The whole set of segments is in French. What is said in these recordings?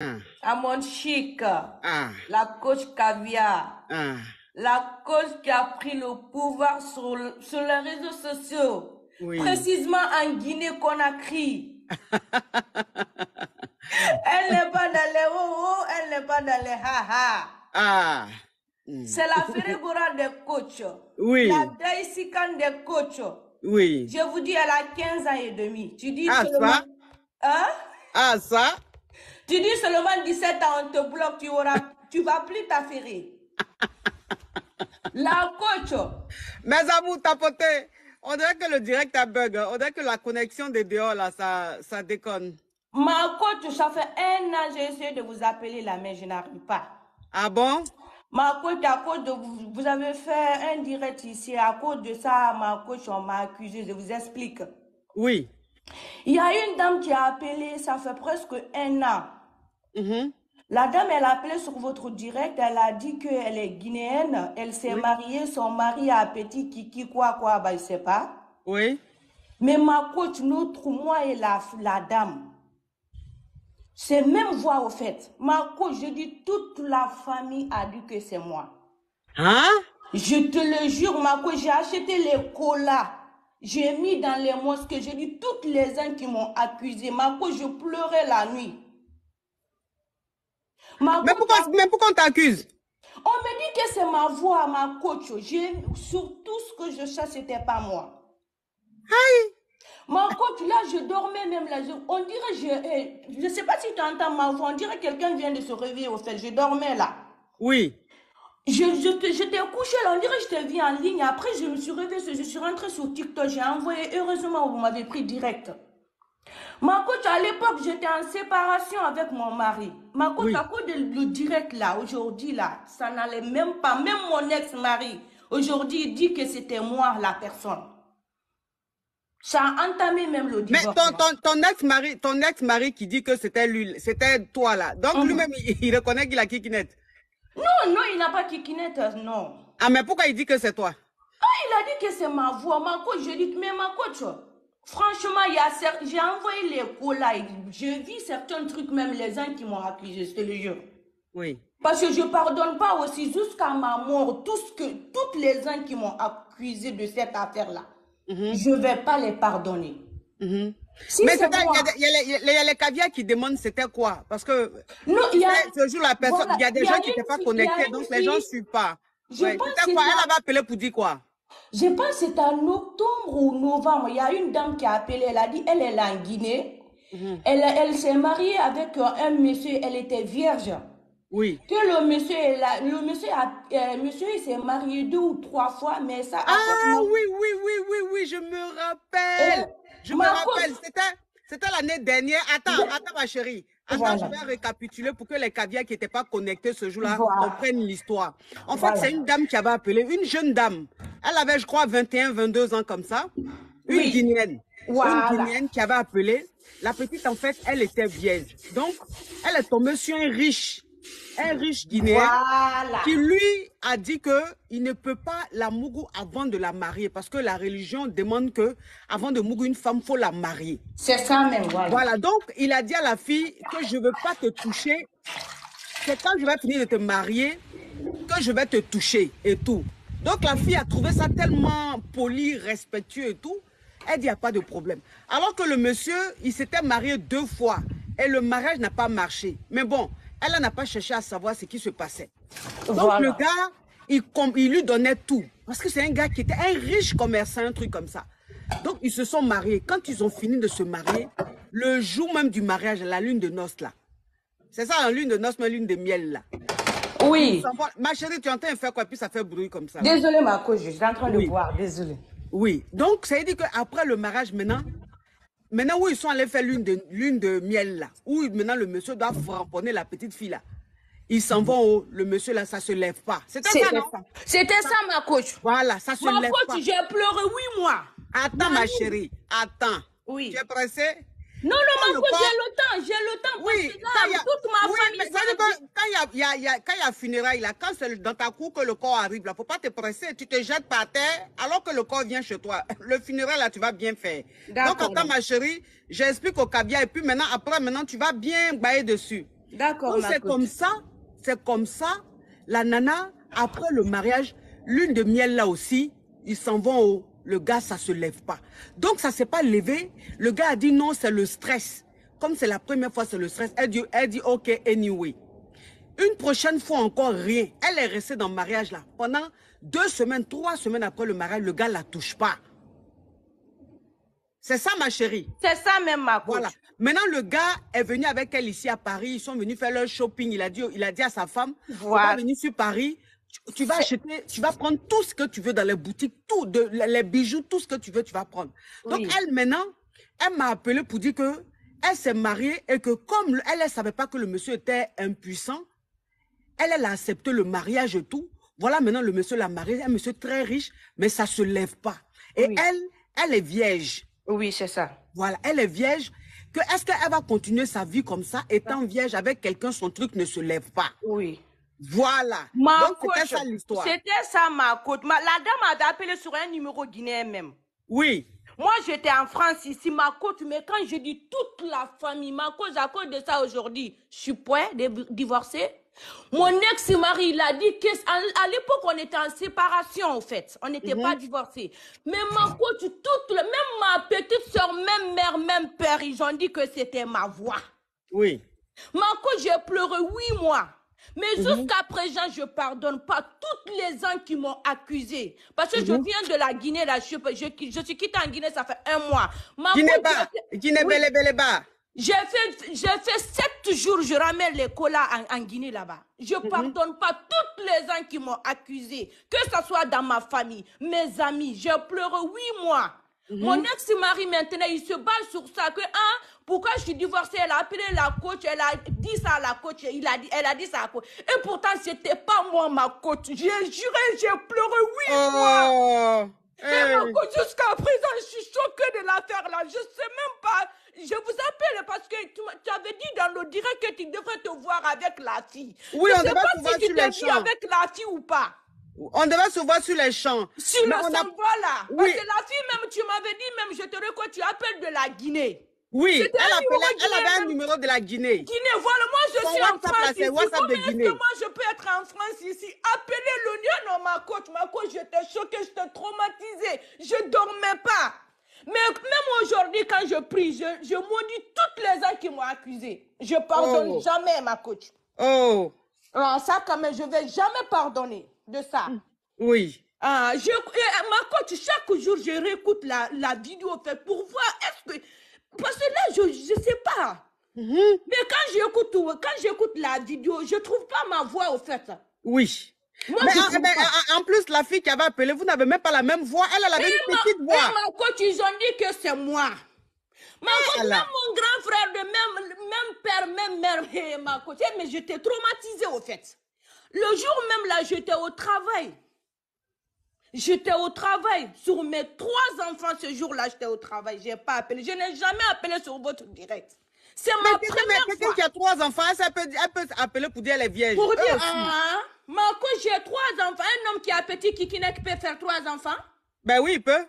Ah, à mon chic, ah, la coach caviar, ah. la coach qui a pris le pouvoir sur les réseaux sociaux, Oui. précisément en Guinée-Conakry. Elle n'est pas dans les oh, elle n'est pas dans les ha-ha. Ah. C'est la Ferregora des coachs, la Oui. Daïsikan des coachs. Oui. Je vous dis, elle a 15 ans et demi. Tu dis Ah, seulement... ça? Hein? Ah, ça? Tu dis seulement 17 ans, on te bloque, tu vas plus t'affairer. La coach. Mes amours tapotés. On dirait que le direct a bug. On dirait que la connexion des dehors, là, ça déconne. Ma coach, ça fait 1 an, j'ai essayé de vous appeler là, mais je n'arrive pas. Ah bon? Ma coach, à cause de vous avez fait un direct ici, à cause de ça, ma coach, on m'a accusé, je vous explique. Oui. Il y a une dame qui a appelé, ça fait presque 1 an. Mhm. La dame, elle a appelé sur votre direct, elle a dit qu'elle est guinéenne, elle s'est Oui. mariée, son mari a petit kiki, quoi, bah, je sais pas. Oui. Mais ma coach, moi et la dame, c'est même voix au fait. Ma coach, je dis, toute la famille a dit que c'est moi. Hein? Je te le jure, ma coach, j'ai acheté les colas. J'ai mis dans les mosquées. J'ai dit, toutes les gens qui m'ont accusé. Ma coach, je pleurais la nuit. Mais pourquoi on t'accuse? On me dit que c'est ma voix, ma coach. Sur tout ce que je cherche, c'était pas moi. Aïe. Ma coach, là, je dormais même là. On dirait, je ne sais pas si tu entends ma voix, on dirait que quelqu'un vient de se réveiller au fait. Je dormais là. Oui. J'étais couché là, on dirait que je t'ai vu en ligne. Après, je me suis réveillée, je suis rentrée sur TikTok, j'ai envoyé, heureusement, vous m'avez pris direct. Ma coach, à l'époque, j'étais en séparation avec mon mari. Ma coach, Oui. à cause le direct là, aujourd'hui là, ça n'allait même pas. Même mon ex-mari, aujourd'hui, il dit que c'était moi la personne. Ça a entamé même le Mais divorce. ton ex-mari qui dit que c'était lui, c'était toi là. Donc lui-même, il reconnaît qu'il a kikinette. Non, non, il n'a pas kikinette, non. Ah, mais pourquoi il dit que c'est toi? Ah, il a dit que c'est ma voix, ma coach. Je dis, mais ma coach, franchement, j'ai envoyé les colas. Je vis certains trucs, même les gens qui m'ont accusé, je te le jure. Oui. Parce que je ne pardonne pas aussi jusqu'à ma mort toutes les gens qui m'ont accusé de cette affaire-là. Je ne vais pas les pardonner. Si Mais il y a les caviars qui demandent c'était quoi. Parce que non, il y a, ce jour, la personne, voilà, il y a des gens qui n'étaient pas connectés, donc les gens ne suivent pas. Ouais. C'était quoi? Elle avait appelé pour dire quoi? Je pense que c'est en octobre ou novembre. Il y a une dame qui a appelé, elle a dit, elle est en Guinée. Elle s'est mariée avec un monsieur, elle était vierge. Oui. Que le monsieur il s'est marié 2 ou 3 fois, mais ça a Ah oui, je me rappelle. Je me rappelle, c'était l'année dernière. Attends ma chérie. Attends, Voilà. je vais récapituler pour que les caviars qui n'étaient pas connectés ce jour-là Voilà. comprennent l'histoire. En fait, Voilà. c'est une dame qui avait appelé, une jeune dame. Elle avait, je crois, 21, 22 ans comme ça. Une Oui. Guinéenne. Voilà. Une Guinéenne qui avait appelé. La petite, en fait, elle était vierge. Donc, elle est tombée sur un riche Guinéen Voilà. qui lui a dit qu'il ne peut pas la mougou avant de la marier parce que la religion demande que avant de mougou une femme, il faut la marier. C'est ça même, voilà. Voilà, donc il a dit à la fille que je ne veux pas te toucher. C'est quand je vais finir de te marier que je vais te toucher et tout. Donc la fille a trouvé ça tellement poli, respectueux et tout. Elle dit, il n'y a pas de problème. Alors que le monsieur, il s'était marié 2 fois et le mariage n'a pas marché. Mais bon, elle n'a pas cherché à savoir ce qui se passait. Donc voilà. le gars, il lui donnait tout. Parce que c'est un gars qui était un riche commerçant, un truc comme ça. Donc ils se sont mariés. Quand ils ont fini de se marier, le jour même du mariage, la lune de noces là. C'est ça, la lune de noces, mais lune de miel là. Oui. Ma chérie, tu entends faire quoi? Puis ça fait bruit comme ça. Désolée ma coach, je suis en train de boire, désolée. Oui, donc ça veut dire qu'après le mariage maintenant où ils sont allés faire lune de miel là, où maintenant le monsieur doit framponner la petite fille là, ils s'en vont, le monsieur là, ça se lève pas. C'était ça, non? C'était ça ma coach. Voilà, ça se lève pas. Ma coach, j'ai pleuré 8 mois. Attends ma chérie, attends. Oui. Tu es pressée? Non, ma coach, j'ai le temps. Oui, toute ma famille. Mais ça veut dire quand il y a funérailles là, quand c'est dans ta cour que le corps arrive là, faut pas te presser, tu te jettes par terre alors que le corps vient chez toi. Le funérail là, tu vas bien faire. Donc attends ma chérie, j'explique au caviar et puis maintenant tu vas bien bailler dessus. D'accord, Donc ma coach. c'est comme ça, la nana, après le mariage, lune de miel là aussi, ils s'en vont le gars, ça se lève pas. Donc ça s'est pas levé, le gars a dit non, c'est le stress. Comme c'est la première fois, c'est le stress, elle dit ok, anyway. Une prochaine fois encore, rien. Elle est restée dans le mariage là. Pendant 2 semaines, 3 semaines après le mariage, le gars la touche pas. C'est ça, ma chérie. C'est ça même, ma coach. Voilà. Maintenant, le gars est venu avec elle ici à Paris. Ils sont venus faire leur shopping. Il a dit à sa femme, Voilà. on va venir sur Paris. Tu vas acheter, tu vas prendre tout ce que tu veux dans les boutiques, tout, les bijoux, tout ce que tu veux, tu vas prendre. Donc, Oui. elle, maintenant, elle m'a appelé pour dire que elle s'est mariée et que comme elle ne savait pas que le monsieur était impuissant, elle a accepté le mariage et tout. Voilà, maintenant, le monsieur l'a marié, un monsieur très riche, mais ça ne se lève pas. Et Oui. elle est vierge. Oui, c'est ça. Voilà, elle est vierge. Est-ce qu'elle va continuer sa vie comme ça, étant vierge avec quelqu'un, son truc ne se lève pas? Oui. Voilà. Ma Donc, coach, c'était ça l'histoire. c'était ça, ma coach. La dame avait appelé sur un numéro guinéen même. Oui. Moi, j'étais en France ici, ma coach, mais quand je dis toute la famille, ma coach, à cause de ça aujourd'hui, je suis prêt de divorcer. Mon ex-mari, il a dit qu'à l'époque, on était en séparation, en fait. On n'était pas divorcés. Mais ma coach, même ma petite soeur, même mère, même père, ils ont dit que c'était ma voix. Oui. Ma coach, j'ai pleuré 8 mois. Mais jusqu'à présent, je ne pardonne pas tous les gens qui m'ont accusé. Parce que je viens de la Guinée, là, je suis quittée en Guinée, ça fait 1 mois. Guinée-Bélé-Bélé-Bas. J'ai fait 7 jours, je ramène les colas en Guinée là-bas. Je ne pardonne pas tous les gens qui m'ont accusé, que ce soit dans ma famille, mes amis. J'ai pleuré 8 mois. Mon ex-mari maintenant, il se bat sur ça. Pourquoi je suis divorcée? Elle a appelé la coach, elle a dit ça à la coach, elle a dit ça à la coach. Et pourtant, ce n'était pas moi, ma coach. J'ai juré, j'ai pleuré 8 mois. Et ma coach, jusqu'à présent, je suis choquée de l'affaire là. Je ne sais même pas. Je vous appelle parce que tu avais dit dans le direct que tu devrais te voir avec la fille. Oui, je on ne sais devait pas se voir si tu sur t'es les vu champs. avec la fille ou pas. On devait se voir sur les champs. Sur le champ, voilà. Oui. Parce que la fille, même, tu m'avais dit, même, je te reconnais, tu appelles de la Guinée. Oui, elle avait un même. numéro de la Guinée. Guinée, voilà, moi je Son suis en WhatsApp, là, France c'est ici. WhatsApp de Comment est-ce Guinée. que moi je peux être en France ici? Appelez l'Union, non, ma coach, j'étais choquée, j'étais traumatisée. Je dormais pas. Mais même aujourd'hui, quand je prie, je maudis toutes les gens qui m'ont accusé. Je pardonne jamais, ma coach. Oh. Alors ça, quand même, je ne vais jamais pardonner de ça. Oui. Ma coach, chaque jour, je réécoute la vidéo fait pour voir est-ce que... Parce que là, je ne sais pas. Mais quand j'écoute la vidéo, je ne trouve pas ma voix au fait. Oui. Moi, Mais en plus, la fille qui avait appelé, vous n'avez même pas la même voix. Elle avait une petite voix. Ma coach, ils ont dit que c'est moi. Ma coach, même mon grand frère, de même père, même mère, ma coach, mais j'étais traumatisée au fait. Le jour même là, j'étais au travail. J'étais au travail. Sur mes 3 enfants, ce jour-là, j'étais au travail. Je n'ai pas appelé. Je n'ai jamais appelé sur votre direct. C'est ma première fois. Mais quelqu'un qui a 3 enfants, elle peut appeler pour dire elle est vierge. Pour dire, ma coach, j'ai 3 enfants. Un homme qui a petit Kikine qui peut faire 3 enfants. Ben oui, il peut.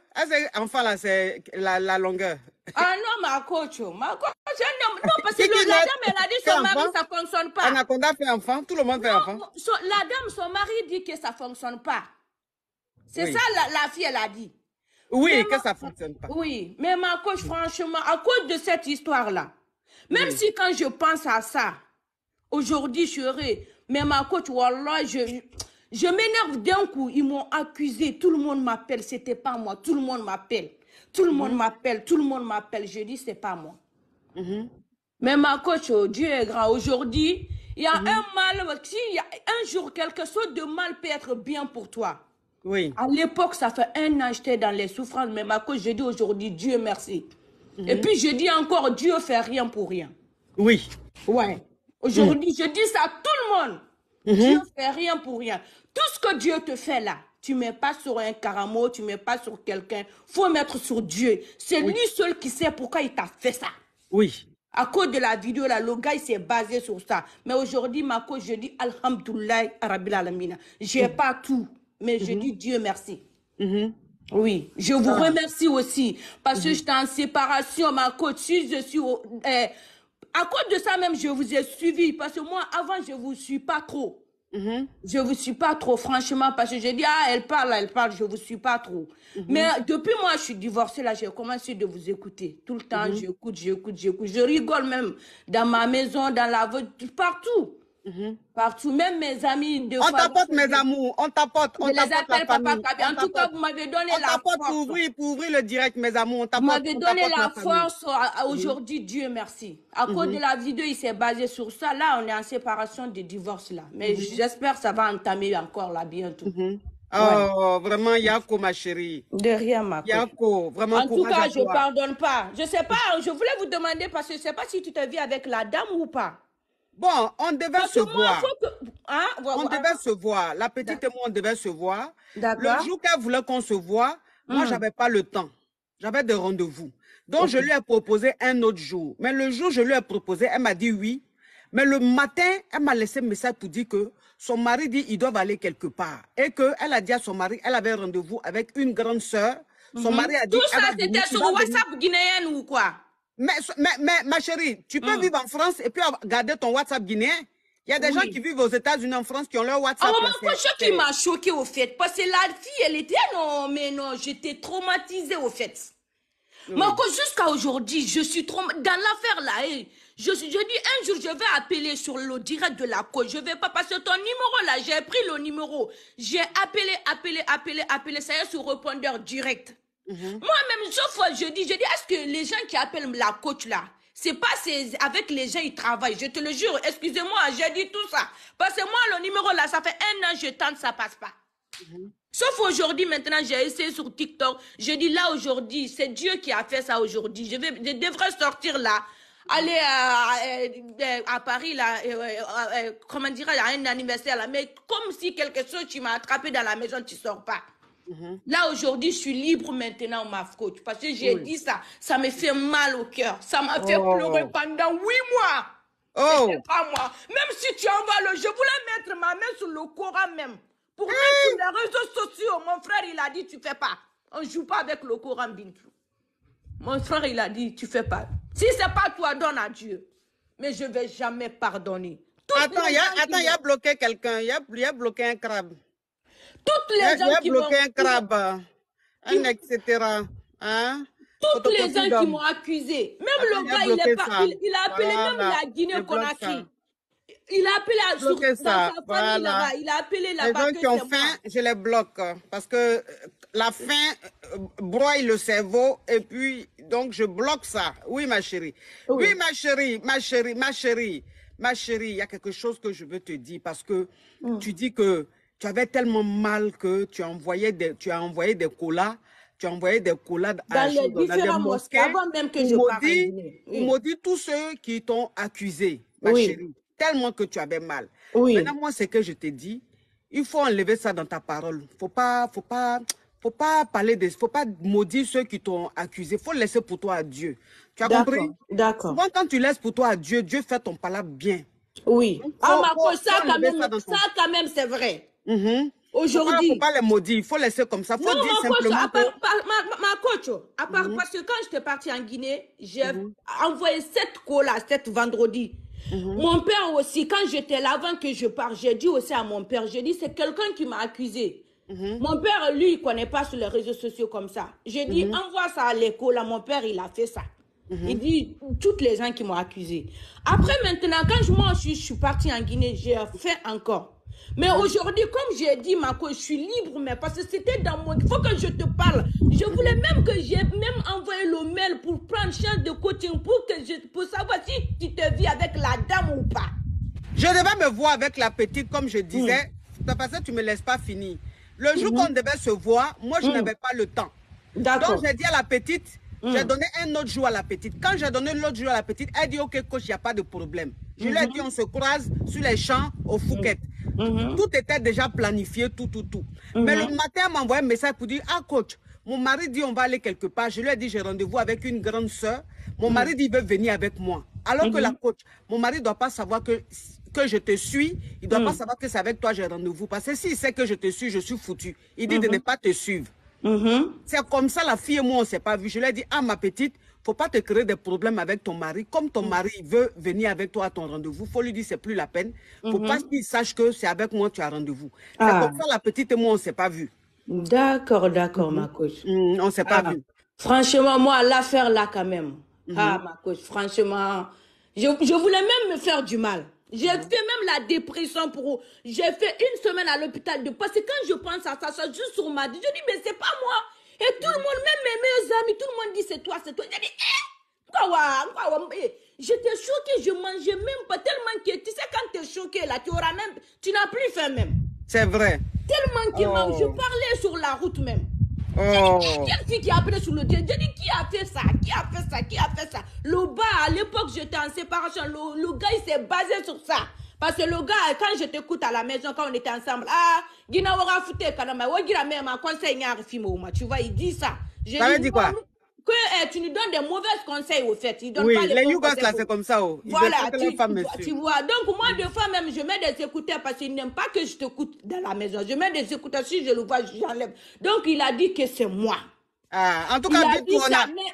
Enfant, là, c'est la longueur. Ah non, ma coach, non, parce que la dame, elle a dit son mari, ça ne fonctionne pas. Anaconda fait enfant, tout le monde fait enfant. La dame, son mari dit que ça ne fonctionne pas. C'est ça, la fille, elle a dit. Oui, que ça ne fonctionne pas. Oui, mais ma coach, franchement, à cause de cette histoire-là, même si quand je pense à ça, aujourd'hui, je serais, mais ma coach, wallah, je m'énerve d'un coup, ils m'ont accusé, tout le monde m'appelle, c'était pas moi, tout le monde m'appelle. Tout le monde m'appelle, tout le monde m'appelle. Je dis, c'est pas moi. Mais ma coach, Dieu est grand. Aujourd'hui, il y a un mal, il y a un jour, quelque chose de mal peut être bien pour toi. Oui. À l'époque, ça fait 1 an, j'étais dans les souffrances, mais ma coach, je dis aujourd'hui, Dieu merci. Et puis, je dis encore, Dieu fait rien pour rien. Oui. Ouais. Aujourd'hui, je dis ça à tout le monde. Dieu fait rien pour rien. Tout ce que Dieu te fait là, tu ne mets pas sur un caramo, tu ne mets pas sur quelqu'un. Il faut mettre sur Dieu. C'est lui seul qui sait pourquoi il t'a fait ça. Oui. À cause de la vidéo, là, le gars, il s'est basé sur ça. Mais aujourd'hui, ma coach, je dis Alhamdoulilah, Arabil Alamina. Je n'ai pas tout, mais je dis Dieu merci. Oui, je vous remercie aussi. Parce que j'étais en séparation, ma coach. Si je suis à cause de ça même, je vous ai suivi. Parce que moi, avant, je vous suis pas trop. Je vous suis pas trop, franchement, parce que j'ai dit, ah, elle parle, je vous suis pas trop. Mais depuis moi, je suis divorcée, là, j'ai commencé de vous écouter. Tout le temps, j'écoute. Je rigole même dans ma maison, dans la voiture, partout. Partout, même mes amis. On t'apporte, mes amours, on t'apporte. Je les appelle Papa Kaby. En tout cas, vous m'avez donné la force. Pour ouvrir le direct, mes amours, on t'apporte. Vous m'avez donné la force aujourd'hui, Dieu merci. À cause de la vidéo, il s'est basé sur ça. Là, on est en séparation de divorce, là. Mais j'espère que ça va entamer encore, là, bientôt. Oh, vraiment, Yako, ma chérie. De rien, ma coach. Yako, vraiment, en tout cas, je pardonne pas. Je sais pas, je voulais vous demander, parce que je sais pas si tu te vis avec la dame ou pas. Bon, on devait se voir. On devait se voir. La petite et moi, on devait se voir. D'accord. Le jour qu'elle voulait qu'on se voie, moi, j'avais pas le temps. J'avais des rendez-vous. Donc, je lui ai proposé un autre jour. Mais le jour où je lui ai proposé, elle m'a dit oui. Mais le matin, elle m'a laissé un message pour dire que son mari dit qu'ils doivent aller quelque part. Et qu'elle a dit à son mari, elle avait rendez-vous avec une grande sœur. Son mari a dit... Tout ça, c'était sur WhatsApp guinéen ou quoi? Mais ma chérie, tu peux vivre en France et puis garder ton WhatsApp guinéen. Il y a des gens qui vivent aux États-Unis, en France, qui ont leur WhatsApp. Ce qui m'a choqué au fait, parce que la fille, elle était, non, j'étais traumatisée au fait. Mais jusqu'à aujourd'hui, je suis traumatisée. Dans l'affaire là, je dis un jour, je vais appeler sur le direct de la côte. Je vais pas passer ton numéro là. J'ai pris le numéro. J'ai appelé. Ça y est, sur répondeur direct. Moi-même, chaque fois, je dis, est-ce que les gens qui appellent la coach là, c'est pas avec les gens ils travaillent, je te le jure, excusez-moi, j'ai dit tout ça. Parce que moi, le numéro là, ça fait 1 an, je tente, ça passe pas. Sauf aujourd'hui, maintenant, j'ai essayé sur TikTok, je dis là aujourd'hui, c'est Dieu qui a fait ça aujourd'hui. Je devrais sortir là, aller à Paris là, comment dirais-je, à un anniversaire là, mais comme si quelque chose, tu m'as attrapé dans la maison, tu sors pas. Là, aujourd'hui, je suis libre maintenant, ma coach. Parce que j'ai dit ça, ça me fait mal au cœur. Ça m'a fait pleurer pendant 8 mois. C'était pas moi. Même si tu envoies je voulais mettre ma main sur le Coran même. Pour mettre sur les réseaux sociaux. Mon frère, il a dit, tu fais pas. On joue pas avec le Coran, Bintou. Mon frère, il a dit, tu fais pas. Si c'est pas toi, donne à Dieu. Mais je vais jamais pardonner. Attends, il a bloqué quelqu'un. Il a bloqué un crabe. Toutes les gens qui m'ont bloqué un crabe, etc. Hein? Toutes les gens qui m'ont accusé. Même le gars, il a appelé même la Guinée-Conakry. Il a appelé dans sa famille là-bas. Il a appelé là-bas. Les gens qui ont faim, je les bloque. Parce que la faim broye le cerveau. Et puis, donc, je bloque ça. Oui, ma chérie. Oui, ma chérie. Ma chérie, il y a quelque chose que je veux te dire. Parce que tu dis que tu avais tellement mal que tu as envoyé des colas. Tu as envoyé des colas dans les différents mosquées avant même que je parte. On maudit tous ceux qui t'ont accusé, ma chérie. Tellement que tu avais mal. Maintenant, moi, c'est que je te dis, il faut enlever ça dans ta parole. Faut pas parler faut pas maudire ceux qui t'ont accusé. Faut laisser pour toi à Dieu. Tu as compris? D'accord. Souvent, quand tu laisses pour toi à Dieu, Dieu fait ton palabre bien. Oui. Ça quand même, c'est vrai. Aujourd'hui. Il ne faut pas les maudire, il faut laisser comme ça. Faut dire simplement ma coach, à part parce que quand j'étais partie en Guinée, j'ai envoyé 7 colas, 7 vendredi. Mon père aussi, quand j'étais là, avant que je parte, j'ai dit aussi à mon père, j'ai dit, c'est quelqu'un qui m'a accusé. Mon père, lui, il ne connaît pas sur les réseaux sociaux comme ça. J'ai dit, envoie ça à l'école. Mon père, il a fait ça. Il dit, toutes les gens qui m'ont accusé. Après, maintenant, quand moi, je suis partie en Guinée, j'ai fait encore. Mais aujourd'hui, comme j'ai dit, je suis libre, mais parce que c'était dans mon... Il faut que je te parle. Je voulais même que j'ai même envoyé le mail pour prendre chance de coaching pour savoir si tu te vis avec la dame ou pas. Je devais me voir avec la petite, comme je disais, parce que tu ne me laisses pas finir. Le jour qu'on devait se voir, moi, je n'avais pas le temps. Donc, j'ai dit à la petite, j'ai donné un autre jour à la petite. Quand j'ai donné l'autre jour à la petite, elle dit, OK, coach, il n'y a pas de problème. Je lui ai dit, on se croise sur les champs au Fouquet. Tout était déjà planifié, tout. Mais le matin, elle m'a envoyé un message pour dire, ah, coach, mon mari dit, on va aller quelque part. Je lui ai dit, j'ai rendez-vous avec une grande sœur. Mon mari dit, il veut venir avec moi. Alors que la coach, mon mari ne doit pas savoir que je te suis. Il ne doit pas savoir que c'est avec toi j'ai rendez-vous. Parce que s'il sait que je te suis, je suis foutu. Il dit de ne pas te suivre. C'est comme ça, la fille et moi, on ne s'est pas vu. Je lui ai dit, ah, ma petite, faut pas te créer des problèmes avec ton mari. Comme ton mari veut venir avec toi à ton rendez-vous, faut lui dire c'est plus la peine. Faut pas qu'il sache que c'est avec moi que tu as rendez-vous. C'est comme ça, la petite et moi, on s'est pas vus. D'accord, ma coach. On s'est pas vus. Franchement, moi, l'affaire là, quand même. Ma coach, franchement, je voulais même me faire du mal. J'ai fait même la dépression pour... J'ai fait une semaine à l'hôpital parce que quand je pense à ça, juste sur ma vie, je dis, mais c'est pas moi. Et tout le monde, même mes meilleurs amis, tout le monde dit, c'est toi, c'est toi. J'ai dit, j'étais choquée, je mangeais même pas tellement que... Tu sais, quand tu es choquée, là, tu n'as plus faim même. C'est vrai. Tellement que je parlais sur la route même. Quelle fille qui a appelé sur le dieu? J'ai dit, qui a fait ça? Qui a fait ça? Qui a fait ça? Le bas, à l'époque, j'étais en séparation. Le gars, il s'est basé sur ça. Parce que le gars, quand je t'écoute à la maison, quand on était ensemble, tu vois, il dit ça. Ça veut dire quoi? Que tu nous donnes des mauvais conseils, au fait. Il donne Oui, pas les Yougoslavs, là, c'est comme ça. Voilà, tu vois. Donc, moi, des fois, même, je mets des écouteurs parce qu'il n'aime pas que je t'écoute dans la maison. Je mets des écouteurs, si je le vois, j'enlève. Donc, il a dit que c'est moi. En tout cas,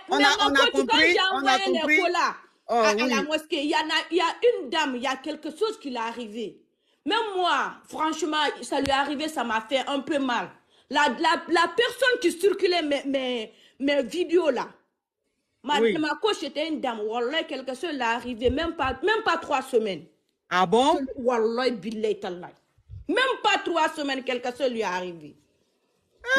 on a compris. À la mosquée, il y a une dame, il y a quelque chose qui lui est arrivé. Même moi, franchement, ça lui est arrivé, ça m'a fait un peu mal. La personne qui circulait mes vidéos là, ma coach était une dame, wallah, quelque chose lui est arrivé, même pas 3 semaines. Ah bon? Wallah, billahi tallah. Même pas 3 semaines, quelque chose lui est arrivé.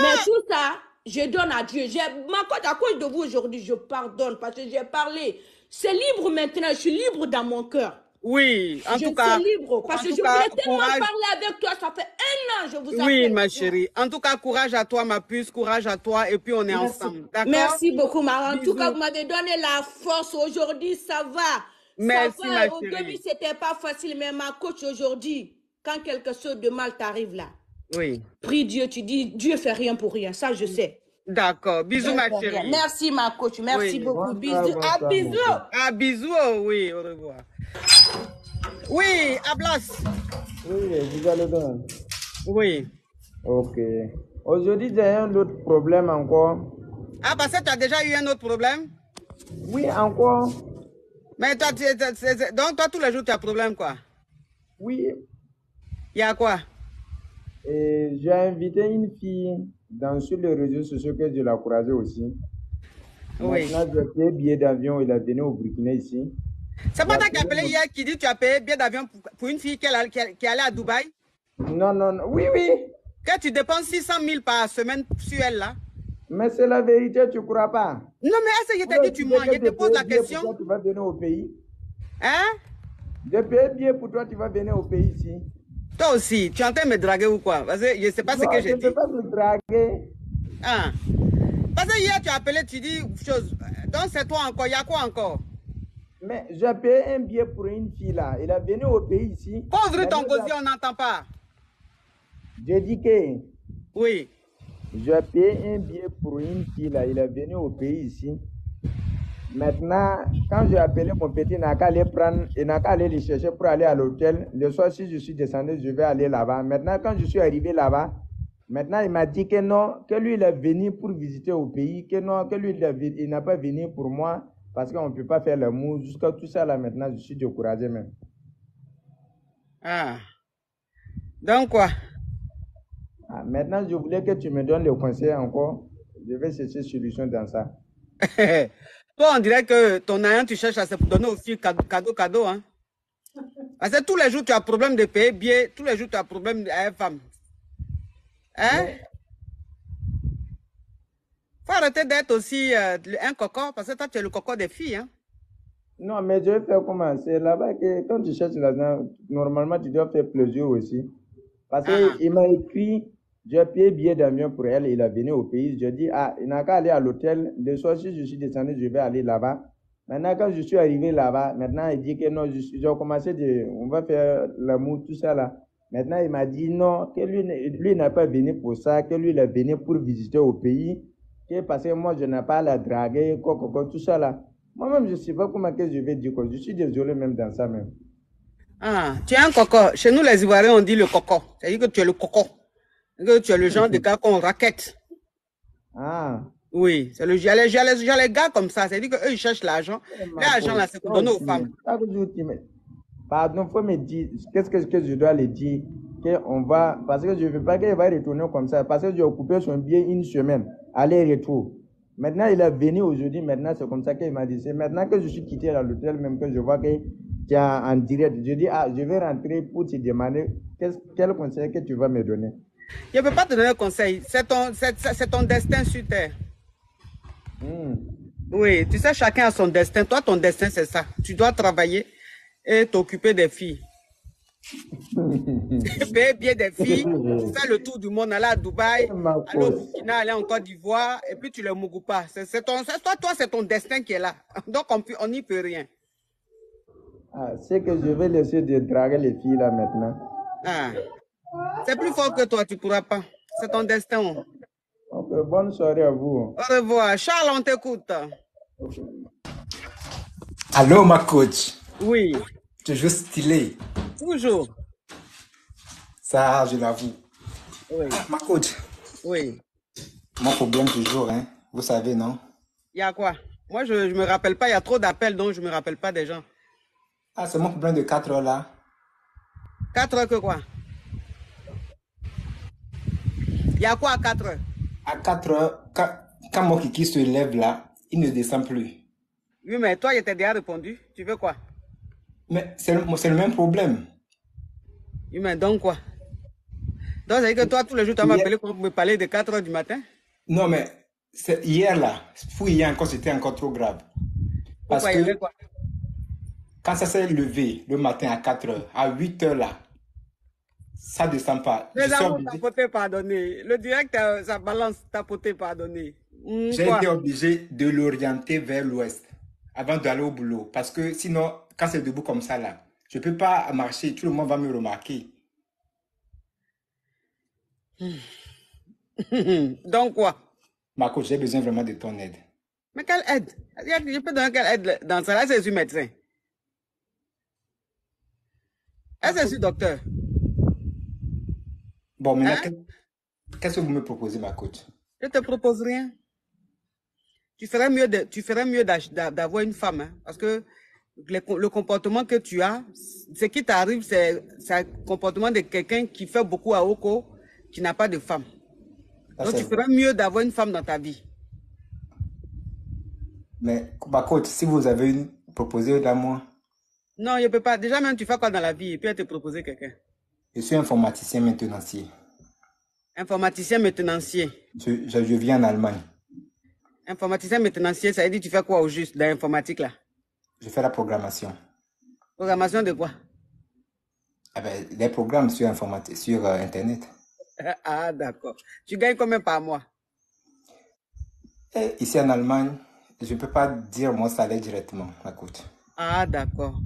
Mais tout ça, je donne à Dieu. Ma coach, à cause de vous aujourd'hui, je pardonne parce que j'ai parlé. C'est libre maintenant, je suis libre dans mon cœur. Oui, en tout cas. Je suis libre parce que je voulais tellement parler avec toi. Ça fait 1 an, je vous appelle. Oui, ma chérie. En tout cas, courage à toi, ma puce, courage à toi, et puis on est ensemble. D'accord? Merci beaucoup, Marie. En tout cas, vous m'avez donné la force aujourd'hui, ça va. Merci, ça va. ma chérie. Au début, c'était pas facile, mais ma coach aujourd'hui, quand quelque chose de mal t'arrive là, prie Dieu, tu dis, Dieu fait rien pour rien. Ça, je sais. D'accord. Bisous, ma chérie. Merci, ma coach. Merci beaucoup. Bisous. Bisous. Bisous, oui, au revoir. Oui, Ablas. Oui, vous allez bien. Oui. Ok. Aujourd'hui, j'ai un autre problème encore. Parce que tu as déjà eu un autre problème? Oui, encore. Mais toi, donc toi, tous les jours, tu as un problème, quoi? Oui. Il y a quoi? J'ai invité une fille sur les réseaux sociaux que je l'ai croisée aussi. Oui. Maintenant, j'ai payé billet d'avion, il a venu au Burkina ici. C'est pas toi qui as appelé hier qui dit que tu as payé billet d'avion pour une fille qui est allée à Dubaï? Non. Oui. Que tu dépenses 600 000 par semaine sur elle, là? Mais c'est la vérité, tu ne crois pas? Non, mais est-ce que je t'ai dit tu mens? Je te pose la question. Pour toi, tu vas venir au pays? Hein? J'ai payé billet pour toi, tu vas venir au pays ici. Toi aussi, tu es en train de me draguer ou quoi? Parce que je ne sais pas ce que j'ai dit. Je ne peux pas te draguer. Parce que hier, tu as appelé, tu dis chose. Donc, c'est toi encore. Il y a quoi encore? Mais j'ai payé un billet pour une fille là. Elle est venue au pays ici. Faut ouvrir ton gosier, on n'entend pas. J'ai dit que... Oui. J'ai payé un billet pour une fille là. Elle est venue au pays ici. Maintenant, quand j'ai appelé mon petit, il n'a qu'à aller prendre, il n'a qu'à aller le chercher pour aller à l'hôtel. Le soir, si je suis descendu, je vais aller là-bas. Maintenant, quand je suis arrivé là-bas, maintenant, il m'a dit que non, que lui, il est venu pour visiter au pays, que non, que lui, il n'a pas venu pour moi, parce qu'on ne peut pas faire l'amour. Jusqu'à tout ça, là, maintenant, je suis découragé même. Donc quoi? Maintenant, je voulais que tu me donnes le conseil encore. Je vais chercher solution dans ça. Toi, on dirait que ton ayant, tu cherches à se donner aussi cadeau, hein. Parce que tous les jours, tu as problème de payer billet, tous les jours, tu as problème avec une femme. Hein? Faut arrêter d'être aussi un coco, parce que toi, tu es le coco des filles, hein. Non, mais je vais faire comment? C'est là-bas que quand tu cherches l'argent, normalement, tu dois faire plaisir aussi. Parce qu'il m'a écrit, j'ai payé billet d'avion pour elle, il est venu au pays. Je dis, il n'a qu'à aller à l'hôtel. Le soir, si je suis descendu, je vais aller là-bas. Maintenant, quand je suis arrivé là-bas, maintenant, il dit que non, j'ai commencé on va faire l'amour, tout ça là. Maintenant, il m'a dit non, que lui n'a pas venu pour ça, que lui, il est venu pour visiter au pays. Que parce que moi, je n'ai pas à la draguer, tout ça là. Moi-même, je ne sais pas comment que je vais dire quoi. Je suis désolé même dans ça même. Tu es un coco. Chez nous, les Ivoiriens, on dit le coco. C'est-à-dire que tu es le coco. Que tu es le genre de gars qu'on raquette. Oui, c'est le, j'ai les gars comme ça. C'est-à-dire qu'eux, ils cherchent l'argent. L'argent, là, c'est pour donner aux femmes. Pardon, faut me dire, qu'est-ce que je dois lui dire? Qu'on va, parce que je ne veux pas qu'il va retourner comme ça, parce que j'ai occupé son billet une semaine, aller-retour. Maintenant, il est venu aujourd'hui, maintenant, c'est comme ça qu'il m'a dit. C'est maintenant que je suis quitté à l'hôtel, même que je vois que tu es en direct. Je dis, ah, je vais rentrer pour te demander quel conseil que tu vas me donner. Je ne peux pas te donner un conseil. C'est ton destin sur terre. Oui, tu sais, chacun a son destin. Toi, ton destin, c'est ça. Tu dois travailler et t'occuper des filles. Payer bien des filles, faire le tour du monde, aller à Dubaï, aller au Burkina, aller en Côte d'Ivoire, et puis tu les mougous pas. Toi, c'est ton destin qui est là. Donc, on n'y peut rien. Ah, c'est que je vais laisser de draguer les filles là maintenant. Ah. C'est plus fort que toi, tu ne pourras pas. C'est ton destin. Okay, bonne soirée à vous. Au revoir. Charles, on t'écoute. Okay. Allô, ma coach. Oui. Toujours stylé. Toujours. Ça, je l'avoue. Oui. Ma coach. Oui. Mon problème toujours, hein. Vous savez, non? Il y a quoi? Moi, je ne me rappelle pas. Il y a trop d'appels, donc je ne me rappelle pas des gens. Ah, c'est mon problème de 4 heures là. 4 heures que quoi? Il y a quoi à 4 heures? À 4 heures, quand mon kiki se lève là, il ne descend plus. Oui, mais toi, je t'ai déjà répondu. Tu veux quoi? Mais c'est le même problème. Oui, mais donc quoi? Donc, ça veut dire que toi, tous les jours, tu vas m'appeler pour me parler de 4 heures du matin? Non, mais hier là, pour hier encore, c'était encore trop grave. Parce Pourquoi, que quoi? quand ça s'est levé le matin à 4 heures, à 8 heures là, ça ne descend pas. Les amours, tapoter, pardonner. Le direct, ça balance, tapoter, pardonner. J'ai été obligé de l'orienter vers l'ouest avant d'aller au boulot. Parce que sinon, quand c'est debout comme ça là, je ne peux pas marcher. Tout le monde va me remarquer. Donc quoi? Marco, j'ai besoin vraiment de ton aide. Mais quelle aide? Je peux donner quelle aide dans ça? Là, c'est sur médecin. Est-ce que c'est sur docteur? Bon, maintenant, qu'est-ce que vous me proposez, ma coach? Je ne te propose rien. Tu ferais mieux d'avoir une femme. Hein, parce que le comportement que tu as, ce qui t'arrive, c'est un comportement de quelqu'un qui fait beaucoup à Oko, qui n'a pas de femme. Donc, tu ferais mieux d'avoir une femme dans ta vie. Mais, ma coach, si vous avez une proposée là, moi? Non, je ne peux pas. Déjà, même, tu fais quoi dans la vie et puis elle te proposer quelqu'un? Je suis informaticien maintenancier. Informaticien maintenancier. Je vis en Allemagne. Informaticien maintenancier, ça veut dire tu fais quoi au juste dans l'informatique là? Je fais la programmation. Programmation de quoi? Ah ben, les programmes sur Internet. Ah, d'accord. Tu gagnes combien par mois? Et ici en Allemagne, je ne peux pas dire mon salaire directement, ma coach. Ah, d'accord.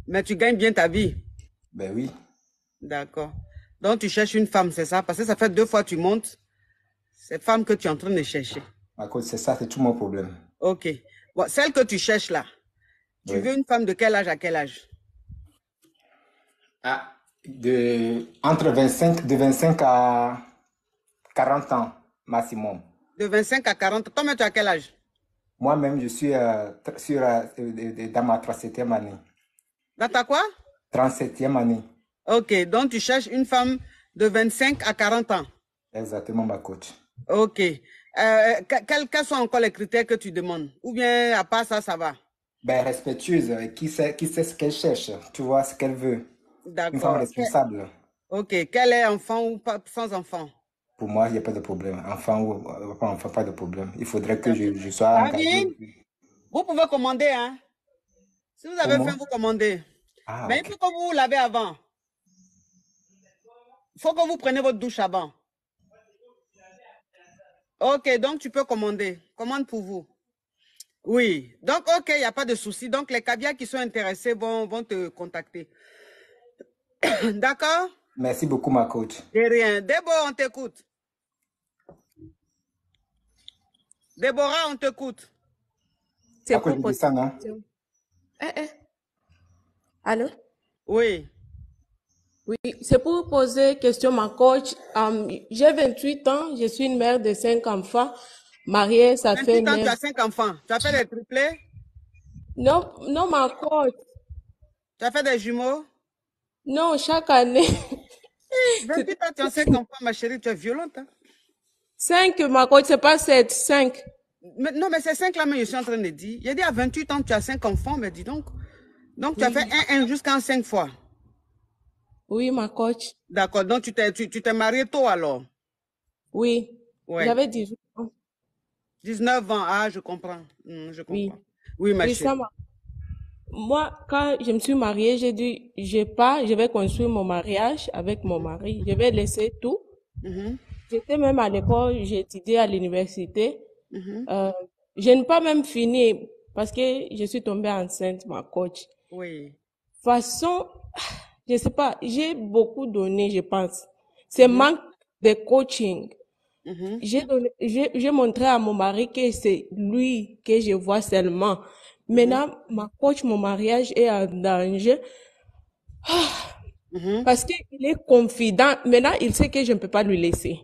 Mais tu gagnes bien ta vie? Ben oui. D'accord. Donc, tu cherches une femme, c'est ça? Parce que ça fait 2 fois que tu montes. Cette femme que tu es en train de chercher. Ma coach, c'est ça, c'est tout mon problème. Ok. Bon, celle que tu cherches là, tu veux une femme de quel âge à quel âge? Ah, de 25 à 40 ans maximum. De 25 à 40 ans. Toi-même, tu as quel âge? Moi-même, je suis dans ma 37e année. Dans ta quoi? 37e année. Ok, donc tu cherches une femme de 25 à 40 ans. Exactement, ma coach. Ok. Quels sont encore les critères que tu demandes? Ou bien, à part ça, ça va? Ben, respectueuse, qui sait ce qu'elle cherche, tu vois ce qu'elle veut. D'accord. Une femme responsable. Ok. Qu'elle est enfant ou pas, sans enfant? Pour moi, il n'y a pas de problème. Enfant ou pas enfant, pas de problème. Il faudrait que je sois engagé. Vous pouvez commander, hein? Si vous avez faim, vous commandez. Ah, mais il faut que vous lavez avant. Il faut que vous preniez votre douche avant. Ok, donc tu peux commander. Commande pour vous. Oui. Donc, ok, il n'y a pas de souci. Donc, les caviars qui sont intéressés vont te contacter. D'accord? Merci beaucoup, ma coach. De rien. Déborah, on t'écoute. Déborah, on t'écoute. C'est pour poser ça, non? Allô? Oui. Oui, c'est pour poser question, ma coach. J'ai 28 ans, je suis une mère de 5 enfants. mariée, ça fait 28 ans, tu 9. as 5 enfants. Tu as fait des triplés? Non, non, ma coach. Tu as fait des jumeaux? Non, chaque année. 28 ans, tu as 5 enfants, ma chérie, tu es violente. Hein? 5, ma coach, c'est pas 7, 5. Non, mais c'est 5 là, mais je suis en train de dire. J'ai dit à 28 ans, tu as 5 enfants, mais dis donc. Donc, tu as Oui, fait un jusqu'à 5 fois. oui, ma coach. D'accord, donc tu t'es marié tôt alors? Oui, Ouais. j'avais 18 ans. 19 ans, ah, je comprends. Je Oui, comprends. Oui, ma oui, ça chérie. m'a. Moi, quand je me suis mariée, j'ai dit, je vais construire mon mariage avec mon mari. Je vais laisser tout. Mhm, J'étais même à l'école, j'ai étudié à l'université. mhm. Je n'ai pas même fini parce que je suis tombée enceinte, ma coach. Oui. Façon, je sais pas, j'ai beaucoup donné, je pense. C'est Mhm, manque de coaching. mhm. J'ai montré à mon mari que c'est lui que je vois seulement. Maintenant, ma coach, mon mariage est en danger Mhm, parce qu'il est confident. Maintenant, il sait que je ne peux pas lui laisser.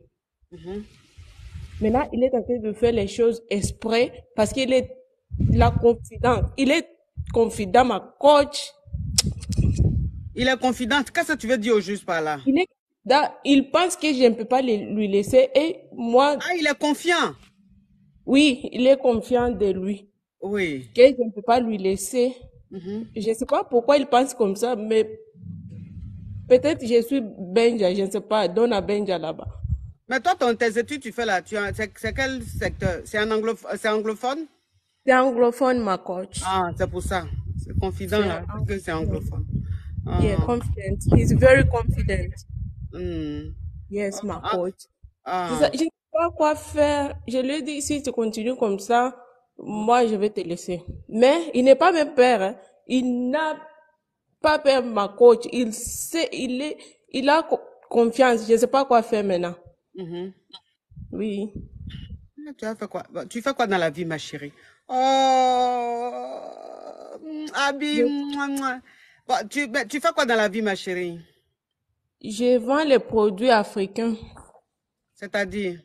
mhm. Maintenant, il est en train de faire les choses exprès parce qu'il est la confidente. Il est confident, ma coach. Il est confident. Qu'est-ce que tu veux dire au juste par là? Il pense que je ne peux pas lui laisser et moi, Ah, il est confiant. oui, il est confiant de lui. Oui. Que je ne peux pas lui laisser. Mhm. Je ne sais pas pourquoi il pense comme ça, mais peut-être je suis Benja, je ne sais pas, Donna Benja là-bas. Mais toi, tes études, tu fais là, c'est quel secteur? C'est anglophone? C'est anglophone, ma coach. Ah, c'est pour ça. C'est confident C'est là, parce que c'est anglophone. yeah, Ah, confident. He's very confident. hmm. Yes, ma Ah, coach. ah. Je ne sais pas quoi faire. Je lui ai dit, si tu continues comme ça, moi, je vais te laisser. Mais il n'est pas même peur. Hein. Il n'a pas peur, ma coach. Il sait, il a confiance. Je ne sais pas quoi faire maintenant. Mhm. Oui. Tu as fait quoi? Tu fais quoi dans la vie, ma chérie? Oh, Abi, mouah, mouah. Bon, tu fais quoi dans la vie, ma chérie? Je vends les produits africains. C'est-à-dire?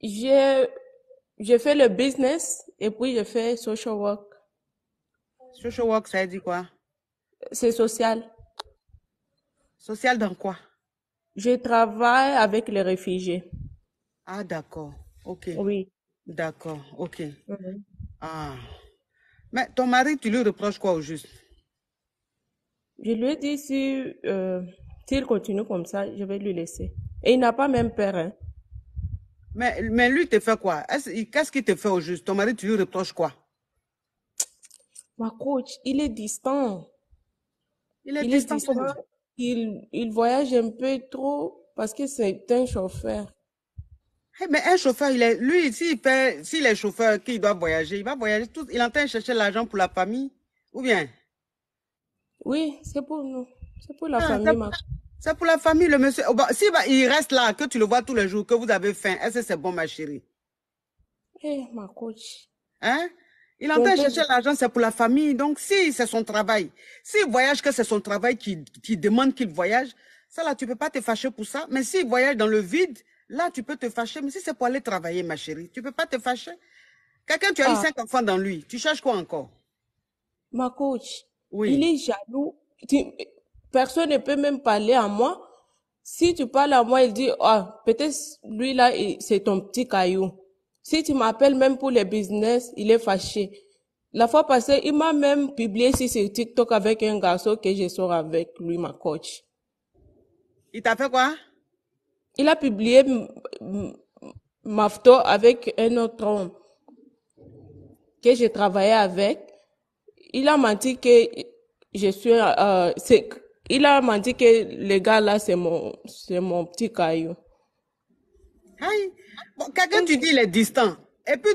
Je fais le business et puis je fais social work. Social work, ça dit quoi? C'est social. Social dans quoi? Je travaille avec les réfugiés. Ah, d'accord. Ok. Oui. D'accord. Ok. Mhm. Ah. Mais ton mari, tu lui reproches quoi au juste? Je lui ai dit s'il continue comme ça, je vais lui laisser. Et il n'a pas même peur. Hein. Mais lui, te fait quoi? Qu'est-ce qu'il te fait au juste? Ton mari, tu lui reproches quoi? Ma coach, il est distant. Il est Il est distant comment? distant. Il voyage un peu trop parce que c'est un chauffeur. Eh, mais un chauffeur, lui, s'il est chauffeur, qu'il doit voyager, il va voyager tout. Il est en train de chercher l'argent pour la famille. Ou bien? Oui, c'est pour nous. C'est pour la Ah, famille, ma c'est pour la famille, le monsieur. Oh, bon, si il reste là, que tu le vois tous les jours, que vous avez faim, est-ce que c'est bon, ma chérie? ma coach. Hein? Il est en C'est un train de peu... chercher l'argent, c'est pour la famille. Donc, si c'est son travail, s'il voyage, que c'est son travail qui demande qu'il voyage, ça là, tu peux pas te fâcher pour ça. Mais s'il voyage dans le vide, là, tu peux te fâcher. Mais si c'est pour aller travailler, ma chérie, tu peux pas te fâcher. Quelqu'un, tu as eu Ah, 5 enfants dans lui. Tu cherches quoi encore? ma coach, il Oui. est jaloux. Personne ne peut même parler à moi. Si tu parles à moi, il dit, ah, peut-être lui là, c'est ton petit caillou. Si tu m'appelles même pour les business, il est fâché. La fois passée, il m'a même publié sur TikTok avec un garçon que je sors avec lui, ma coach. Il t'a fait quoi? Il a publié ma photo avec un autre homme que je travaillais avec. Il a menti que je suis, il a menti que le gars là, c'est mon petit caillou. Aïe. Bon, quelqu'un, tu dis, il est distant. Et puis,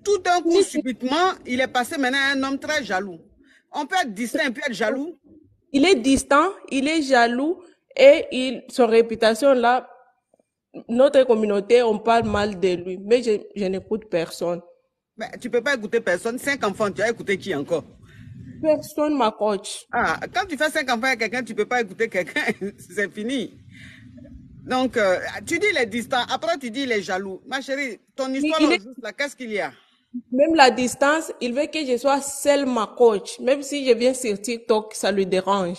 tout d'un coup, subitement, il est passé maintenant à un homme très jaloux. On peut être distant et puis être jaloux. Il est distant, il est jaloux et son réputation là, notre communauté, on parle mal de lui. Mais je n'écoute personne. Mais tu peux pas écouter personne. 5 enfants, tu as écouté qui encore? Personne, ma coach. Ah, quand tu fais 5 enfants à quelqu'un, tu peux pas écouter quelqu'un. C'est fini. Donc, tu dis il est distant, après tu dis il est jaloux. Ma chérie, ton Mais histoire il là, est, juste là, qu'est-ce qu'il y a? même la distance, il veut que je sois seule ma coach. Même si je viens sur TikTok, ça lui dérange.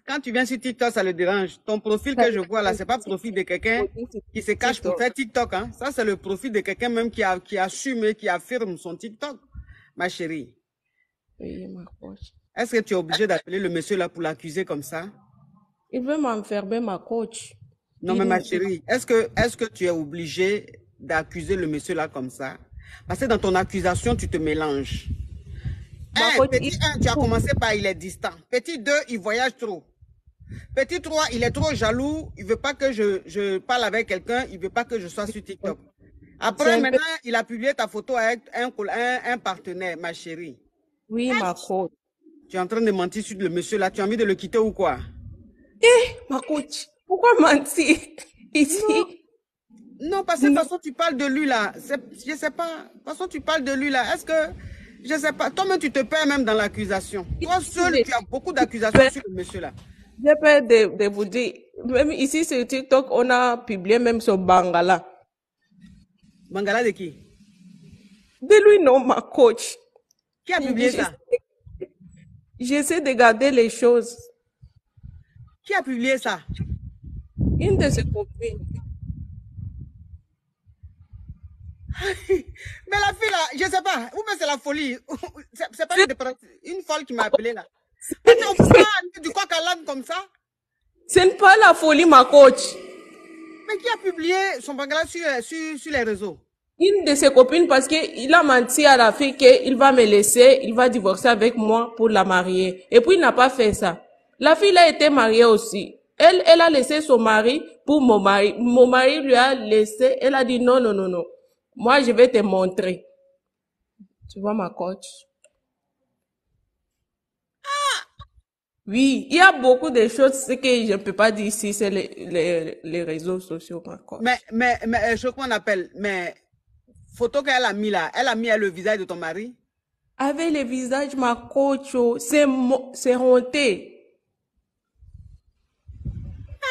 Quand tu viens sur TikTok, ça le dérange. Ton profil Ça que lui je vois là, c'est pas le dérange. profil de quelqu'un qui se cache pour TikTok. faire TikTok. Hein. Ça, c'est le profil de quelqu'un même qui assume et qui affirme son TikTok. Ma chérie, Oui, ma coach. est-ce que tu es obligé d'appeler le monsieur là pour l'accuser comme ça? Il veut m'enfermer, ma coach. Non, mais ma Il, chérie, est-ce que tu es obligé d'accuser le monsieur là comme ça? Parce que dans ton accusation, tu te mélanges. ma Un, coach, petit 1, tu as commencé par il est distant. Petit 2, il voyage trop. Petit 3, il est trop jaloux. Il veut pas que je parle avec quelqu'un. Il veut pas que je sois sur TikTok. c'est Après, un peu... maintenant, il a publié ta photo avec un partenaire, ma chérie. Oui, ma coach. Tu es en train de mentir sur le monsieur là. Tu as envie de le quitter ou quoi? Ma coach, pourquoi mentir Non, ici? non, parce que de toute Non, façon, tu parles de lui là. Je sais pas. De toute façon, tu parles de lui là. Est-ce que, je sais pas. Toi-même, tu te perds même dans l'accusation. Toi seul, tu as beaucoup d'accusations sur le monsieur là. j'ai peur de vous dire, même ici sur TikTok, on a publié même sur Bangala. Bangala de qui? De lui, non, ma coach. Qui a publié ça? J'essaie de garder les choses. Qui a publié ça? Une de ses copines. Mais la fille là, je sais pas, ou bien c'est la folie. C'est pas une folle qui m'a appelé là. Parce qu'on peut pas du coq à l'âne comme ça. Ce n'est pas la folie, ma coach. Mais qui a publié son bangala sur les réseaux? Une de ses copines, parce qu'il a menti à la fille qu'il va me laisser, il va divorcer avec moi pour la marier. Et puis il n'a pas fait ça. La fille a été mariée aussi. Elle a laissé son mari pour mon mari. Mon mari lui a laissé, elle a dit non, non, non, non. Moi, je vais te montrer. Tu vois ma coach? Oui, il y a beaucoup de choses que je ne peux pas dire ici, c'est les réseaux sociaux, ma coach. Mais je sais qu'on appelle, mais photo qu'elle a mis là, elle a mis le visage de ton mari. Avec le visage, ma coach, oh, c'est honté.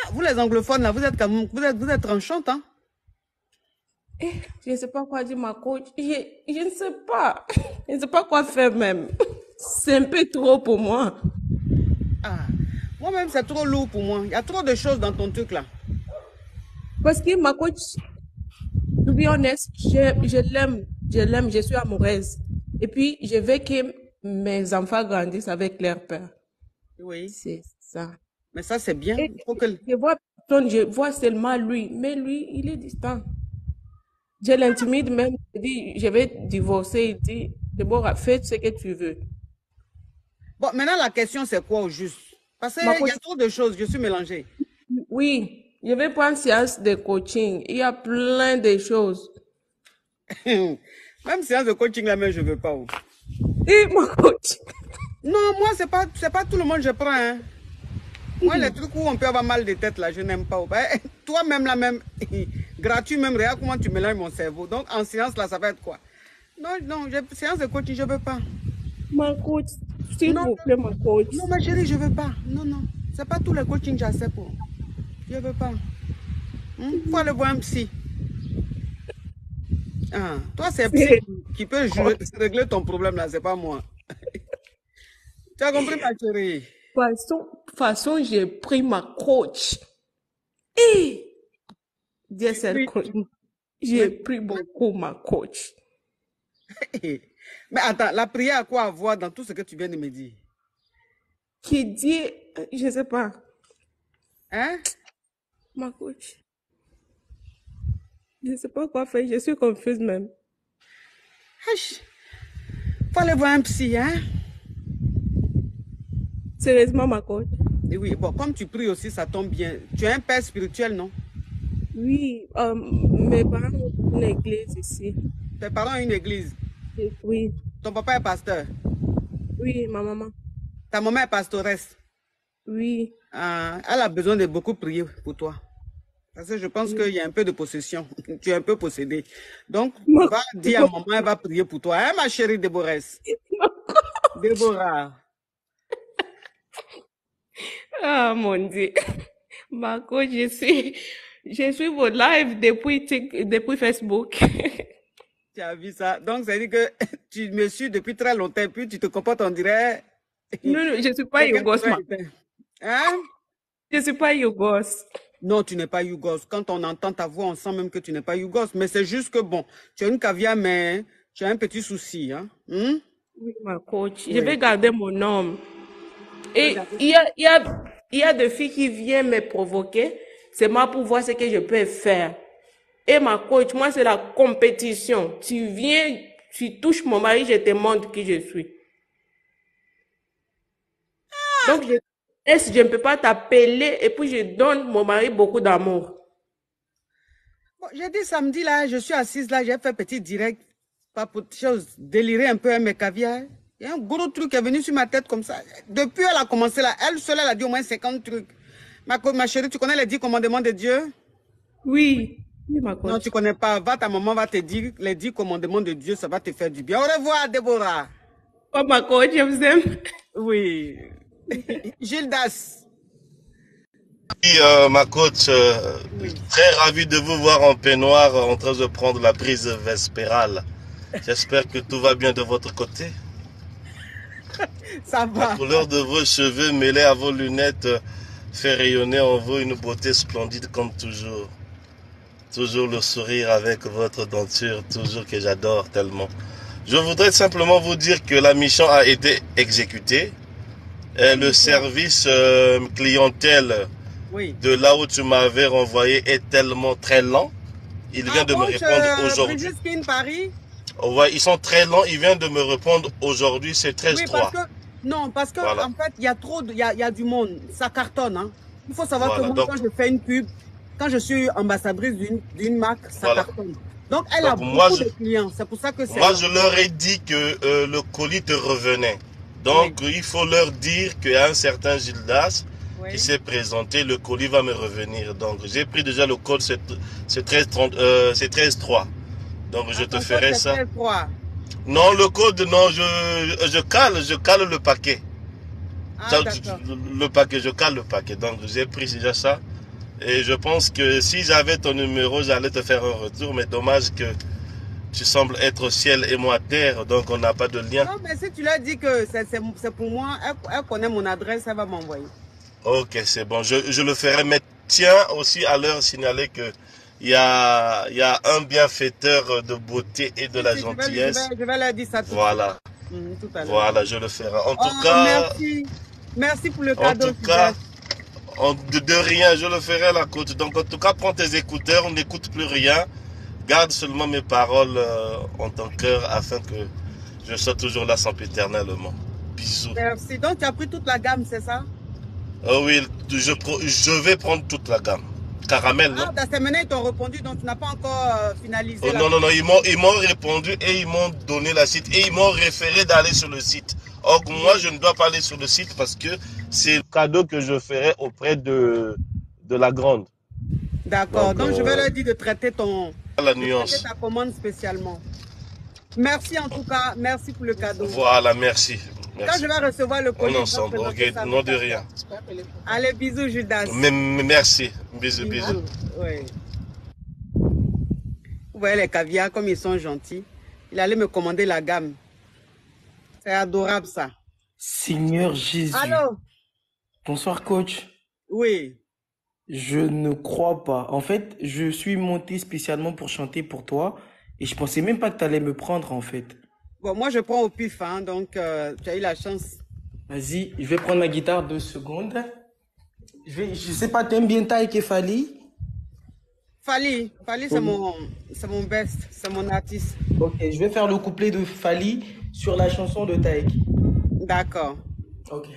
Ah, vous les anglophones là, vous êtes tranchantes, hein? Je ne sais pas quoi dire, ma coach. Je ne sais pas. Je ne sais pas quoi faire même. C'est un peu trop pour moi. Ah, moi-même c'est trop lourd pour moi. Il y a trop de choses dans ton truc là. Parce que ma coach, to be honest, je l'aime, je suis amoureuse. Et puis, je veux que mes enfants grandissent avec leur père. Oui. C'est ça. Mais ça c'est bien. Et Il faut que... je vois personne, je vois seulement lui. Mais lui, il est distant. Je l'intimide même. Je dis, je vais divorcer. Il dit, Deborah, fais ce que tu veux. Bon, maintenant la question c'est quoi au juste? Parce qu'il Ma y a coach, trop de choses, je suis mélangée. oui, je vais prendre séance de coaching. Il y a plein de choses. Même séance de coaching là, même je veux pas. Oh. Et ma coach, Non, moi c'est pas tout le monde que je prends. Hein. Moi les trucs où on peut avoir mal de tête là, je n'aime pas. Oh. Ben, toi-même là même, gratuit même, regarde comment tu mélanges mon cerveau. Donc en séance là, ça va être quoi? Non, non, séance de coaching, je veux pas. ma coach, s'il Non, vous plaît, ma coach. non, ma chérie, je veux pas. Non, non. C'est pas tous les coachings que j'accepte. Oh. Je veux pas. Faut aller voir un psy. Ah, toi, c'est un psy qui peut régler ton problème là, c'est pas moi. Tu as compris, ma chérie? Façon, j'ai pris ma coach. Et Dieu seul Oui. coach. J'ai pris beaucoup ma coach. Mais attends, la prière a quoi à voir dans tout ce que tu viens de me dire? Qui dit, je sais pas, Hein? ma coach. Je sais pas quoi faire, je suis confuse même. Faut aller voir un psy, hein? Sérieusement, ma coach. Et oui, bon, comme tu pries aussi, ça tombe bien. Tu es un père spirituel, non? Oui, mes parents ont une église ici. Tes parents ont une église. Oui, Ton papa est pasteur. oui, ma maman. Ta maman est pastoresse. Oui, Ah, elle a besoin de beaucoup prier pour toi. Parce que je pense qu'il y a un peu de possession. Tu es un peu possédé. Donc, va dire à maman, elle va prier pour toi. Hein, ma chérie Déborah? Déborah. ah mon Dieu. Marco, je suis vos live depuis Facebook. Tu as vu ça? Donc, ça veut dire que tu me suis depuis très longtemps, puis tu te comportes, on dirait. Non, non, je suis pas quelqu'un Yougos, qui doit être- Hein? Je suis pas Yougos. Non, tu n'es pas Yougos. Quand on entend ta voix, on sent même que tu n'es pas Yougos. Mais c'est juste que, bon, tu as une caviar, mais tu as un petit souci. Hein? Oui, ma coach. Je Oui. vais garder mon nom. Et il y a des filles qui viennent me provoquer. C'est moi pour voir ce que je peux faire. Et ma coach, moi, c'est la compétition. Tu viens, tu touches mon mari, je te montre qui je suis. Donc, je ne peux pas t'appeler et puis je donne mon mari beaucoup d'amour. Bon, j'ai dit samedi, là, je suis assise là, j'ai fait petit direct. Pas pour chose, délirer un peu avec mes caviars. Il y a un gros truc qui est venu sur ma tête comme ça. Depuis elle a commencé là, elle seule, elle a dit au moins 50 trucs. Ma chérie, tu connais les 10 commandements de Dieu? Oui, oui, ma Non, coach. tu connais pas. Va, ta maman va te dire les 10 commandements de Dieu, ça va te faire du bien. Au revoir, Déborah. Oh, ma coach, je vous aime. Oui. Gildas. Oui, ma coach, très ravi de vous voir en peignoir en train de prendre la brise vespérale. J'espère que tout va bien de votre côté. Ça La va. couleur de vos cheveux mêlés à vos lunettes fait rayonner en vous une beauté splendide comme toujours. Toujours le sourire avec votre denture, toujours que j'adore tellement. Je voudrais simplement vous dire que la mission a été exécutée. Et le service clientèle Oui. de là où tu m'avais renvoyé est tellement très lent. Il vient de me répondre aujourd'hui. Brigitte Skin Paris? Ouais, ils sont très lents. Il vient de me répondre aujourd'hui. C'est Oui, 13-3. parce que, non, parce que, Voilà. en fait, il y a trop il y a du monde. Ça cartonne, hein. Il faut savoir Voilà, que moi, donc- quand je fais une pub, quand je suis ambassadrice d'une marque, ça Voilà. cartonne. Donc, elle a Donc, beaucoup moi, de clients. C'est pour ça que c'est. Moi, je leur ai dit que le colis te revenait. Donc, il faut leur dire qu'il y a un certain Gildas Oui. qui s'est présenté. Le colis va me revenir. Donc, j'ai pris déjà le code, c'est 13-3. Donc, je te ferai ça. Non, le code, non, je cale le paquet. Ah, Ça, d'accord. le paquet, je cale le paquet. Donc, j'ai pris déjà ça. Et je pense que si j'avais ton numéro, j'allais te faire un retour. Mais dommage que tu sembles être au ciel et moi à terre. Donc, on n'a pas de lien. Non, mais si tu leur dis que c'est pour moi, elle connaît mon adresse, elle va m'envoyer. Ok, c'est bon. Je le ferai. Mais tiens aussi à leur signaler que il y a un bienfaiteur de beauté et de la gentillesse. Je vais leur dire ça tout Voilà. tout à l'heure. Voilà, je le ferai. En Oh, tout cas, merci. Merci pour le en cadeau. tout cas, de rien, je le ferai à la côte. Donc, en tout cas, prends tes écouteurs, on n'écoute plus rien. Garde seulement mes paroles en ton cœur afin que je sois toujours là sempiternellement. Bisous. Merci. Donc, tu as pris toute la gamme, c'est ça? Oh oui, je vais prendre toute la gamme. Caramel, non? Ah, dans ces maintenant, ils t'ont répondu, donc tu n'as pas encore finalisé. Oh, non, ils m'ont répondu et ils m'ont donné la site et ils m'ont référé d'aller sur le site. Or, moi, je ne dois pas aller sur le site parce que c'est le cadeau que je ferai auprès de la grande. D'accord, donc je vais leur dire de traiter La nuance. traiter ta commande spécialement. Merci en tout cas, merci pour le cadeau. Voilà, merci. Quand je vais recevoir le colis, On est ensemble, ok, non de rien. Allez, bisous Judas. Merci, bisous, bisous. Oui. Vous voyez les caviars, comme ils sont gentils. Il allait me commander la gamme. C'est adorable ça. Seigneur Jésus. Allô? Bonsoir, coach. Oui. Je ne crois pas. En fait, je suis monté spécialement pour chanter pour toi et je pensais même pas que tu allais me prendre, en fait. Bon, moi je prends au pif, hein, donc tu as eu la chance. Vas-y, je vais prendre ma guitare 2 secondes. Je sais pas, t'aimes bien Taïk et Fali? Fali c'est mon best, c'est mon artiste. Ok, je vais faire le couplet de Fali sur la chanson de Taïk. D'accord. Ok.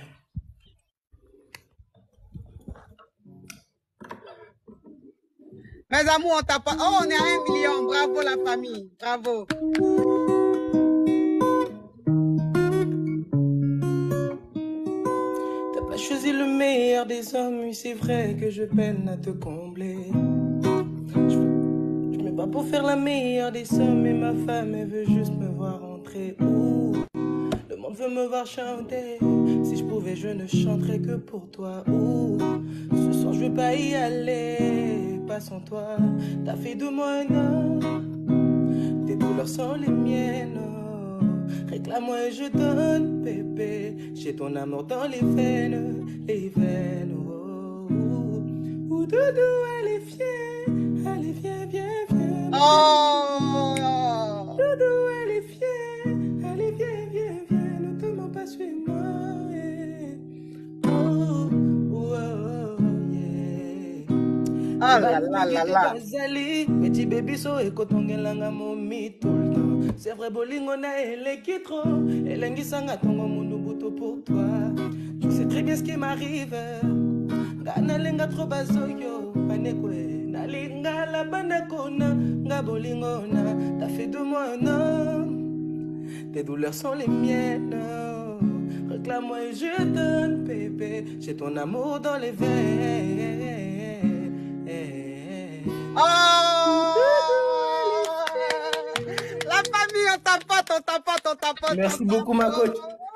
Mes amours, on t'a pas... Oh, on est à 1 million. Bravo la famille. Bravo. T'as pas choisi le meilleur des hommes, oui, c'est vrai que je peine à te combler. Je me bats pour faire la meilleure des sommes, et ma femme, elle veut juste me voir entrer. Ouh, le monde veut me voir chanter. Si je pouvais, je ne chanterais que pour toi. Ouh, ce soir, je vais peux pas y aller, pas sans toi. T'as fait de moi un homme, tes douleurs sont les miennes. Réclame-moi et je donne, bébé. J'ai ton amour dans les veines, les veines. Oh, oh, oh, doudou, allez, viens, viens. Oh! Doudou, allez, viens, ne te mens pas, suis-moi. Oh, oh, oh, yeah. Ah là là là là. Petit baby so ekotongelanga momi tout le temps. C'est vrai bolingo na eleki trop. Elengisanga tongo mundu buto pour toi. Tu sais très bien ce qui m'arrive. Ngana lenga trop bazoyo. Manekwe nalinga la banakona. Nga bolingo na. T'as fait de moi un homme. Tes douleurs sont les miennes. Réclame-moi et je donne, bébé. J'ai ton amour dans les veines. Oh! La famille, on tapote. Merci beaucoup, ma coach.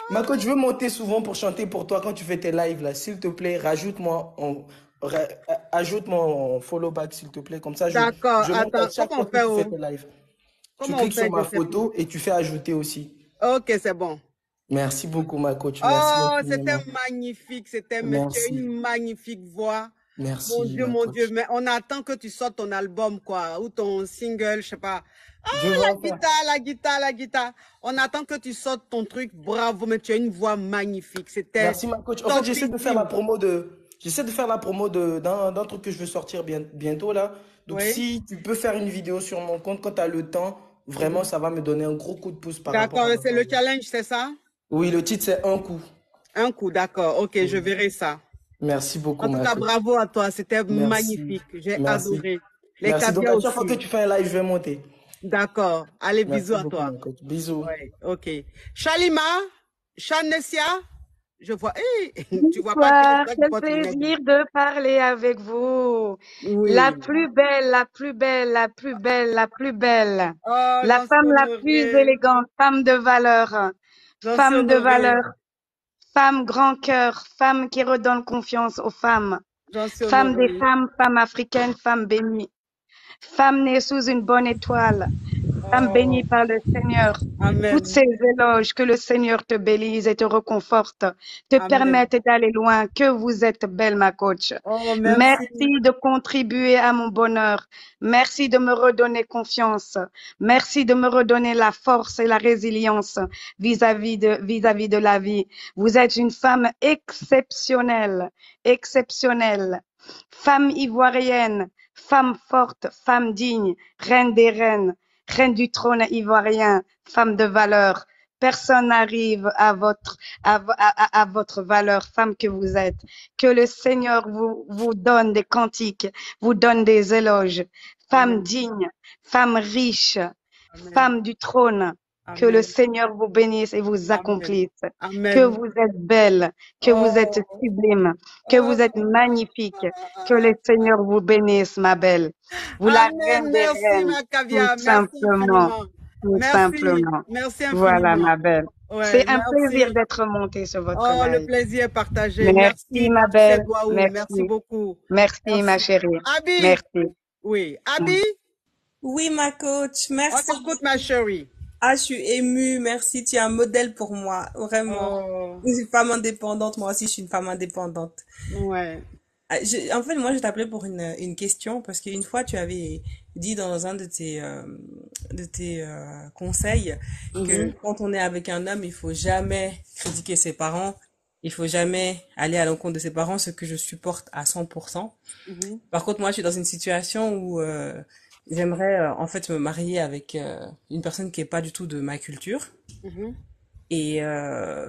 Ma coach, je veux monter souvent pour chanter pour toi quand tu fais tes lives là. S'il te plaît, ajoute-moi en follow back, s'il te plaît. Comme ça, D'accord, je monte à attends, chaque comment fois on que fait? tu fais tes lives. Tu Comment on cliques fait? sur ma Je sais pas. photo et tu fais ajouter aussi. Ok, c'est bon. Merci beaucoup, ma coach. Merci Oh, c'était infiniment. magnifique. Tu as Merci. une magnifique voix. Merci, ma Mon coach. Dieu, mais on attend que tu sortes ton album, quoi, ou ton single, je sais pas. Je vais en faire. La guitare. On attend que tu sortes ton truc. Bravo, mais tu as une voix magnifique. C'était Merci, ma coach. En fait, j'essaie de faire la topissime. promo d'un truc que je veux sortir bientôt là. Donc, Oui. si tu peux faire une vidéo sur mon compte quand tu as le temps, vraiment, ça va me donner un gros coup de pouce par rapport D'accord, à ma c'est le carrière. challenge, c'est ça? Oui, le titre, c'est Un coup. Un coup, d'accord. Ok, je Oui. verrai ça. Merci beaucoup, En tout ma cas, coach. bravo à toi. C'était Merci. magnifique. J'ai Merci. adoré. Les Merci. Donc, caviars à chaque fois que aussi. tu fais un live, je vais monter. D'accord. Allez, bisous Merci à beaucoup, toi. ma coach. Bisous. Ouais, ok. Shalima, Shanesia, je vois. Tu vois pas que Bonsoir, toi, tu quel portes lunettes. plaisir de parler avec vous. La Oui. plus belle, la plus belle, la plus belle, la plus belle. Oh, La j'en suis femme la plus honorée. élégante, femme de valeur, J'en suis femme de honorée. valeur, femme grand cœur, femme qui redonne confiance aux femmes, J'en suis femme des honorée. femmes, femme africaine, femme bénie, femme née sous une bonne étoile, femme Oh, bénie par le Seigneur. Toutes amen. ces éloges, que le Seigneur te bénisse et te reconforte, te Amen. permettent d'aller loin, que vous êtes belle, ma coach. Oh, merci. Merci de contribuer à mon bonheur. Merci de me redonner confiance. Merci de me redonner la force et la résilience vis-à-vis de la vie. Vous êtes une femme exceptionnelle, exceptionnelle. Femme ivoirienne, femme forte, femme digne, reine des reines, reine du trône ivoirien, femme de valeur. Personne n'arrive à votre valeur, femme que vous êtes. Que le Seigneur vous donne des cantiques, vous donne des éloges. Femme Amen. digne, femme riche, Amen. femme du trône. Que le Amen. Seigneur vous bénisse et vous Amen. accomplisse. Que Amen. vous êtes belle, que vous êtes Oh, sublime, que oh. vous êtes magnifique. Que le Seigneur vous bénisse, ma belle. Vous la Amen. reine des Merci, reines, ma tout caviar. Merci simplement, infiniment. tout Merci. simplement. Merci Voilà, infiniment. ma belle. Ouais, C'est un merci. plaisir d'être montée sur votre Oh, le live. plaisir est partagé. Merci, Merci, ma merci, belle. Edouaou. Merci Merci. beaucoup. Merci, ma Merci. chérie. Abi, Merci. oui. Abi, Oui, ma coach, on merci. t'écoute, ma chérie. Ah, je suis émue, merci. Tu es un modèle pour moi, vraiment. Oh, Je suis une femme indépendante, moi aussi, je suis une femme indépendante. ouais. En fait, moi, je t'appelais pour une question parce qu'une fois, tu avais dit dans un de tes conseils que Mhm, quand on est avec un homme, il faut jamais critiquer ses parents, il faut jamais aller à l'encontre de ses parents, ce que je supporte à 100%. mhm, Par contre, moi, je suis dans une situation où j'aimerais en fait me marier avec une personne qui est pas du tout de ma culture. mhm, Et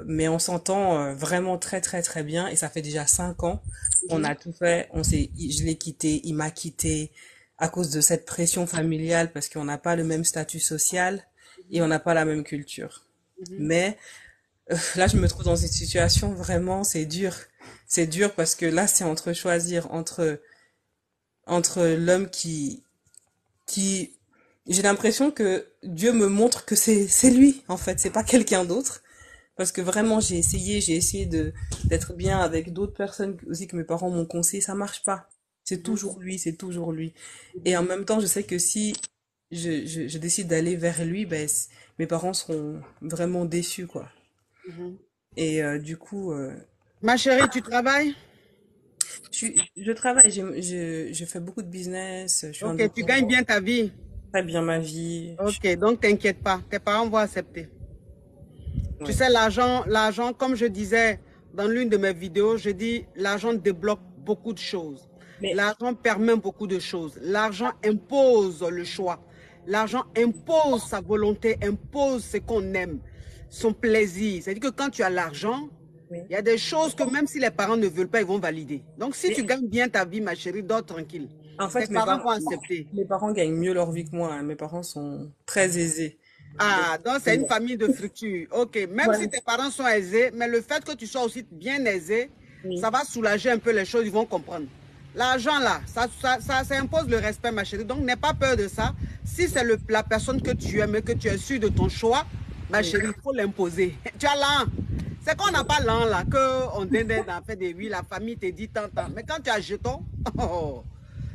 mais on s'entend vraiment très très très bien et ça fait déjà 5 ans. On mhm, a tout fait. Je l'ai quitté, il m'a quitté à cause de cette pression familiale parce qu'on n'a pas le même statut social et on n'a pas la même culture. mhm, Mais là, je me trouve dans une situation vraiment, c'est dur. C'est dur parce que là, c'est entre choisir entre l'homme qui j'ai l'impression que Dieu me montre que c'est lui en fait, c'est pas quelqu'un d'autre. Parce que vraiment, j'ai essayé d'être bien avec d'autres personnes aussi que mes parents m'ont conseillé, ça marche pas. C'est toujours lui, c'est toujours lui. Et en même temps, je sais que si je décide d'aller vers lui, ben, mes parents seront vraiment déçus, quoi. Mhm. Et du coup, Ma chérie, tu travailles? je travaille, je fais beaucoup de business, je suis Ok, tu gagnes indépendante, bien ta vie. très bien ma vie. Ok, donc t'inquiète pas, tes parents vont accepter. Tu Ouais. sais, l'argent, comme je disais dans l'une de mes vidéos, je dis, l'argent débloque beaucoup de choses. Mais, L'argent permet beaucoup de choses. L'argent impose le choix. L'argent impose sa volonté, impose ce qu'on aime, son plaisir. C'est-à-dire que quand tu as l'argent, oui. il y a des choses que même si les parents ne veulent pas, ils vont valider. Donc si Mais, tu gagnes bien ta vie, ma chérie, dors tranquille. en Tes fait, parents vont accepter. mes parents gagnent mieux leur vie que moi, hein. Mes parents sont très aisés. Donc, Ah, donc c'est une famille de fructures. Ok, même si ouais, tes parents sont aisés, mais le fait que tu sois aussi bien aisé, oui, ça va soulager un peu les choses, ils vont comprendre. L'argent là, ça impose le respect, ma chérie. Donc n'aie pas peur de ça. Si c'est la personne que tu aimes et que tu es sûr de ton choix, ma oui, chérie, il faut l'imposer. Tu as l'an. C'est qu'on n'a pas l'an là, qu'on dinde dans fait des oui, la famille te dit tant. Mais quand tu as jeton, oh,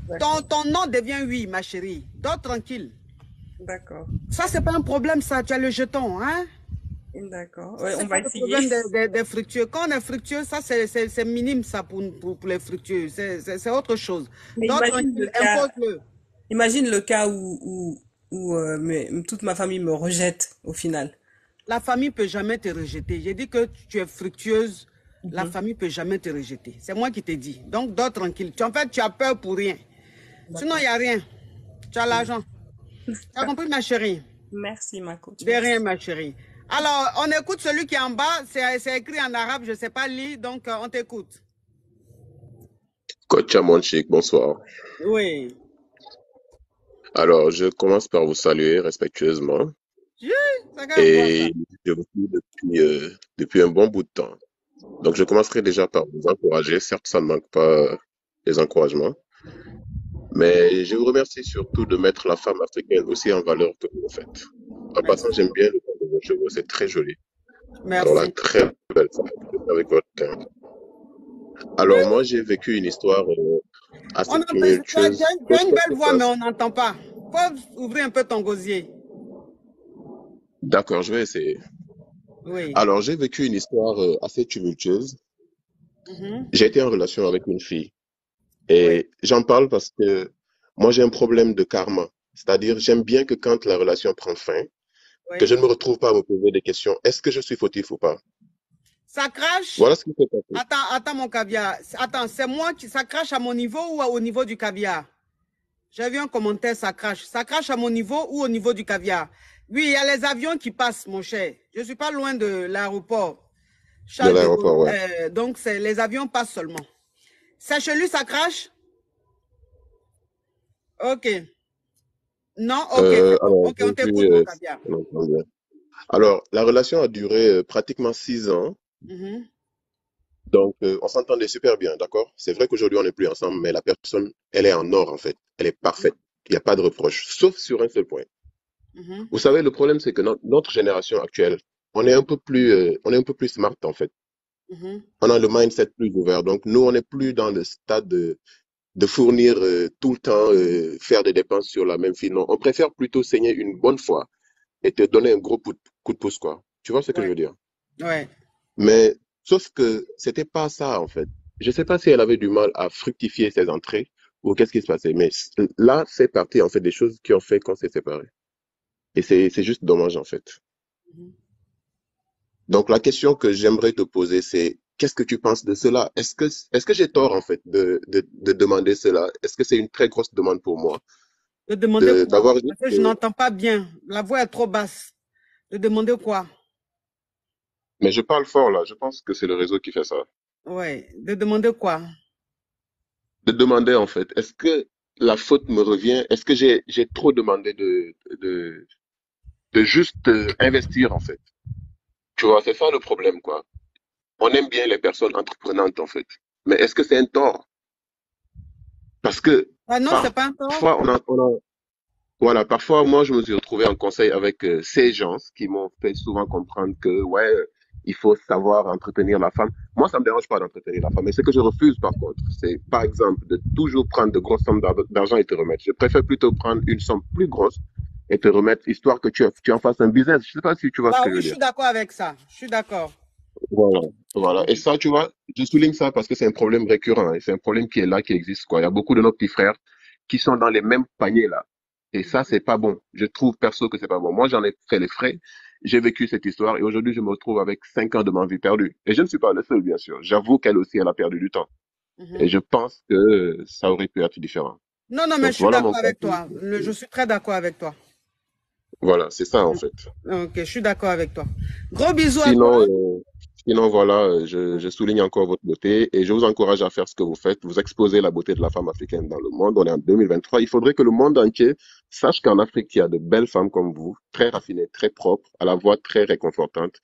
d'accord, ton nom devient oui, ma chérie. Dors tranquille. d'accord, Ça, c'est pas un problème, ça. Tu as le jeton, hein? d'accord. Ça, Ouais, on c'est va pas le essayer. problème des fructueux. Quand on est fructueux, ça, c'est minime, ça, pour les fructueux. C'est autre chose. Mais Donc, tranquille, impose-le. imagine le cas où toute ma famille me rejette au final. La famille peut jamais te rejeter. J'ai dit que tu es fructueuse. La Mhm, famille peut jamais te rejeter. C'est moi qui t'ai dit. Donc, dors tranquille. En fait, tu as peur pour rien. Sinon, il d'accord. n'y a rien. Tu as Mm. l'argent. Tu as compris, ma chérie? Merci, ma coach. De rien, Merci. ma chérie. Alors, on écoute celui qui est en bas. C'est écrit en arabe, je ne sais pas lire, donc on t'écoute. Coach Amonchik, bonsoir. Oui. Alors, je commence par vous saluer respectueusement Ça quand même quoi, ça? et je vous suis depuis un bon bout de temps. Donc, je commencerai déjà par vous encourager. Certes, ça ne manque pas les encouragements, mais je vous remercie surtout de mettre la femme africaine aussi en valeur que vous le faites. En passant, Merci. j'aime bien le temps de vos cheveux, c'est très joli. Alors là, Merci. très belle femme avec votre teint. Alors, moi, j'ai vécu une histoire assez On entend, tu as tumultueuse. tu as une belle voix, mais on n'entend pas. Faut ouvrir un peu ton gosier. D'accord, je vais essayer. Oui. Alors, j'ai vécu une histoire assez tumultueuse. Mhm. J'ai été en relation avec une fille Oui. et j'en parle parce que moi, j'ai un problème de karma. C'est-à-dire, j'aime bien que quand la relation prend fin, que je Oui. ne me retrouve pas à me poser des questions. Est-ce que je suis fautif ou pas? Ça crache. Voilà ce qui s'est passé. Attends, mon caviar. Attends, c'est moi qui ça crache à mon niveau ou au niveau du caviar? J'ai vu un commentaire, ça crache. Ça crache à mon niveau ou au niveau du caviar? Oui, il y a les avions qui passent, mon cher. Je ne suis pas loin de l'aéroport De Charles de Gaulle. l'aéroport, ouais. Donc, les avions passent seulement. Ça chez lui, ça crache? Ok. Non, ok, c'est bon. Alors, Ok, on j'ai vu, t'écoute, mon caviar. on entend bien. Alors, la relation a duré pratiquement 6 ans. Mhm. Donc, on s'entendait super bien, d'accord? C'est vrai qu'aujourd'hui, on n'est plus ensemble, mais la personne, elle est en or, en fait. Elle est parfaite. Il n'y a pas de reproche, sauf sur un seul point. Mhm. Vous savez, le problème, c'est que notre génération actuelle, on est un peu plus smart, en fait. Mhm. On a le mindset plus ouvert. Donc, nous, on n'est plus dans le stade de fournir tout le temps, faire des dépenses sur la même fille. Non, on préfère plutôt saigner une bonne fois et te donner un gros coup de pouce, quoi. Tu vois ce que je Ouais, veux dire? ouais. Mais, sauf que c'était pas ça, en fait. Je sais pas si elle avait du mal à fructifier ses entrées ou qu'est-ce qui se passait. Mais là, c'est parti, en fait, des choses qui ont fait qu'on s'est séparés. Et c'est juste dommage, en fait. Mhm. Donc, la question que j'aimerais te poser, c'est qu'est-ce que tu penses de cela? Est-ce que j'ai tort, en fait, de demander cela? Est-ce que c'est une très grosse demande pour moi De demander quoi? d'avoir juste, Parce que je n'entends pas bien. La voix est trop basse. De demander quoi? mais je parle fort, là. Je pense que c'est le réseau qui fait ça. Ouais. De demander quoi? De demander, en fait, est-ce que la faute me revient? Est-ce que j'ai trop demandé de juste investir, en fait? Tu vois, c'est ça le problème, quoi. On aime bien les personnes entreprenantes, en fait. Mais est-ce que c'est un tort? Parce que Ah non, c'est pas un tort. parfois, voilà, parfois, moi, je me suis retrouvé en conseil avec ces gens qui m'ont fait souvent comprendre que, ouais, il faut savoir entretenir la femme. Moi, ça me dérange pas d'entretenir la femme. Mais ce que je refuse, par contre, c'est, par exemple, de toujours prendre de grosses sommes d'argent et te remettre. Je préfère plutôt prendre une somme plus grosse et te remettre, histoire que tu en fasses un business. Je sais pas si tu vois ce Bah que je oui, veux je dire. suis d'accord avec ça. Je suis d'accord. Voilà, voilà. Et ça, tu vois, je souligne ça parce que c'est un problème récurrent, et c'est un problème qui est là, qui existe, quoi. Il y a beaucoup de nos petits frères qui sont dans les mêmes paniers, là. Et ça, c'est pas bon. Je trouve perso que c'est pas bon. Moi, j'en ai fait les frais. J'ai vécu cette histoire et aujourd'hui, je me retrouve avec 5 ans de ma vie perdue. Et je ne suis pas le seul, bien sûr. J'avoue qu'elle aussi, elle a perdu du temps. Et je pense que ça aurait pu être différent. Non, non, mais Donc, je suis voilà mon d'accord point avec de vue. toi. Je suis très d'accord avec toi. Voilà, c'est ça, en fait. Ok, je suis d'accord avec toi. Gros bisous à Sinon, toi. sinon voilà, je souligne encore votre beauté et je vous encourage à faire ce que vous faites. Vous exposez la beauté de la femme africaine dans le monde. On est en 2023. Il faudrait que le monde entier sache qu'en Afrique, il y a de belles femmes comme vous, très raffinées, très propres, à la voix très réconfortante.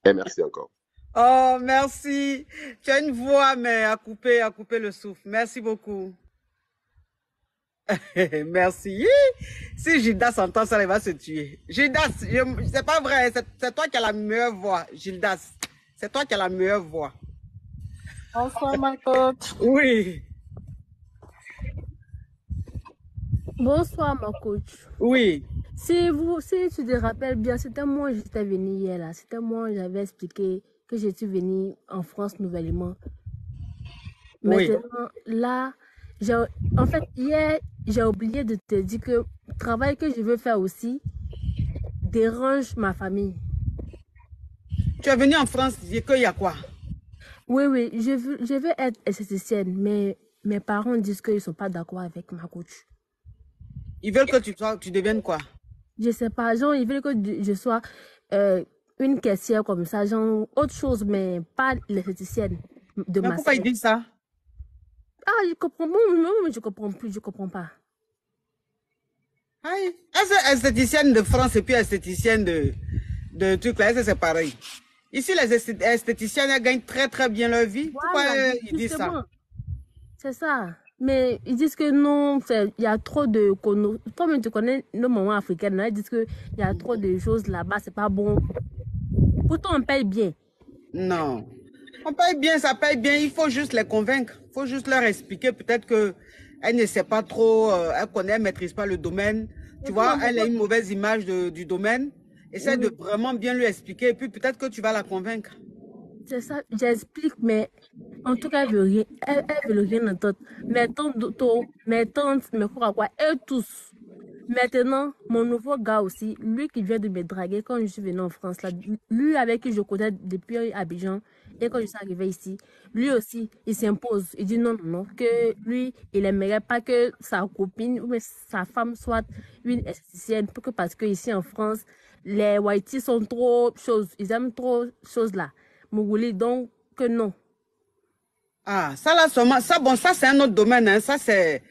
Et merci encore. Oh, merci. Tu as une voix, mais à couper le souffle. Merci beaucoup. Merci. Si Gildas entend ça, il va se tuer. Gildas, c'est pas vrai. C'est toi qui as la meilleure voix, Gildas. C'est toi qui as la meilleure voix. Bonsoir, ma coach. Oui. Bonsoir, ma coach. Oui. Si tu te rappelles bien, c'était moi, j'étais venue hier là. C'était moi, j'avais expliqué que je suis venue en France nouvellement. Oui. Maintenant, là, en fait, hier, j'ai oublié de te dire que le travail que je veux faire aussi dérange ma famille. Tu es venue en France, il y a quoi? Oui, oui, je veux être esthéticienne, mais mes parents disent qu'ils ne sont pas d'accord avec ma coach. Ils veulent que tu deviennes quoi? Je sais pas, genre, ils veulent que je sois une caissière comme ça, genre, autre chose, mais pas l'esthéticienne de Mais ma pourquoi ils sœur. disent ça? Ah, je comprends, moi, je comprends plus, je comprends pas. Aïe. Est-ce que esthéticienne de France et puis esthéticienne de trucs là, est-ce que c'est pareil? Ici, les esthéticiennes, elles gagnent très très bien leur vie. Pourquoi Voilà, ils disent ça? justement, c'est ça. Mais ils disent que non, il y a trop de... Toi-même, tu connais nos mamans africaines, là, ils disent qu'il y a trop de choses là-bas, c'est pas bon. Pourtant, on paye bien. Non. On paye bien, ça paye bien. Il faut juste les convaincre. Il faut juste leur expliquer peut-être que elle ne sait pas trop, elle maîtrise pas le domaine. Tu vois, elle a une mauvaise image du domaine. Essaie de vraiment bien lui expliquer et puis peut-être que tu vas la convaincre. C'est ça, j'explique, mais en tout cas, elle veut rien, elle veut rien entendre. Mes tantes, mes frères, quoi, eux tous. Maintenant, mon nouveau gars aussi, lui qui vient de me draguer quand je suis venue en France, là, lui avec qui je connais depuis Abidjan, et quand je suis arrivée ici, lui aussi, il s'impose. Il dit non, non, non, que lui, il aimerait pas que sa copine ou sa femme soit une esthéticienne, parce que ici en France, les whiteys sont trop choses, ils aiment trop choses là. Mougouli, donc que non. Ah, ça là, seulement, ça, bon, ça c'est un autre domaine, hein. Ça c'est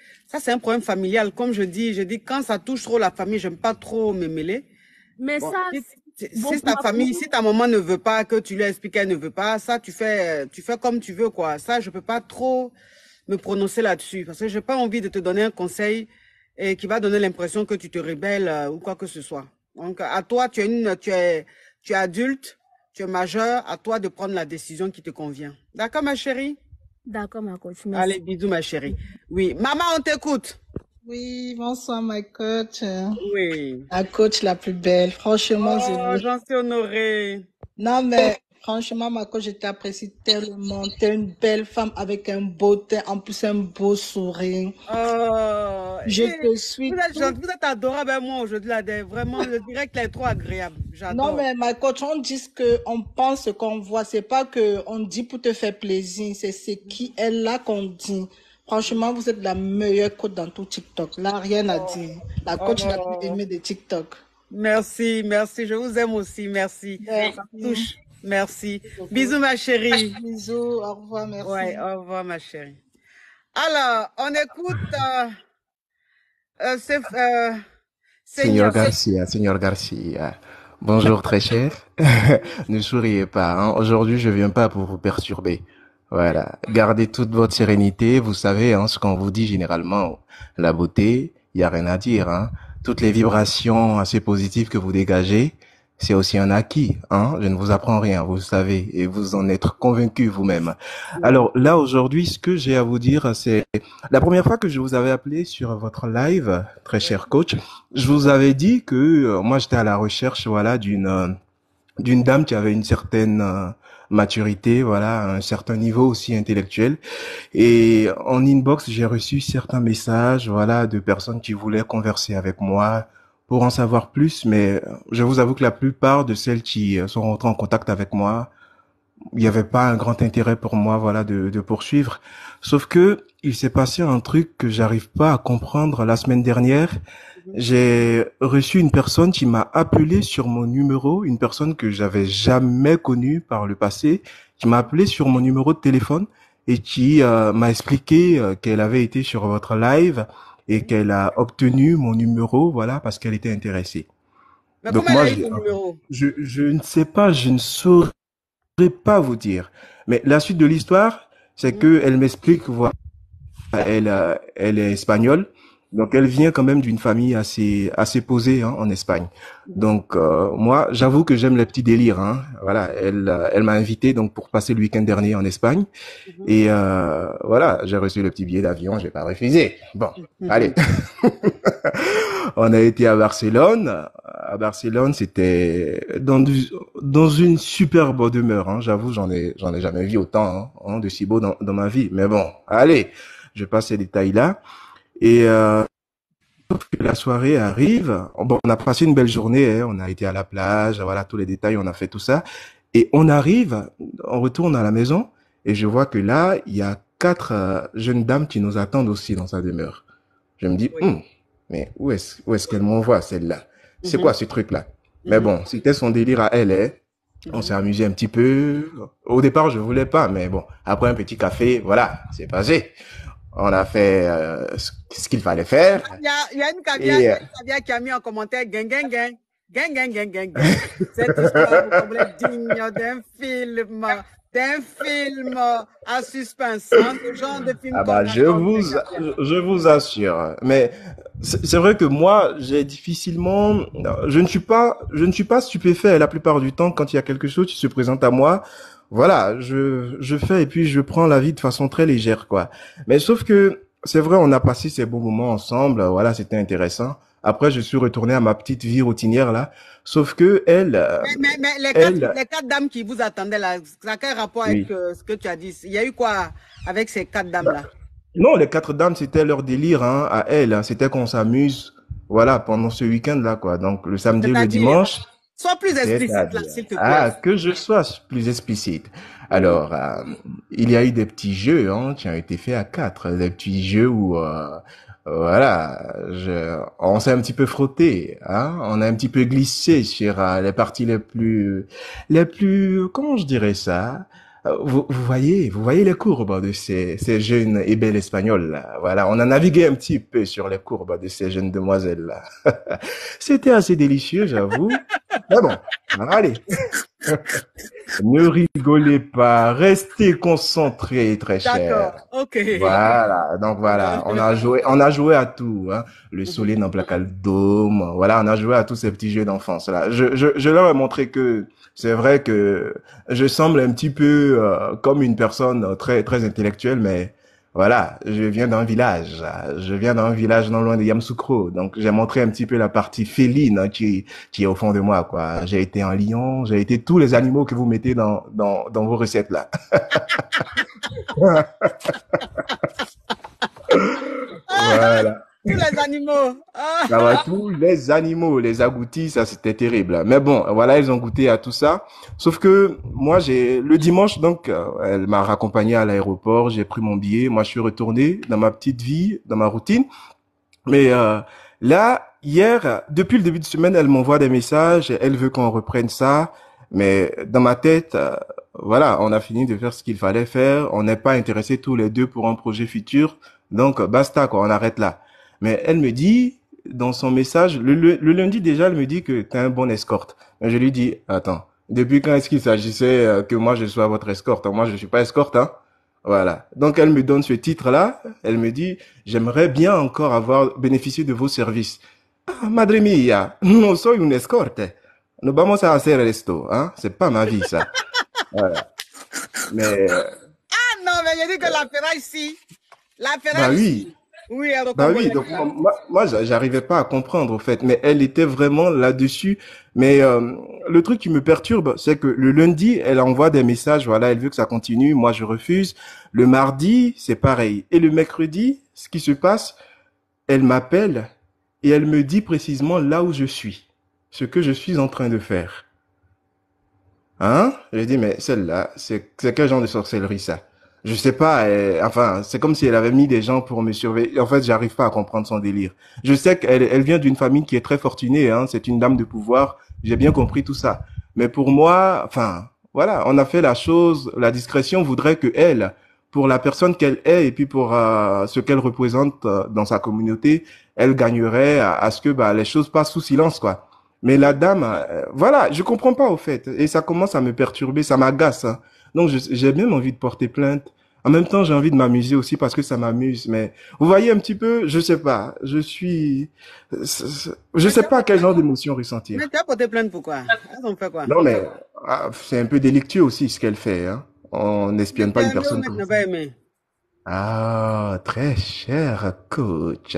un problème familial. Comme je dis, quand ça touche trop la famille, j'aime pas trop me mêler. Mais bon, ça, si ta famille, si ta maman ne veut pas que tu lui expliques qu'elle ne veut pas, ça tu fais comme tu veux, quoi. Ça, je peux pas trop me prononcer là-dessus parce que j'ai pas envie de te donner un conseil et qui va donner l'impression que tu te rebelles ou quoi que ce soit. Donc, à toi, tu es adulte, tu es majeur, à toi de prendre la décision qui te convient. D'accord, ma chérie? D'accord, ma coach. Merci. Allez, bisous, ma chérie. Oui, maman, on t'écoute. Oui, bonsoir, ma coach. Oui. La coach la plus belle. Franchement, oh, j'en suis honorée. Non, mais franchement, ma coach, je t'apprécie tellement. T'es une belle femme avec un beau teint, en plus un beau sourire. Oh, je te suis. Vous êtes adorable à moi aujourd'hui, là. Vraiment, le direct est trop agréable. J'adore. Non, mais ma coach, on dit qu'on pense ce qu'on voit. C'est pas qu'on dit pour te faire plaisir. C'est ce qui est là qu'on dit. Franchement, vous êtes la meilleure coach dans tout TikTok. Là, rien à dire. La coach la plus aimée de TikTok. Merci, merci. Je vous aime aussi. Merci. Ça touche. Merci. Bisous, ma chérie. Bisous. Au revoir. Merci. Ouais, au revoir, ma chérie. Alors, on écoute Seigneur Garcia. Bonjour, très cher. Ne souriez pas. Hein. Aujourd'hui, je viens pas pour vous perturber. Voilà. Gardez toute votre sérénité. Vous savez, hein, ce qu'on vous dit généralement, la beauté, il y a rien à dire. Hein. Toutes les vibrations assez positives que vous dégagez, c'est aussi un acquis, hein. Je ne vous apprends rien, vous le savez, et vous en êtes convaincu vous-même. Alors là, aujourd'hui, ce que j'ai à vous dire, c'est la première fois que je vous avais appelé sur votre live, très cher coach, je vous avais dit que moi, j'étais à la recherche, voilà, d'une dame qui avait une certaine maturité, voilà, un certain niveau aussi intellectuel. Et en inbox, j'ai reçu certains messages, voilà, de personnes qui voulaient converser avec moi pour en savoir plus, mais je vous avoue que la plupart de celles qui sont rentrées en contact avec moi, il n'y avait pas un grand intérêt pour moi, voilà, de poursuivre. Sauf que il s'est passé un truc que j'arrive pas à comprendre la semaine dernière. J'ai reçu une personne qui m'a appelé sur mon numéro, une personne que j'avais jamais connue par le passé, qui m'a appelé sur mon numéro de téléphone et qui m'a expliqué qu'elle avait été sur votre live et qu'elle a obtenu mon numéro, voilà, parce qu'elle était intéressée. Mais Donc comment moi, elle a eu ton numéro? je ne sais pas, je ne saurais pas vous dire. Mais la suite de l'histoire, c'est que elle m'explique, voilà, elle est espagnole, donc elle vient quand même d'une famille assez posée, hein, en Espagne. Donc moi, j'avoue que j'aime les petits délires, hein. Voilà, elle m'a invité donc pour passer le week-end dernier en Espagne et voilà, j'ai reçu le petit billet d'avion, j'ai pas refusé. Bon, allez. On a été à Barcelone. À Barcelone, c'était dans une superbe demeure, hein. J'avoue, j'en ai jamais vu autant, hein, de si beau dans ma vie. Mais bon, allez, je passe ces détails-là. Et la soirée arrive. Bon, on a passé une belle journée, hein. On a été à la plage, voilà, tous les détails, on a fait tout ça. Et on retourne à la maison et je vois que là, il y a 4 jeunes dames qui nous attendent aussi dans sa demeure. Je me dis, mais où est-ce qu'elle m'envoie celle-là? C'est quoi ce truc-là? Mais bon, c'était son délire à elle, hein. On s'est amusé un petit peu. Au départ, je voulais pas, mais bon, après un petit café, voilà, c'est passé. On a fait ce qu'il fallait faire. Il y a une Et Kabia qui a mis en commentaire gang, gang, gang. Gang, gang, gang, gang, gang. Cette histoire vous semblait digne d'un film à suspense, hein, ce genre de film ah qu'on bah, attend. je vous assure. Mais c'est vrai que moi, j'ai difficilement, je ne suis pas stupéfait la plupart du temps quand il y a quelque chose qui se présente à moi. Voilà, je fais et puis je prends la vie de façon très légère, quoi. Mais sauf que c'est vrai, on a passé ces bons moments ensemble. Voilà, c'était intéressant. Après, je suis retourné à ma petite vie routinière là. Sauf que Mais elle, les 4 dames qui vous attendaient là, ça a quel rapport avec oui. ce que tu as dit? Il y a eu quoi avec ces 4 dames là? Non, les 4 dames, c'était leur délire, hein, à elles, hein. C'était qu'on s'amuse, voilà, pendant ce week-end-là, quoi. Donc, le samedi et le C'est-à-dire, dimanche, sois plus explicite là, c'est-à-dire, s'il te ah, plaît. que je sois plus explicite. Alors, il y a eu des petits jeux, hein, qui ont été faits à 4. Des petits jeux où, voilà, on s'est un petit peu frotté, hein. On a un petit peu glissé sur les parties les plus, comment je dirais ça? Vous voyez les courbes de ces jeunes et belles espagnoles là. Voilà, on a navigué un petit peu sur les courbes de ces jeunes demoiselles là. C'était assez délicieux, j'avoue. Mais bon, allez. Ne rigolez pas, restez concentrés, très cher. D'accord, ok. Voilà, donc voilà, on a joué à tout, hein. Le soleil dans placa le dôme, voilà, on a joué à tous ces petits jeux d'enfance là. Je leur ai montré que c'est vrai que je semble un petit peu comme une personne très très intellectuelle, mais voilà, je viens d'un village non loin de Yamoussoukro, donc j'ai montré un petit peu la partie féline, hein, qui est au fond de moi, quoi. J'ai été un lion, j'ai été tous les animaux que vous mettez dans vos recettes là. Voilà. Tous les animaux. Ça va, tous les animaux, les agoutis, ça c'était terrible. Mais bon, voilà, ils ont goûté à tout ça. Sauf que moi, le dimanche, donc, elle m'a raccompagné à l'aéroport, j'ai pris mon billet, moi je suis retourné dans ma petite vie, dans ma routine. Mais là, hier, depuis le début de semaine, elle m'envoie des messages, elle veut qu'on reprenne ça. Mais dans ma tête, voilà, on a fini de faire ce qu'il fallait faire. On n'est pas intéressés tous les deux pour un projet futur. Donc, basta, quoi, on arrête là. Mais elle me dit, dans son message, le lundi déjà, elle me dit que t'es un bon escorte. Mais je lui dis, attends, depuis quand est-ce qu'il s'agissait que moi je sois votre escorte? Moi, je suis pas escorte, hein. Voilà. Donc, elle me donne ce titre-là. Elle me dit, j'aimerais bien encore avoir bénéficié de vos services. Ah, madre mia, non soy une escorte. Nous vamos a hacer esto, hein? C'est pas ma vie, ça. Voilà. Mais, Ah non, mais j'ai dit que la Ferrari ici. La bah Ferrari oui. ici. Oui, elle Bah oui, recombolait. donc j'arrivais pas à comprendre au fait, mais elle était vraiment là-dessus. Mais le truc qui me perturbe, c'est que le lundi, elle envoie des messages, voilà, elle veut que ça continue, moi je refuse. Le mardi, c'est pareil. Et le mercredi, ce qui se passe, elle m'appelle et elle me dit précisément là où je suis, ce que je suis en train de faire. Hein? J'ai dit, mais celle-là, c'est quel genre de sorcellerie ça? Je sais pas, enfin, c'est comme si elle avait mis des gens pour me surveiller. En fait, j'arrive pas à comprendre son délire. Je sais qu'elle vient d'une famille qui est très fortunée, hein, c'est une dame de pouvoir, j'ai bien compris tout ça. Mais pour moi, enfin, voilà, on a fait la chose, la discrétion voudrait que elle, pour la personne qu'elle est et puis pour ce qu'elle représente dans sa communauté, elle gagnerait à ce que bah, les choses passent sous silence, quoi. Mais la dame, voilà, je comprends pas au fait. Et ça commence à me perturber, ça m'agace, hein. Donc j'ai même envie de porter plainte. En même temps, j'ai envie de m'amuser aussi parce que ça m'amuse. Mais vous voyez un petit peu, je sais pas, je Mais sais pas quel genre d'émotion ressentir. tu as porté plainte pourquoi? Elles ont fait quoi? Non mais c'est un peu délictueux aussi ce qu'elle fait, hein. On Mais n'espionne tu pas as une aimé ou personne tu comme n'as ça. pas aimé? Ah, très cher coach.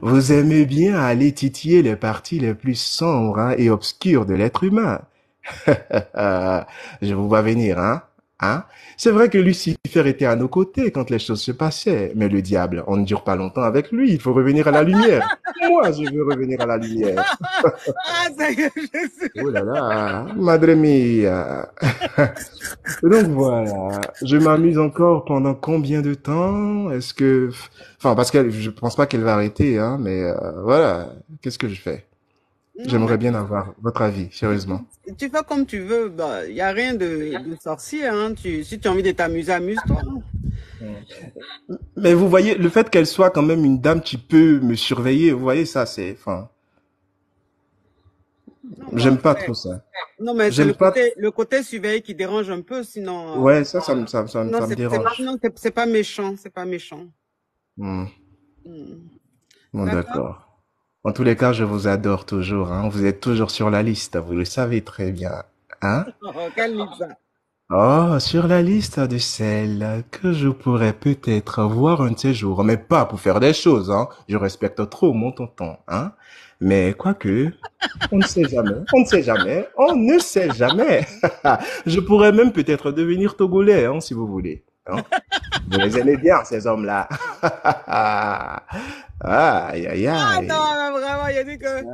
Vous aimez bien aller titiller les parties les plus sombres hein, et obscures de l'être humain. Je vous vois venir, hein? Hein? C'est vrai que Lucifer était à nos côtés quand les choses se passaient, mais le diable, on ne dure pas longtemps avec lui, il faut revenir à la lumière. Moi, je veux revenir à la lumière. Ah, ça y est, je suis... Oh là là, madre mia. Donc voilà, je m'amuse encore pendant combien de temps? Est-ce que, enfin, parce que je pense pas qu'elle va arrêter, hein, mais voilà, qu'est-ce que je fais? Non, mais J'aimerais bien avoir votre avis, sérieusement. tu fais comme tu veux. Bah, il n'y a rien de sorcier. Hein. Si tu as envie de t'amuser, amuse-toi. Mais vous voyez, le fait qu'elle soit quand même une dame qui peut me surveiller, vous voyez, ça, c'est, enfin, Non, bon, j'aime pas trop ça. non, mais c'est J'aime pas, le côté surveillé qui dérange un peu. Sinon, ouais, non, ça me dérange. c'est pas méchant. C'est pas méchant. Hmm. Hmm. Bon, D'accord? d'accord. En tous les cas, je vous adore toujours, hein. Vous êtes toujours sur la liste, vous le savez très bien, hein. Oh, quel livre ça? Oh, sur la liste de celles que je pourrais peut-être voir un de ces jours, mais pas pour faire des choses, hein. Je respecte trop mon tonton, hein. Mais quoique, on ne sait jamais, on ne sait jamais, on ne sait jamais. Je pourrais même peut-être devenir togolais, hein, si vous voulez, hein. Vous les aimez bien, ces hommes-là. Aïe, aïe, Ah aïe. non, mais vraiment, il a dit que, Ouais.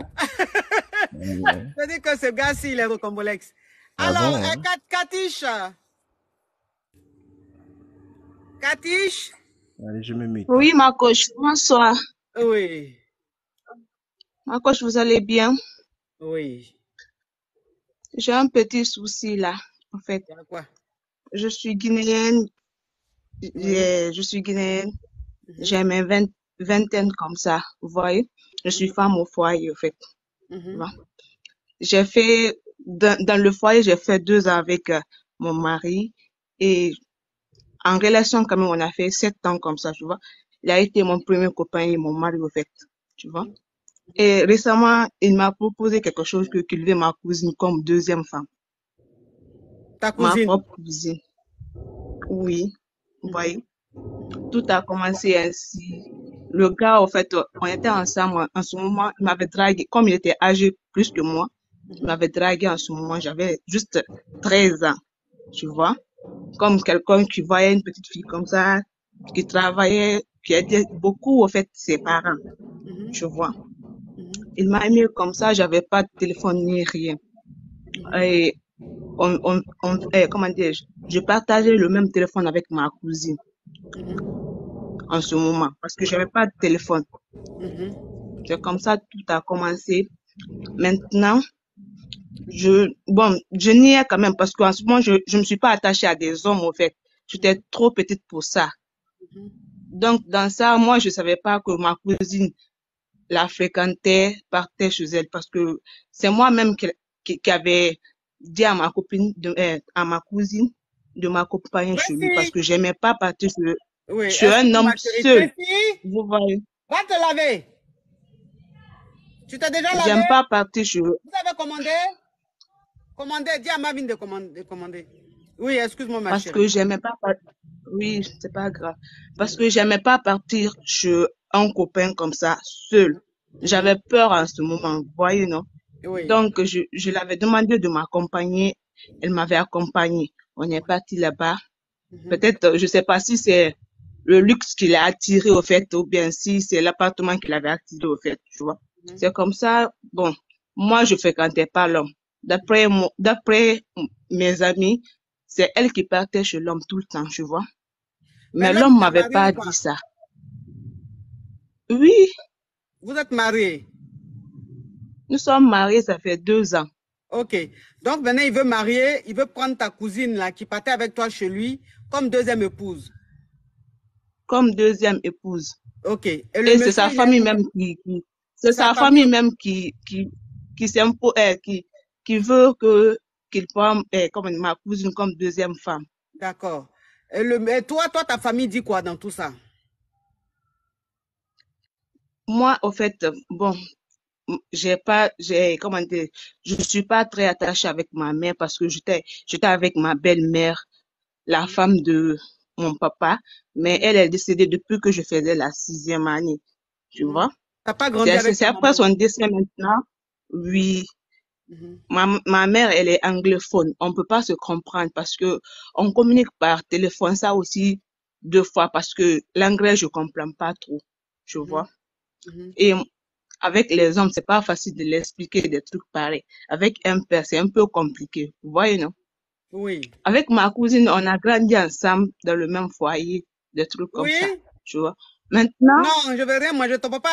il a dit que ce gars-ci, il est rocambolex. Ah Alors, bon, hein? Katish, Allez, je me mute. Oui, ma coach, bonsoir. oui, Ma coach, vous allez bien? oui. J'ai un petit souci là, en fait. Il y a quoi? Je suis guinéenne, Oui. je suis guinéenne, j'ai mes vingtaines comme ça, vous voyez. Je suis femme au foyer, en fait. Mhm. Bon. J'ai fait, dans le foyer, j'ai fait 2 ans avec mon mari et en relation quand même, on a fait 7 ans comme ça, tu vois. Il a été mon premier copain et mon mari, en fait, tu vois. Et récemment, il m'a proposé quelque chose qu'il veut ma cousine comme deuxième femme. Ta Ma cousine? propre cousine. Oui, vous voyez. Tout a commencé ainsi. Le gars, en fait, on était ensemble en ce moment. Il m'avait dragué, comme il était âgé plus que moi, il m'avait dragué en ce moment. J'avais juste 13 ans, tu vois. Comme quelqu'un qui voyait une petite fille comme ça, qui travaillait, qui aidait beaucoup, en fait, ses parents, tu vois. Il m'a aimé comme ça, j'avais pas de téléphone ni rien. Et comment dire, je partageais le même téléphone avec ma cousine en ce moment parce que j'avais pas de téléphone. C'est comme ça tout a commencé. Maintenant, je niais quand même parce qu'en ce moment, je me suis pas attachée à des hommes, en fait. J'étais trop petite pour ça. Donc, dans ça, moi, je savais pas que ma cousine la fréquentait, partait chez elle parce que c'est moi-même qui avait dit à ma copine, à ma cousine de m'accompagner chez lui parce que j'aimais pas partir Oui, chez un homme ma chérie, seul. Tracy, Vous voyez. va te laver. Tu t'es déjà lavé? J'aime pas partir chez Vous avez commandé? Commandez, dis à Marvin de commander. Oui, excuse-moi, ma Parce chérie. que j'aimais pas. Oui, c'est pas grave. Parce que j'aimais pas partir chez un copain comme ça, seul. J'avais peur en ce moment, vous voyez, non? Oui. Donc, je l'avais demandé de m'accompagner. Elle m'avait accompagné. On est parti là-bas. Peut-être, je sais pas si c'est le luxe qui l'a attiré au fait, ou bien si c'est l'appartement qui l'avait attiré au fait, tu vois. C'est comme ça. Bon, moi, je fréquentais pas l'homme. D'après mes amis, c'est elle qui partait chez l'homme tout le temps, tu vois. Mais Maintenant, l'homme vous êtes m'avait mariés pas ou pas? dit ça. Oui, Vous êtes mariés. nous sommes mariés, ça fait 2 ans. Ok. Donc maintenant, il veut marier, il veut prendre ta cousine là qui partait avec toi chez lui comme deuxième épouse. Comme deuxième épouse. Ok. Et le Et c'est monsieur, sa il est... famille même c'est sa sa famille. famille même qui s'impose, qui veut qu'il prenne, comme ma cousine comme deuxième femme. D'accord. Et toi, ta famille dit quoi dans tout ça? Moi, au fait, bon, comment dire, je suis pas très attachée avec ma mère parce que j'étais avec ma belle-mère, la femme de mon papa, mais elle est décédée depuis que je faisais la 6e année, tu vois. T'as pas grandi avec C'est ta après maman? son décès maintenant, oui. Ma mère, elle est anglophone. On peut pas se comprendre parce que on communique par téléphone, ça aussi 2 fois parce que l'anglais, je comprends pas trop, tu vois. Et avec les hommes, c'est pas facile de l'expliquer des trucs pareils. Avec un père, c'est un peu compliqué. Vous voyez, non? Oui. Avec ma cousine, on a grandi ensemble dans le même foyer, des trucs comme ça, Oui. tu vois. Maintenant, Non, je vais rien manger. Ton papa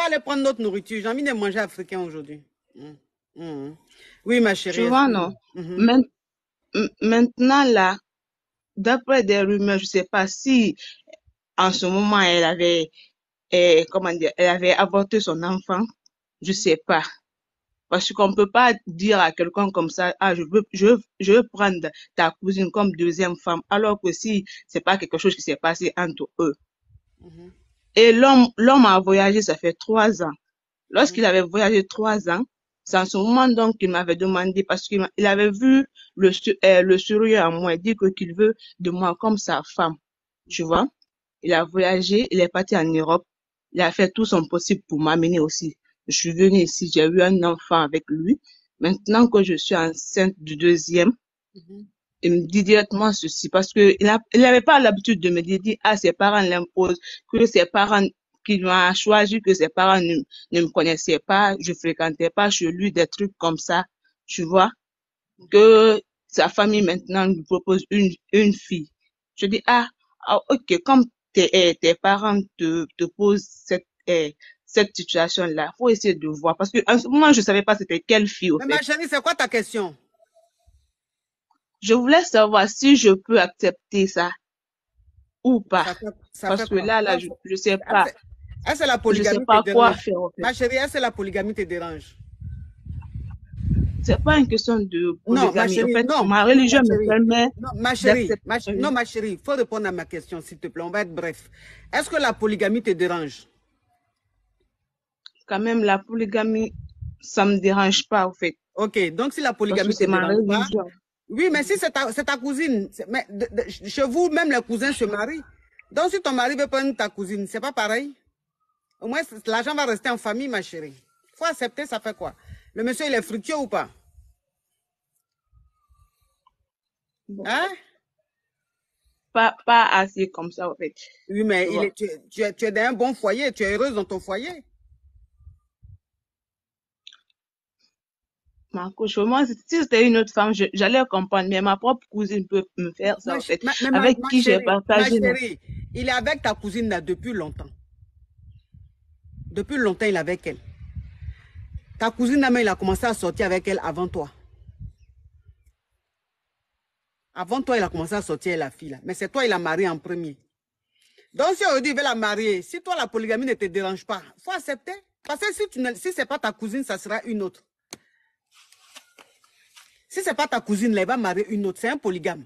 allait prendre notre nourriture. J'ai envie de manger africain aujourd'hui. Oui, ma chérie. tu vois, non? excuse-moi. Maintenant, là, d'après des rumeurs, je sais pas si en ce moment elle avait, comment dire, elle avait avorté son enfant, je sais pas. Parce qu'on peut pas dire à quelqu'un comme ça, ah, je veux prendre ta cousine comme deuxième femme, alors que si c'est pas quelque chose qui s'est passé entre eux. Et l'homme a voyagé, ça fait 3 ans. Lorsqu'il avait voyagé 3 ans, c'est en ce moment donc qu'il m'avait demandé, parce qu'il avait vu le sourire en moi, il dit qu'il veut de moi comme sa femme, tu vois. Il a voyagé, il est parti en Europe, il a fait tout son possible pour m'amener aussi. Je suis venue ici, j'ai eu un enfant avec lui. Maintenant que je suis enceinte du deuxième, il me dit directement ceci, parce que il n'avait pas l'habitude de me dire, ah, ses parents l'imposent, que ses parents, qu'il m'a choisi, que ses parents ne me connaissaient pas, je fréquentais pas chez lui, des trucs comme ça, tu vois, que sa famille maintenant lui propose une fille. Je dis, ok, comme tes parents te posent cette situation-là, faut essayer de voir, parce que en ce moment, je savais pas c'était quelle fille, au Mais fait. ma chérie, c'est quoi ta question? Je voulais savoir si je peux accepter ça ou pas. Ça Parce fait que quoi? là, je sais pas. Est-ce que la Je sais polygamie pas te quoi dérange? faire, en fait. Ma chérie, est-ce que la polygamie te dérange? C'est pas une question de Non, ma polygamie. En chérie, fait, non. ma Non, religion ma me chérie. permet Non, ma chérie. d'accepter. Non, ma chérie, il faut répondre à ma question, s'il te plaît. On va être bref. Est-ce que la polygamie te dérange? Quand même, la polygamie, ça me dérange pas, en fait. Ok, donc si la Parce que polygamie te c'est ma dérange pas, religion. oui, mais si c'est ta cousine, mais chez vous, même les cousins se marient. Donc si ton mari veut prendre ta cousine, c'est pas pareil. Au moins, l'argent va rester en famille, ma chérie. Faut accepter, ça fait quoi? Le monsieur, il est fructueux ou pas? Bon. Hein? Pas assez comme ça, en fait. Oui, mais Tu vois. tu es dans un bon foyer, tu es heureuse dans ton foyer. Marco, moi, si c'était une autre femme, j'allais comprendre, mais ma propre cousine peut me faire ça, en fait. Avec qui j'ai Ma partagé. chérie, il est avec ta cousine là depuis longtemps. Depuis longtemps, il est avec elle. Ta cousine là, il a commencé à sortir avec elle avant toi. Avant toi, il a commencé à sortir la fille là. Mais c'est toi, il a marié en premier. Donc, si aujourd'hui, il veut la marier, si toi, la polygamie ne te dérange pas, il faut accepter. Parce que si ce n'est pas ta cousine, ça sera une autre. Si ce n'est pas ta cousine, là, il va marier une autre. C'est un polygame.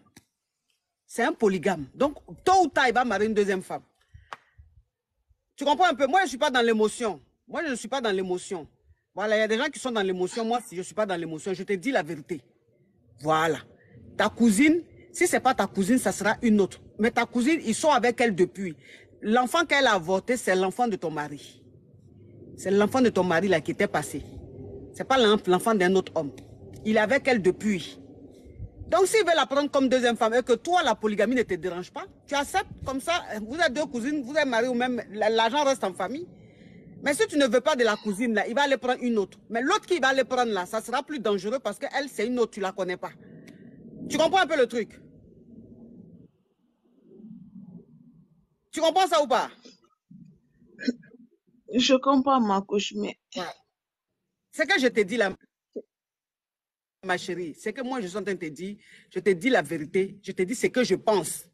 C'est un polygame. Donc, tôt ou tard, il va marier une deuxième femme. Tu comprends un peu? Moi, je ne suis pas dans l'émotion. Moi, je ne suis pas dans l'émotion. Voilà, il y a des gens qui sont dans l'émotion. Moi, si je ne suis pas dans l'émotion, je te dis la vérité. Voilà. Ta cousine, si ce n'est pas ta cousine, ça sera une autre. Mais ta cousine, ils sont avec elle depuis. L'enfant qu'elle a avorté, c'est l'enfant de ton mari. C'est l'enfant de ton mari là qui était passé. Ce n'est pas l'enfant d'un autre homme. Il est avec elle depuis. Donc, s'il veut la prendre comme deuxième femme et que toi, la polygamie ne te dérange pas, tu acceptes comme ça. Vous êtes deux cousines, vous êtes mariés ou même l'argent reste en famille. Mais si tu ne veux pas de la cousine là, il va aller prendre une autre. Mais l'autre qui va aller prendre là, ça sera plus dangereux parce qu'elle, c'est une autre, tu ne la connais pas. Tu comprends un peu le truc? Tu comprends ça ou pas? Je comprends, ma coach, mais... Ouais. C'est que je te dis là, ma chérie, c'est que moi je suis en train de te dire, je te dis la vérité, je te dis ce que je pense.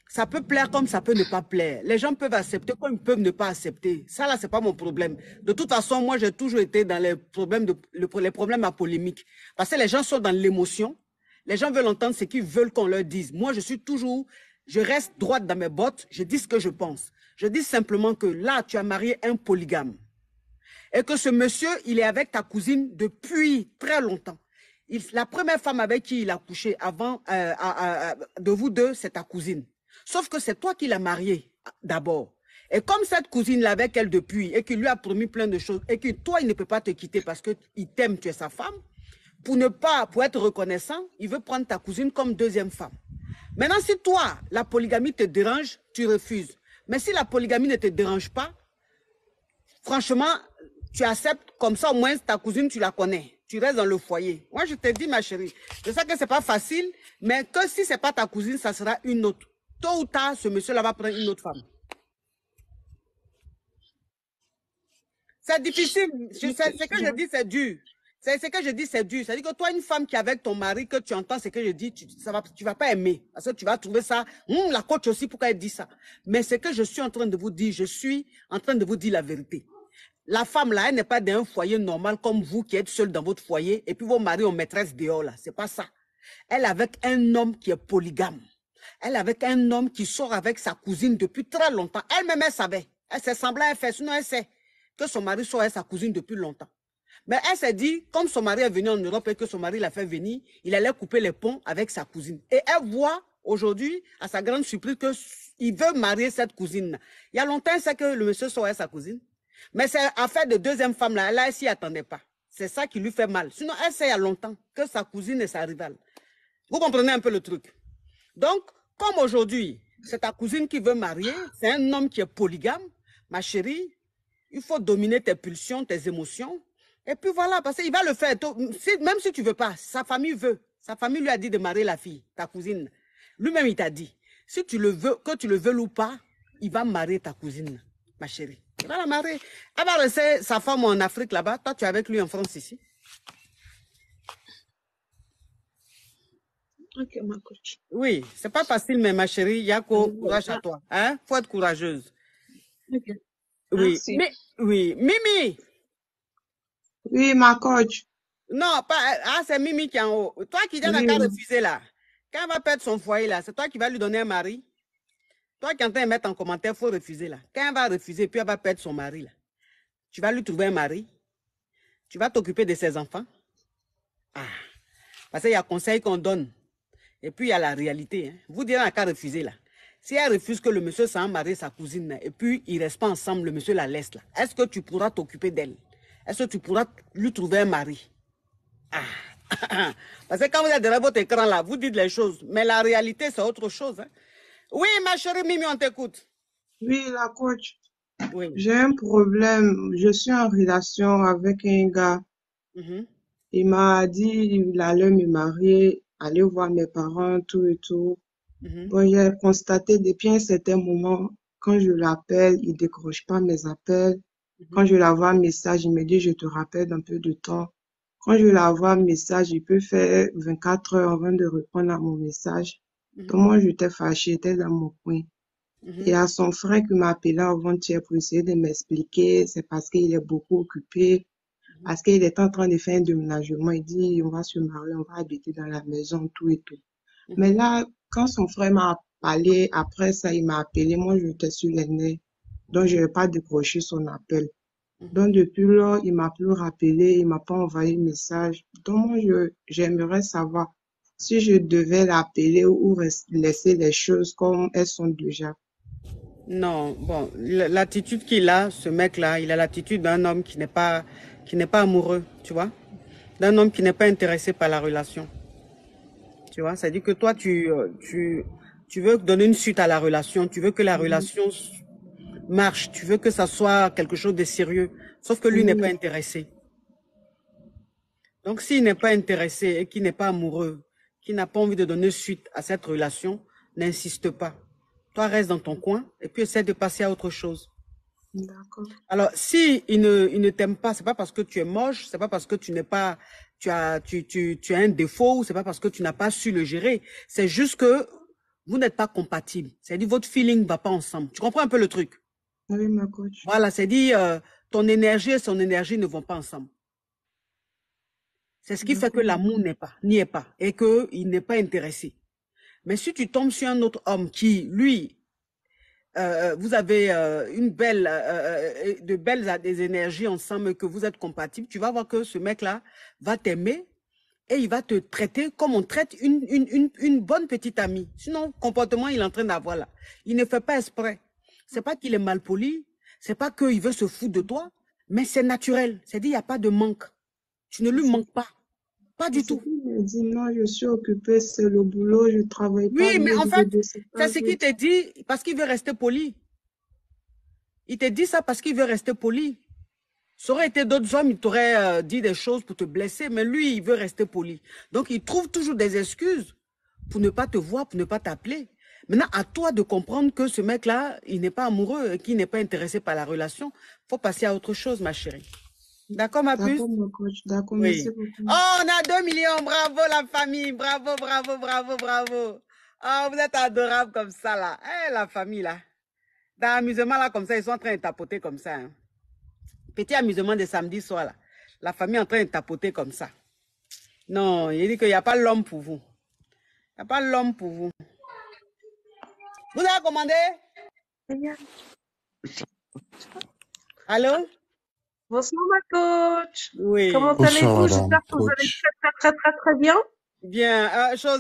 Ça peut plaire comme ça peut ne pas plaire. Les gens peuvent accepter comme ils peuvent ne pas accepter. Ça là, c'est pas mon problème. De toute façon, moi j'ai toujours été dans les problèmes à polémique. Parce que les gens sont dans l'émotion. Les gens veulent entendre ce qu'ils veulent qu'on leur dise. Moi, je reste droite dans mes bottes, je dis ce que je pense. Je dis simplement que là, tu as marié un polygame. Et que ce monsieur, il est avec ta cousine depuis très longtemps. La première femme avec qui il a couché avant de vous deux, c'est ta cousine. Sauf que c'est toi qui l'as mariée d'abord. Et comme cette cousine l'avait avec elle depuis et qu'il lui a promis plein de choses et que toi, il ne peut pas te quitter parce qu'il t'aime, tu es sa femme, pour être reconnaissant, il veut prendre ta cousine comme deuxième femme. Maintenant, si toi, la polygamie te dérange, tu refuses. Mais si la polygamie ne te dérange pas, franchement, tu acceptes comme ça, au moins ta cousine, tu la connais. Tu restes dans le foyer. Moi, je te dis, ma chérie, je sais que ce n'est pas facile, mais que si ce n'est pas ta cousine, ça sera une autre. Tôt ou tard, ce monsieur-là va prendre une autre femme. C'est difficile. Ce que je dis, c'est dur. C'est ce que je dis, c'est dur. C'est-à-dire que toi, une femme qui est avec ton mari, que tu entends ce que je dis, tu vas pas aimer. Parce que tu vas trouver ça, la coach aussi, pourquoi elle dit ça? Mais ce que je suis en train de vous dire, je suis en train de vous dire la vérité. La femme, là, elle n'est pas d'un foyer normal comme vous qui êtes seul dans votre foyer et puis vos maris ont maîtresse dehors, là. C'est pas ça. Elle est avec un homme qui est polygame. Elle est avec un homme qui sort avec sa cousine depuis très longtemps. Elle-même, elle savait. Elle s'est semblée, elle fait, sinon elle sait que son mari sort avec sa cousine depuis longtemps. Mais elle s'est dit, comme son mari est venu en Europe et que son mari l'a fait venir, il allait couper les ponts avec sa cousine. Et elle voit aujourd'hui, à sa grande surprise, qu'il veut marier cette cousine. Il y a longtemps, c'est que le monsieur sort avec sa cousine. Mais c'est affaire de deuxième femme là, elle s'y attendait pas. C'est ça qui lui fait mal. Sinon, elle sait il y a longtemps que sa cousine est sa rivale. Vous comprenez un peu le truc? Donc, comme aujourd'hui, c'est ta cousine qui veut marier, c'est un homme qui est polygame, ma chérie, il faut dominer tes pulsions, tes émotions. Et puis voilà, parce qu'il va le faire. Même si tu ne veux pas, sa famille veut. Sa famille lui a dit de marier la fille, ta cousine. Lui-même, il t'a dit, si tu le veux, que tu le veux ou pas, il va marier ta cousine, ma chérie. Il va la marier. Elle va laisser sa femme en Afrique là-bas. Toi, tu es avec lui en France ici. Ok, ma coach. Oui, c'est pas facile, mais ma chérie, il y a courage à toi. Hein? Faut être courageuse. Ok. Oui. Merci. Oui. Mimi! Oui, ma coach. Non, pas. C'est Mimi qui est en haut. Toi qui viens qu'à refuser là. Quand elle va perdre son foyer là, c'est toi qui vas lui donner un mari. Toi qui es en train de mettre en commentaire, il faut refuser là. Quand elle va refuser, puis elle va perdre son mari là. Tu vas lui trouver un mari. Tu vas t'occuper de ses enfants. Ah. Parce qu'il y a conseil qu'on donne. Et puis il y a la réalité. Hein. Vous direz qu'à refuser là. Si elle refuse que le monsieur s'en marie sa cousine là, et puis ils ne restent pas ensemble, le monsieur la laisse là. Est-ce que tu pourras t'occuper d'elle? Est-ce que tu pourras lui trouver un mari? Ah. Parce que quand vous êtes derrière votre écran là, vous dites les choses. Mais la réalité, c'est autre chose. Hein. Oui, ma chérie Mimi, on t'écoute. Oui, la coach. Oui. J'ai un problème. Je suis en relation avec un gars. Il m'a dit il allait me marier, aller voir mes parents, tout et tout. Bon, j'ai constaté depuis un certain moment, quand je l'appelle, il décroche pas mes appels. Quand je l'envoie un message, il me dit je te rappelle dans peu de temps. Quand je l'envoie un message, il peut faire 24 heures avant de répondre à mon message. Donc moi, j'étais fâchée, j'étais dans mon coin. Et à son frère qui m'a appelé avant-hier pour essayer de m'expliquer, c'est parce qu'il est beaucoup occupé, parce qu'il est en train de faire un déménagement. Il dit, on va se marier, on va habiter dans la maison, tout et tout. Mais là, quand son frère m'a parlé, après ça, il m'a appelé, moi, j'étais sur les nerfs. Donc, je n'ai pas décroché son appel. Donc, depuis lors, il m'a plus rappelé, il m'a pas envoyé de message. Donc, moi, j'aimerais savoir si je devais l'appeler ou laisser les choses comme elles sont déjà. Non, bon, l'attitude qu'il a, ce mec-là, il a l'attitude d'un homme qui n'est pas amoureux, tu vois, d'un homme qui n'est pas intéressé par la relation. Tu vois, c'est-à-dire que toi, tu veux donner une suite à la relation, tu veux que la relation marche, tu veux que ça soit quelque chose de sérieux, sauf que lui n'est pas intéressé. Donc, s'il n'est pas intéressé et qu'il n'est pas amoureux, qu'il n'a pas envie de donner suite à cette relation, n'insiste pas. Toi, reste dans ton coin et puis essaie de passer à autre chose. D'accord. Alors, si il ne t'aime pas, c'est pas parce que tu es moche, c'est pas parce que tu as un défaut, ou c'est pas parce que tu n'as pas su le gérer. C'est juste que vous n'êtes pas compatibles. C'est-à-dire votre feeling va pas ensemble. Tu comprends un peu le truc? Oui, ma coach. Voilà, c'est-à-dire ton énergie et son énergie ne vont pas ensemble. C'est ce qui fait que l'amour n'y est pas et qu'il n'est pas intéressé. Mais si tu tombes sur un autre homme qui, lui, vous avez des énergies ensemble, que vous êtes compatibles, tu vas voir que ce mec-là va t'aimer et il va te traiter comme on traite une bonne petite amie. Sinon, le comportement il est en train d'avoir là, il ne fait pas exprès. C'est pas qu'il est mal poli, c'est pas qu'il veut se foutre de toi, mais c'est naturel. C'est-à-dire, il n'y a pas de manque. Tu ne lui manques pas. Pas du tout. Il me dit, non, je suis occupée, c'est le boulot, je ne travaille pas. Oui, mais en fait, c'est ce qu'il te dit parce qu'il veut rester poli. Il te dit ça parce qu'il veut rester poli. Ça aurait été d'autres hommes, il t'aurait dit des choses pour te blesser, mais lui, il veut rester poli. Donc, il trouve toujours des excuses pour ne pas te voir, pour ne pas t'appeler. Maintenant, à toi de comprendre que ce mec-là, il n'est pas amoureux et qu'il n'est pas intéressé par la relation. Il faut passer à autre chose, ma chérie. D'accord, ma puce? D'accord, mon coach. D'accord, Oui. merci beaucoup. Oh, on a 2 millions. Bravo, la famille. Bravo, bravo, bravo, bravo. Oh, vous êtes adorables comme ça, là. Eh, la famille, là. Dans l'amusement, là, comme ça, ils sont en train de tapoter comme ça. Hein. Petit amusement de samedi soir, là. La famille est en train de tapoter comme ça. Non, il dit qu'il n'y a pas l'homme pour vous. Il n'y a pas l'homme pour vous. Vous avez commandé? Allô? Bonsoir ma coach. Oui. Comment allez-vous? J'espère que vous allez très bien. Bien. Sans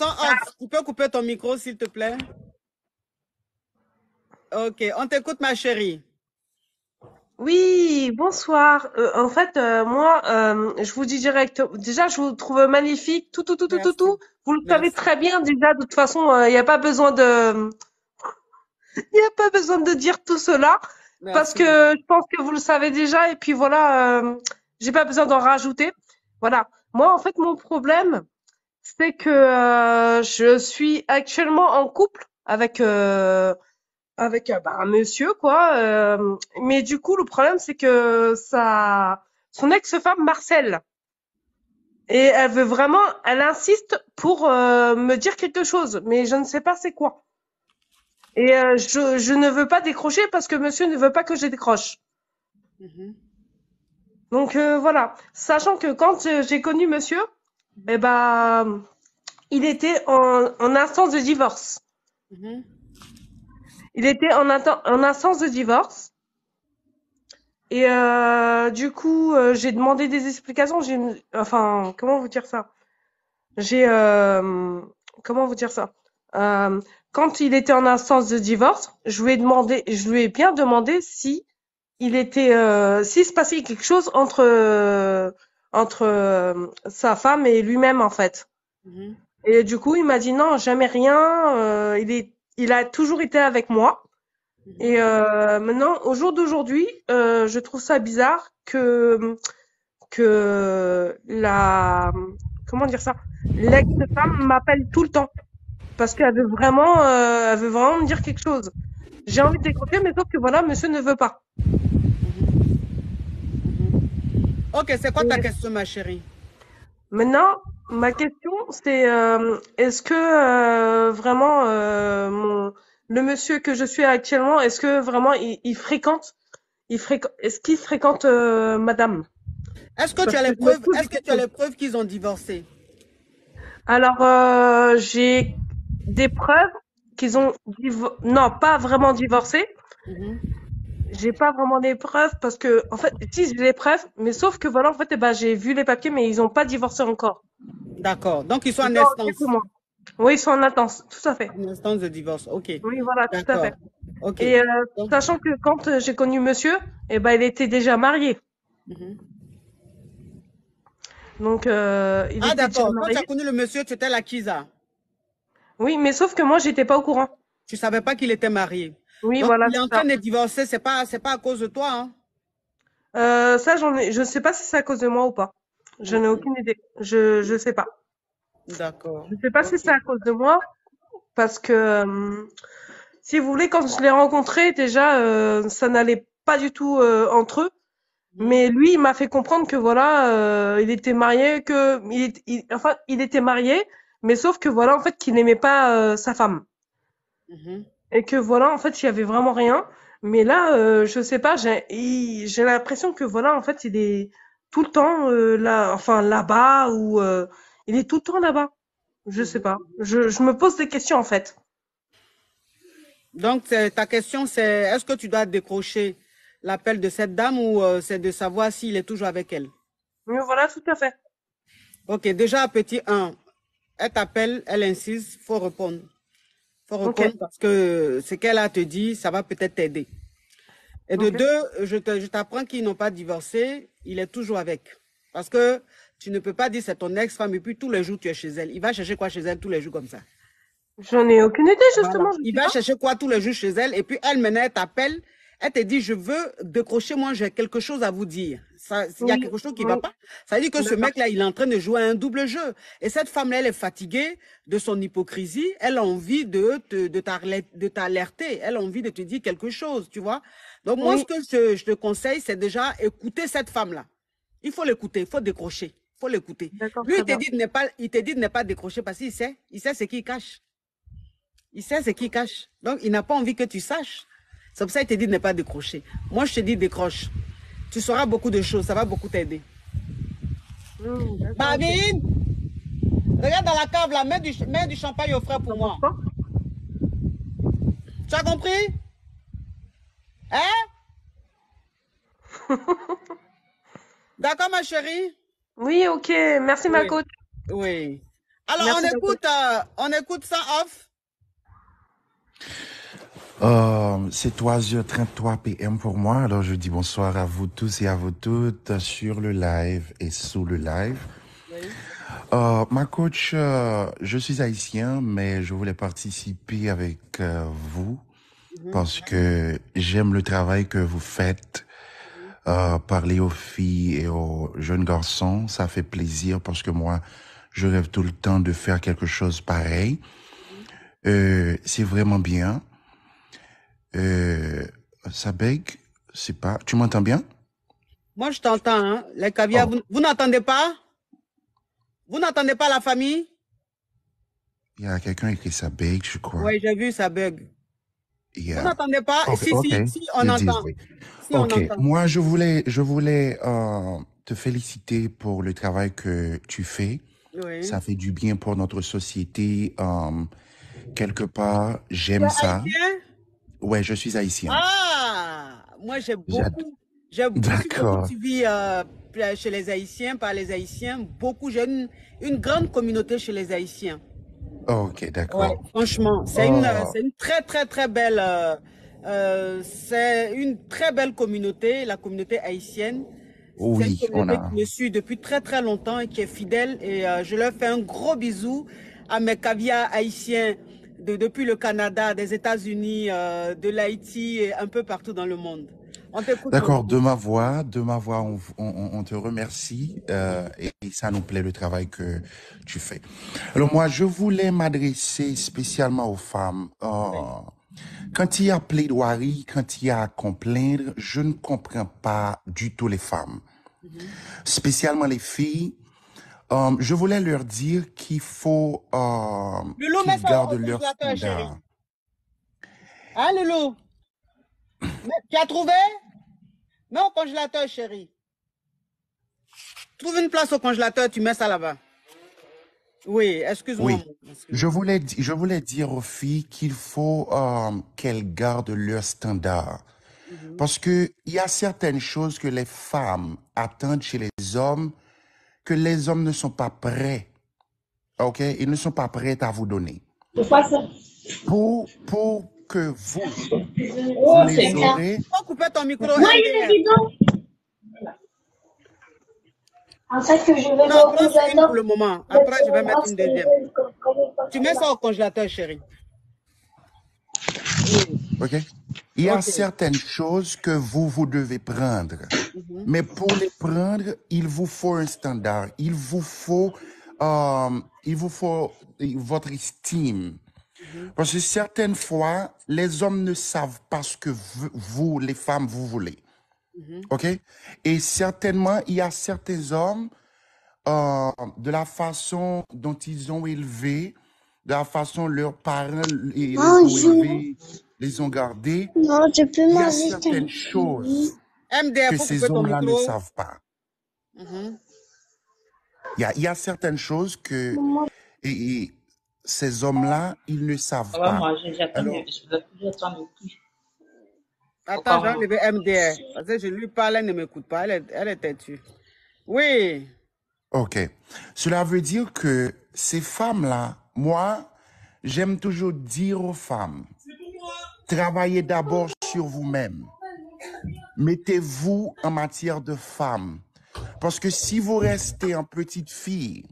off, tu peux couper ton micro s'il te plaît? Ok, on t'écoute ma chérie. Oui, bonsoir. En fait, moi, je vous dis direct. Déjà, je vous trouve magnifique. Tout. Vous le savez très bien déjà. De toute façon, il n'y a pas besoin de, il n'y a pas besoin de dire tout cela. Merci. Parce que je pense que vous le savez déjà. Et puis voilà, j'ai pas besoin d'en rajouter. Voilà. Moi, en fait, mon problème, c'est que je suis actuellement en couple avec un monsieur quoi. Mais du coup, le problème, c'est que son ex-femme Marcel. Et elle insiste pour me dire quelque chose, mais je ne sais pas c'est quoi. Et je ne veux pas décrocher parce que monsieur ne veut pas que je décroche. Donc voilà. Sachant que quand j'ai connu monsieur, eh ben, il était en instance de divorce. Il était en instance de divorce. Et du coup, j'ai demandé des explications. Enfin, comment vous dire ça? Comment vous dire ça? Quand il était en instance de divorce, je lui ai bien demandé si s'il se passait quelque chose entre sa femme et lui-même en fait. Et du coup, il m'a dit non, jamais rien. Il a toujours été avec moi. Et maintenant, au jour d'aujourd'hui, je trouve ça bizarre que comment dire ça, l'ex-femme m'appelle tout le temps parce qu'elle veut vraiment me dire quelque chose. J'ai envie de décrocher, mais sauf que voilà, monsieur ne veut pas. Ok, c'est quoi ta question, ma chérie? Maintenant, ma question, c'est est-ce que vraiment le monsieur que je suis actuellement, est-ce que vraiment est-ce qu'il fréquente madame? Est-ce que tu as les preuves qu'ils ont divorcé? Alors, j'ai des preuves qu'ils ont non, pas vraiment divorcé. j'ai pas vraiment les preuves parce que, en fait, si j'ai les preuves, mais sauf que voilà, en fait, eh ben, j'ai vu les papiers, mais ils ont pas divorcé encore. D'accord. Donc, ils sont en Ils ont instance. quelques mois. Oui, ils sont en attente, tout à fait. En instance de divorce. OK. Oui, voilà, tout à D'accord. fait. OK. Et Donc, sachant que quand j'ai connu monsieur, eh ben, il était déjà marié. mhm. Donc, il Ah, était déjà d'accord. Quand tu marié. as connu le monsieur, tu étais la Kisa. Oui, mais sauf que moi, j'étais pas au courant. Tu savais pas qu'il était marié. Oui, Donc, voilà, il est en c'est ça. train de divorcer. C'est pas à cause de toi, hein? Ça, je sais pas si c'est à cause de moi ou pas. Je n'ai aucune idée. Je sais pas. D'accord. Je sais pas si OK. c'est à cause de moi, parce que, si vous voulez, quand je l'ai rencontré, déjà, ça n'allait pas du tout entre eux. Mais lui, il m'a fait comprendre que voilà, il était marié, enfin, il était marié, mais sauf que voilà, en fait, qu'il n'aimait pas sa femme. Mhm. Et que voilà, en fait, il y avait vraiment rien. Mais là, je sais pas, j'ai l'impression que voilà, en fait, il est tout le temps là, enfin là-bas ou il est tout le temps là-bas. Je sais pas. Je me pose des questions en fait. Donc, ta question, c'est est-ce que tu dois décrocher l'appel de cette dame ou c'est de savoir s'il est toujours avec elle? Mais voilà, tout à fait. OK, déjà, petit 1, elle t'appelle, elle insiste, faut répondre. Faut Ok, répondre parce que ce qu'elle a te dit, ça va peut-être t'aider. Et de ok, deux, je t'apprends qu'ils n'ont pas divorcé, il est toujours avec. Parce que tu ne peux pas dire c'est ton ex-femme et puis tous les jours tu es chez elle. Il va chercher quoi chez elle tous les jours comme ça? j'en ai aucune idée Voilà. justement, je Il sais va pas. chercher quoi tous les jours chez elle et puis elle maintenant elle t'appelle, elle te dit je veux décrocher, moi j'ai quelque chose à vous dire. Il y a Oui, quelque chose qui ne oui, va pas. Ça veut dire que ce d'accord. mec-là, il est en train de jouer à un double jeu. Et cette femme-là, elle est fatiguée de son hypocrisie. Elle a envie de t'alerter. Elle a envie de te dire quelque chose, tu vois. Donc moi, ce Oui, que je te conseille, c'est déjà écouter cette femme-là. Il faut l'écouter, il faut décrocher, il faut l'écouter. d'accord, Lui, très bien. il te dit de ne pas décrocher parce qu'il sait ce qu'il cache. Il sait ce qu'il cache. Donc, il n'a pas envie que tu saches. C'est pour ça qu'il te dit de ne pas décrocher. Moi, je te dis décroche. Tu sauras beaucoup de choses, ça va beaucoup t'aider. D'accord, ok. Marvin, regarde dans la cave là, mets du champagne au frais pour moi. Pas? Tu as compris? Hein? D'accord, ma chérie? Oui, ok. Merci ma Oui. coach. Oui. Alors, Merci ma coach. on écoute ça off. C'est 3h33 PM pour moi, alors je dis bonsoir à vous tous et à vous toutes sur le live et sous le live. Oui. Ma coach, je suis haïtien, mais je voulais participer avec vous parce que j'aime le travail que vous faites. Parler aux filles et aux jeunes garçons, ça fait plaisir parce que moi, je rêve tout le temps de faire quelque chose pareil. C'est vraiment bien. Ça bègue, c'est pas... Tu m'entends bien? Moi, je t'entends, hein. Les caviars, Oh, vous n'entendez pas? Vous n'entendez pas la famille? il y a quelqu'un écrit ça bègue, je crois. Oui, j'ai vu, ça bug. Vous Yeah. n'entendez pas? Ok, Si, ok. on Ils disent entend. oui. Si, on Ok, entend. moi je voulais te féliciter pour le travail que tu fais. Oui. Ça fait du bien pour notre société. Quelque part, Tu es j'aime ça. haïtien? Ouais, je suis haïtien. Ah! Moi, J'ad- je suis beaucoup D'accord. suivi chez les Haïtiens, par les Haïtiens. Beaucoup, j'ai une grande communauté chez les Haïtiens. Ok, Ouais, d'accord. franchement, c'est une très, très, très belle, c'est une très belle communauté, la communauté haïtienne. C'est une Oui, on communauté a. qui me suit depuis très, très longtemps et qui est fidèle. Et je leur fais un gros bisou à mes caviars haïtiens depuis le Canada, des États-Unis, de l'Haïti et un peu partout dans le monde. On t'écoute, mon D'accord, ami. de ma voix, on te remercie et ça nous plaît le travail que tu fais. Alors moi, je voulais m'adresser spécialement aux femmes. Quand il y a plaidoirie, quand il y a à complaindre, je ne comprends pas du tout les femmes, spécialement les filles. Je voulais leur dire qu'il faut Loulou, mets qu'ils ça gardent au leur congélateur, chérie. standard. Hein, Loulou? Tu as trouvé? Mets au congélateur, chérie. Trouve une place au congélateur, tu mets ça là-bas. Oui, excuse-moi. Oui, je voulais dire aux filles qu'il faut qu'elles gardent leur standard. Parce que il y a certaines choses que les femmes attendent chez les hommes que les hommes ne sont pas prêts. OK? Ils ne sont pas prêts à vous donner. Pour que vous les aurez. Faut couper ton micro, Moi, il est bidon. En fait, que je vais non, prends une pour le moment. Après, je vais mettre une deuxième. Tu mets ça au congélateur, chérie. OK? Il y a certaines choses que vous devez prendre. Mais pour les prendre, il vous faut un standard. Il vous faut votre estime. Parce que certaines fois, les hommes ne savent pas ce que vous, les femmes, vous voulez. OK? Et certainement, il y a certains hommes, de la façon dont ils ont élevé, de la façon leurs parents les ont élevés, les ont gardés, Non, tu peux il y a manger certaines choses que ces hommes-là ne savent pas. Il y a certaines choses que et ces hommes-là, ils ne savent pas. Alors, attends, j'ai enlevé MDR. Parce que je lui parle, elle ne m'écoute pas. Elle est têtue. Oui. OK. Cela veut dire que ces femmes-là, moi, j'aime toujours dire aux femmes, travaillez d'abord sur vous-même. Mettez-vous en matière de femme. Parce que si vous restez en petite fille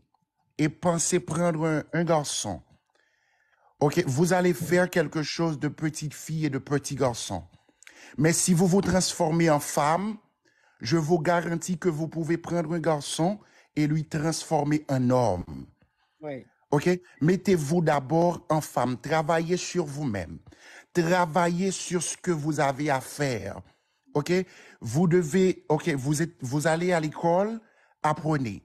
et pensez prendre un garçon, OK, vous allez faire quelque chose de petite fille et de petit garçon. Mais si vous vous transformez en femme, je vous garantis que vous pouvez prendre un garçon et lui transformer en homme. Oui. OK? Mettez-vous d'abord en femme. Travaillez sur vous-même. Travaillez sur ce que vous avez à faire. OK? Vous devez, OK, vous allez à l'école, apprenez.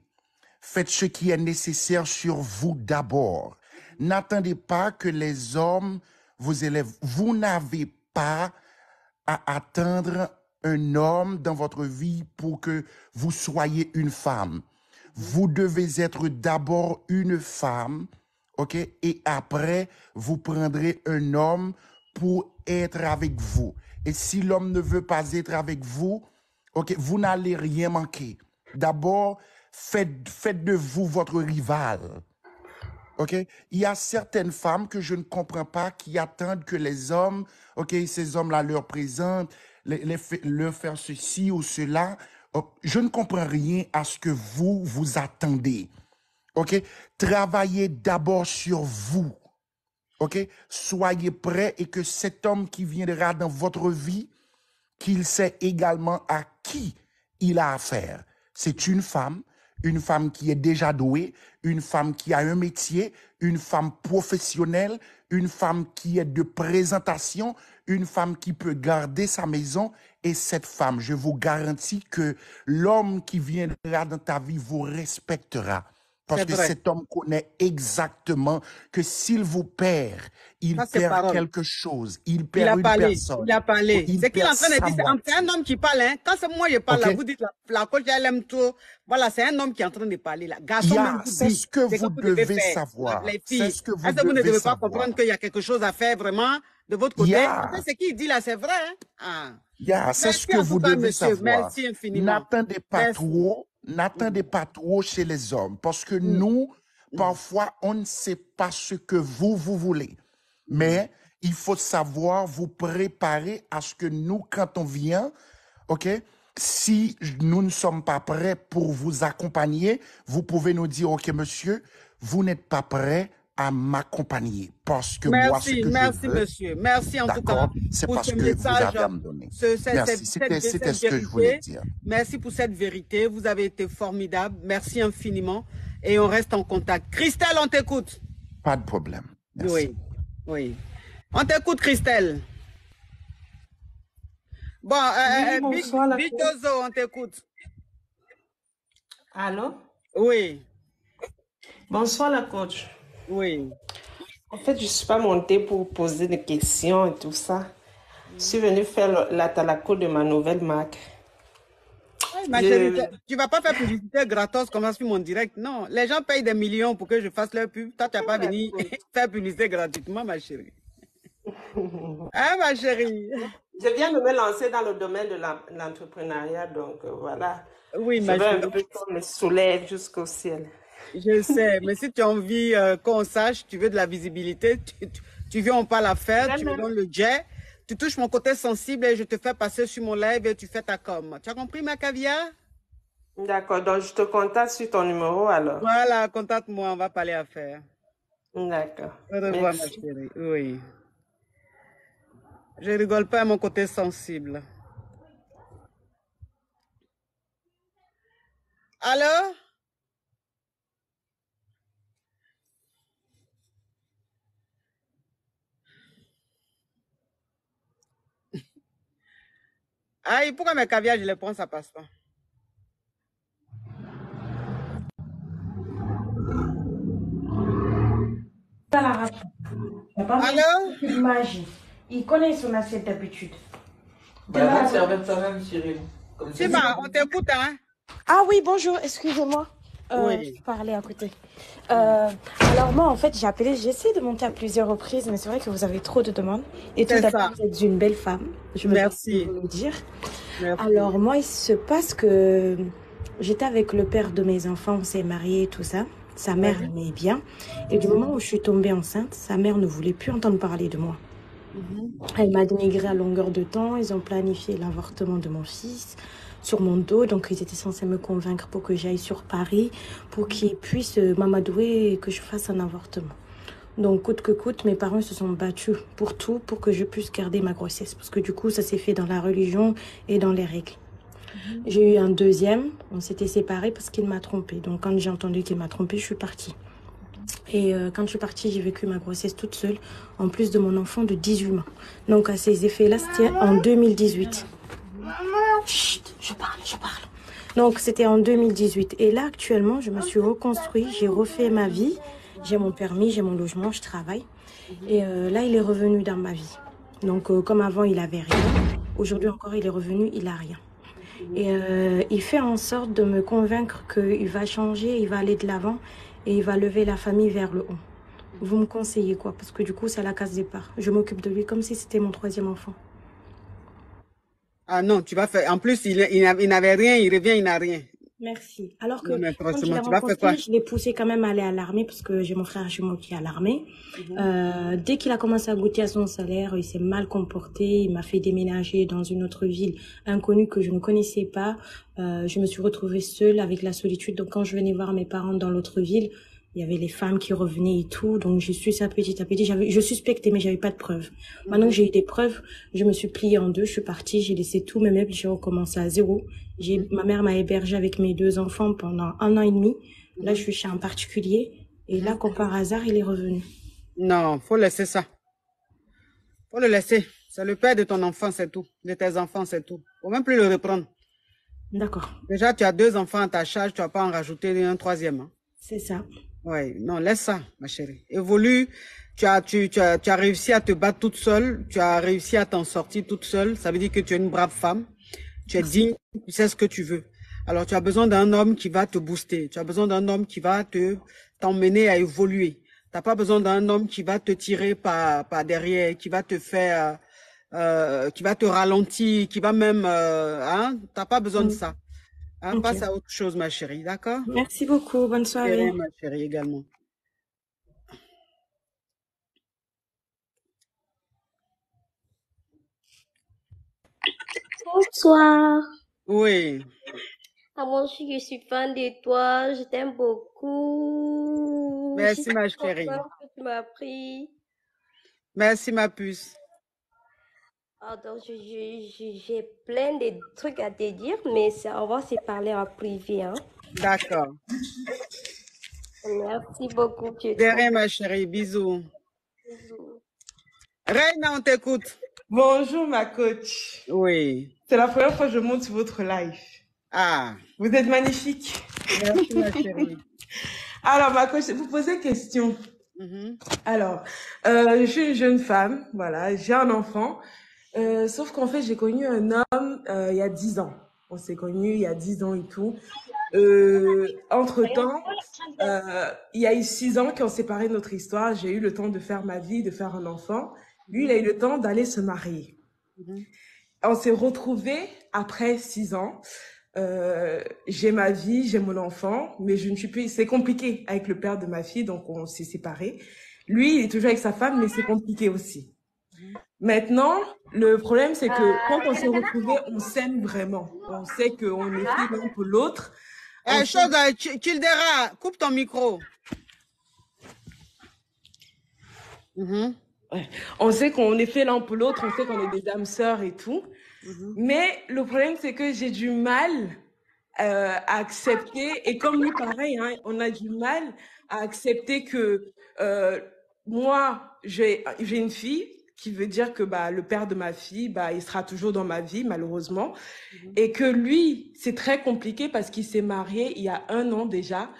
Faites ce qui est nécessaire sur vous d'abord. N'attendez pas que les hommes vous élèvent. Vous n'avez pas à attendre un homme dans votre vie pour que vous soyez une femme. Vous devez être d'abord une femme, OK? Et après, vous prendrez un homme pour être avec vous. Et si l'homme ne veut pas être avec vous, OK, vous n'allez rien manquer. D'abord, faites de vous votre rival. OK? Il y a certaines femmes que je ne comprends pas qui attendent que les hommes, OK, ces hommes-là leur présentent, leur faire ceci ou cela. Je ne comprends rien à ce que vous attendez. OK? Travaillez d'abord sur vous. OK? Soyez prêts et que cet homme qui viendra dans votre vie, qu'il sait également à qui il a affaire. C'est une femme qui est déjà douée, une femme qui a un métier, une femme professionnelle, une femme qui est de présentation, une femme qui peut garder sa maison. Et cette femme, je vous garantis que l'homme qui viendra dans ta vie vous respectera. Parce que cet homme connaît exactement que s'il vous perd, il perd quelque chose. Il perd une personne. Il a parlé. C'est qu'il est en train de dire, c'est un homme qui parle. Hein. Quand c'est moi, je parle, là, vous dites, la coach, elle aime trop. Voilà, c'est un homme qui est en train de parler. Là. Garçon, c'est ce que vous devez savoir. C'est ce que vous ne devez pas comprendre qu'il y a quelque chose à faire vraiment de votre côté. Ce qu'il dit là, c'est vrai. Hein. C'est ce que vous devez savoir. Merci infiniment. N'attendez pas trop chez les hommes parce que nous, parfois, on ne sait pas ce que vous voulez. Mais il faut savoir vous préparer à ce que nous, quand on vient, OK, si nous ne sommes pas prêts pour vous accompagner, vous pouvez nous dire, OK, monsieur, vous n'êtes pas prêt à m'accompagner parce que moi, ce que je veux, monsieur. Merci en tout cas. C'est parce que vous avez à me donner. Merci, c'était ce que je voulais dire. Merci pour cette vérité. Vous avez été formidable. Merci infiniment. Et on reste en contact. Christelle, on t'écoute. Pas de problème. Merci. Oui. On t'écoute, Christelle. Bon, Bijozo, on t'écoute. Allô? Oui. Bonsoir, la coach. Oui. En fait, je ne suis pas montée pour poser des questions et tout ça. Je suis venue faire la talaco de ma nouvelle marque. Ma chérie, tu ne vas pas faire publicité gratos comme ça sur mon direct. Non, les gens payent des millions pour que je fasse leur pub. Toi, tu n'as pas venu faire publicité gratuitement, ma chérie. Hein, ma chérie? Je viens de me lancer dans le domaine de l'entrepreneuriat, donc voilà. Oui, Je ma veux un chérie. peu qu'on me soulève jusqu'au ciel. Je sais, mais si tu as envie qu'on sache, tu veux de la visibilité, tu viens, on parle affaire, tu me donnes le jet, tu touches mon côté sensible et je te fais passer sur mon live et tu fais ta com. Tu as compris, ma caviar? D'accord, donc je te contacte sur ton numéro alors. Voilà, contacte-moi, on va parler affaires. D'accord. Au revoir, ma Merci. chérie. Oui. Je rigole pas à mon côté sensible. Alors? Aïe, pourquoi mes caviars, je les prends, ça passe pas? Dans la radio. Il n'y a pas besoin Alors? de magie. Il connaît son assiette d'habitude. Bah, va te servir de toi-même, Cyril. Comme ça, Sima, on t'écoute, hein? Ah oui, bonjour, excusez-moi. Oui. Je parlais à côté. Alors moi, en fait, j'ai appelé, j'ai essayé de monter à plusieurs reprises, mais c'est vrai que vous avez trop de demandes. Et tout C'est d'abord, ça. vous êtes une belle femme. Je me Merci. permets de vous le dire. Merci. Alors moi, il se passe que j'étais avec le père de mes enfants, on s'est mariés et tout ça. Sa mère Ouais. aimait bien. Et du moment où je suis tombée enceinte, sa mère ne voulait plus entendre parler de moi. Elle m'a dénigré à longueur de temps. Ils ont planifié l'avortement de mon fils sur mon dos. Donc, ils étaient censés me convaincre pour que j'aille sur Paris, pour qu'ils puissent m'amadouer et que je fasse un avortement. Donc, coûte que coûte, mes parents se sont battus pour tout, pour que je puisse garder ma grossesse. Parce que du coup, ça s'est fait dans la religion et dans les règles. J'ai eu un deuxième. On s'était séparés parce qu'il m'a trompée. Donc, quand j'ai entendu qu'il m'a trompée, je suis partie. Et quand je suis partie, j'ai vécu ma grossesse toute seule, en plus de mon enfant de 18 mois. Donc à ces effets-là, c'était en 2018. Chut, je parle. Donc c'était en 2018. Et là, actuellement, je me suis reconstruite, j'ai refait ma vie. J'ai mon permis, j'ai mon logement, je travaille. Et là, il est revenu dans ma vie. Donc comme avant, il avait rien. Aujourd'hui encore, il est revenu, il a rien. Et il fait en sorte de me convaincre qu'il va changer, il va aller de l'avant. Et il va lever la famille vers le haut. Vous me conseillez quoi? Parce que du coup, c'est à la case départ. Je m'occupe de lui comme si c'était mon troisième enfant. Ah non, tu vas faire. En plus, il n'avait rien, il revient, il n'a rien. Merci. Alors que Non, mais quand je l'ai franchement, tu vas faire quoi? rencontré, je l'ai poussé quand même à aller à l'armée parce que j'ai mon frère jumeau qui est à l'armée. Dès qu'il a commencé à goûter à son salaire, il s'est mal comporté. Il m'a fait déménager dans une autre ville inconnue que je ne connaissais pas. Je me suis retrouvée seule avec la solitude. Donc quand je venais voir mes parents dans l'autre ville, il y avait les femmes qui revenaient et tout. Donc je suis ça petit à petit. Je suspectais, mais j'avais pas de preuves. Maintenant que j'ai eu des preuves, je me suis pliée en deux. Je suis partie, j'ai laissé tous mes meubles, j'ai recommencé à zéro. Ma mère m'a hébergée avec mes 2 enfants pendant 1 an et demi. Là, je suis chez un particulier. Et là, comme par hasard, il est revenu. Non, faut laisser ça. Faut le laisser. C'est le père de ton enfant, c'est tout. De tes enfants, c'est tout. Faut même plus le reprendre. D'accord. Déjà, tu as 2 enfants à ta charge, tu vas pas en rajouter un troisième. Hein. C'est ça. Ouais, non, laisse ça, ma chérie. Évolue. Tu as réussi à te battre toute seule. Tu as réussi à t'en sortir toute seule. Ça veut dire que tu es une brave femme. Tu es digne, tu sais ce que tu veux. Alors, tu as besoin d'un homme qui va te booster. Tu as besoin d'un homme qui va t'emmener à évoluer. T'as pas besoin d'un homme qui va te tirer par derrière, qui va te faire, qui va te ralentir, qui va même, hein, t'as pas besoin de ça. Hein, Ok. passe à autre chose, ma chérie, d'accord? Merci beaucoup. Bonne soirée. Ma chérie, également. Bonsoir. Oui. Ah, moi aussi, je suis fan de toi. Je t'aime beaucoup. Merci, Je suis ma très chérie. contente que tu m'as pris. Merci, ma puce. Ah, donc, j'ai plein de trucs à te dire, mais on va se parler en privé. Hein. D'accord. Merci beaucoup. Tu es De rien, trop ma chérie. Bisous. bisous. Reina, on t'écoute. Bonjour ma coach. Oui. C'est la première fois que je monte sur votre live. Ah. Vous êtes magnifique. Merci, ma chérie. Alors ma coach, vous posez question. Alors, je suis une jeune femme, voilà, j'ai un enfant. Sauf qu'en fait, j'ai connu un homme il y a 10 ans. On s'est connus il y a 10 ans et tout. Entre-temps, il y a eu 6 ans qu'on séparé de notre histoire. J'ai eu le temps de faire ma vie, de faire un enfant. Lui, il a eu le temps d'aller se marier. On s'est retrouvés après 6 ans. J'ai ma vie, j'ai mon enfant, mais je ne suis plus. C'est compliqué avec le père de ma fille, donc on s'est séparés. Lui, il est toujours avec sa femme, mais c'est compliqué aussi. Maintenant, le problème, c'est que quand on s'est retrouvés, on s'aime vraiment. On sait qu'on est fait l'un pour l'autre. Childera, coupe ton micro. Ouais. On sait qu'on est fait l'un pour l'autre, on sait qu'on est des âmes sœurs et tout. Mais le problème, c'est que j'ai du mal à accepter, et comme lui, pareil, hein, on a du mal à accepter que moi, j'ai une fille, qui veut dire que le père de ma fille, il sera toujours dans ma vie, malheureusement. Et que lui, c'est très compliqué parce qu'il s'est marié il y a 1 an déjà.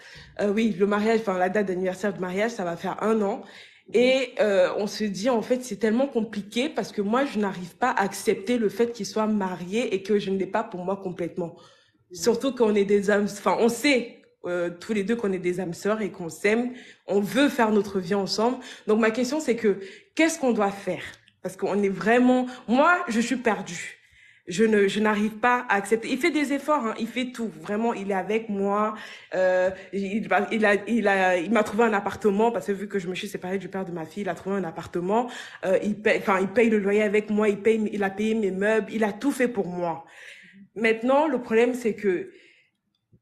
Oui, le mariage, enfin la date d'anniversaire de mariage, ça va faire 1 an. Et on se dit, en fait, c'est tellement compliqué parce que moi, je n'arrive pas à accepter le fait qu'il soit marié et que je ne l'ai pas pour moi complètement. Surtout qu'on est des âmes, enfin, on sait tous les deux qu'on est des âmes sœurs et qu'on s'aime, on veut faire notre vie ensemble. Donc ma question, c'est que qu'est-ce qu'on doit faire? Parce qu'on est vraiment, moi, je suis perdue. Je n'arrive pas à accepter. Il fait des efforts, hein, il fait tout. Vraiment, il est avec moi. Il m'a trouvé un appartement parce que vu que je me suis séparée du père de ma fille, il a trouvé un appartement. Il paye le loyer avec moi. Il a payé mes meubles. Il a tout fait pour moi. Maintenant, le problème, c'est que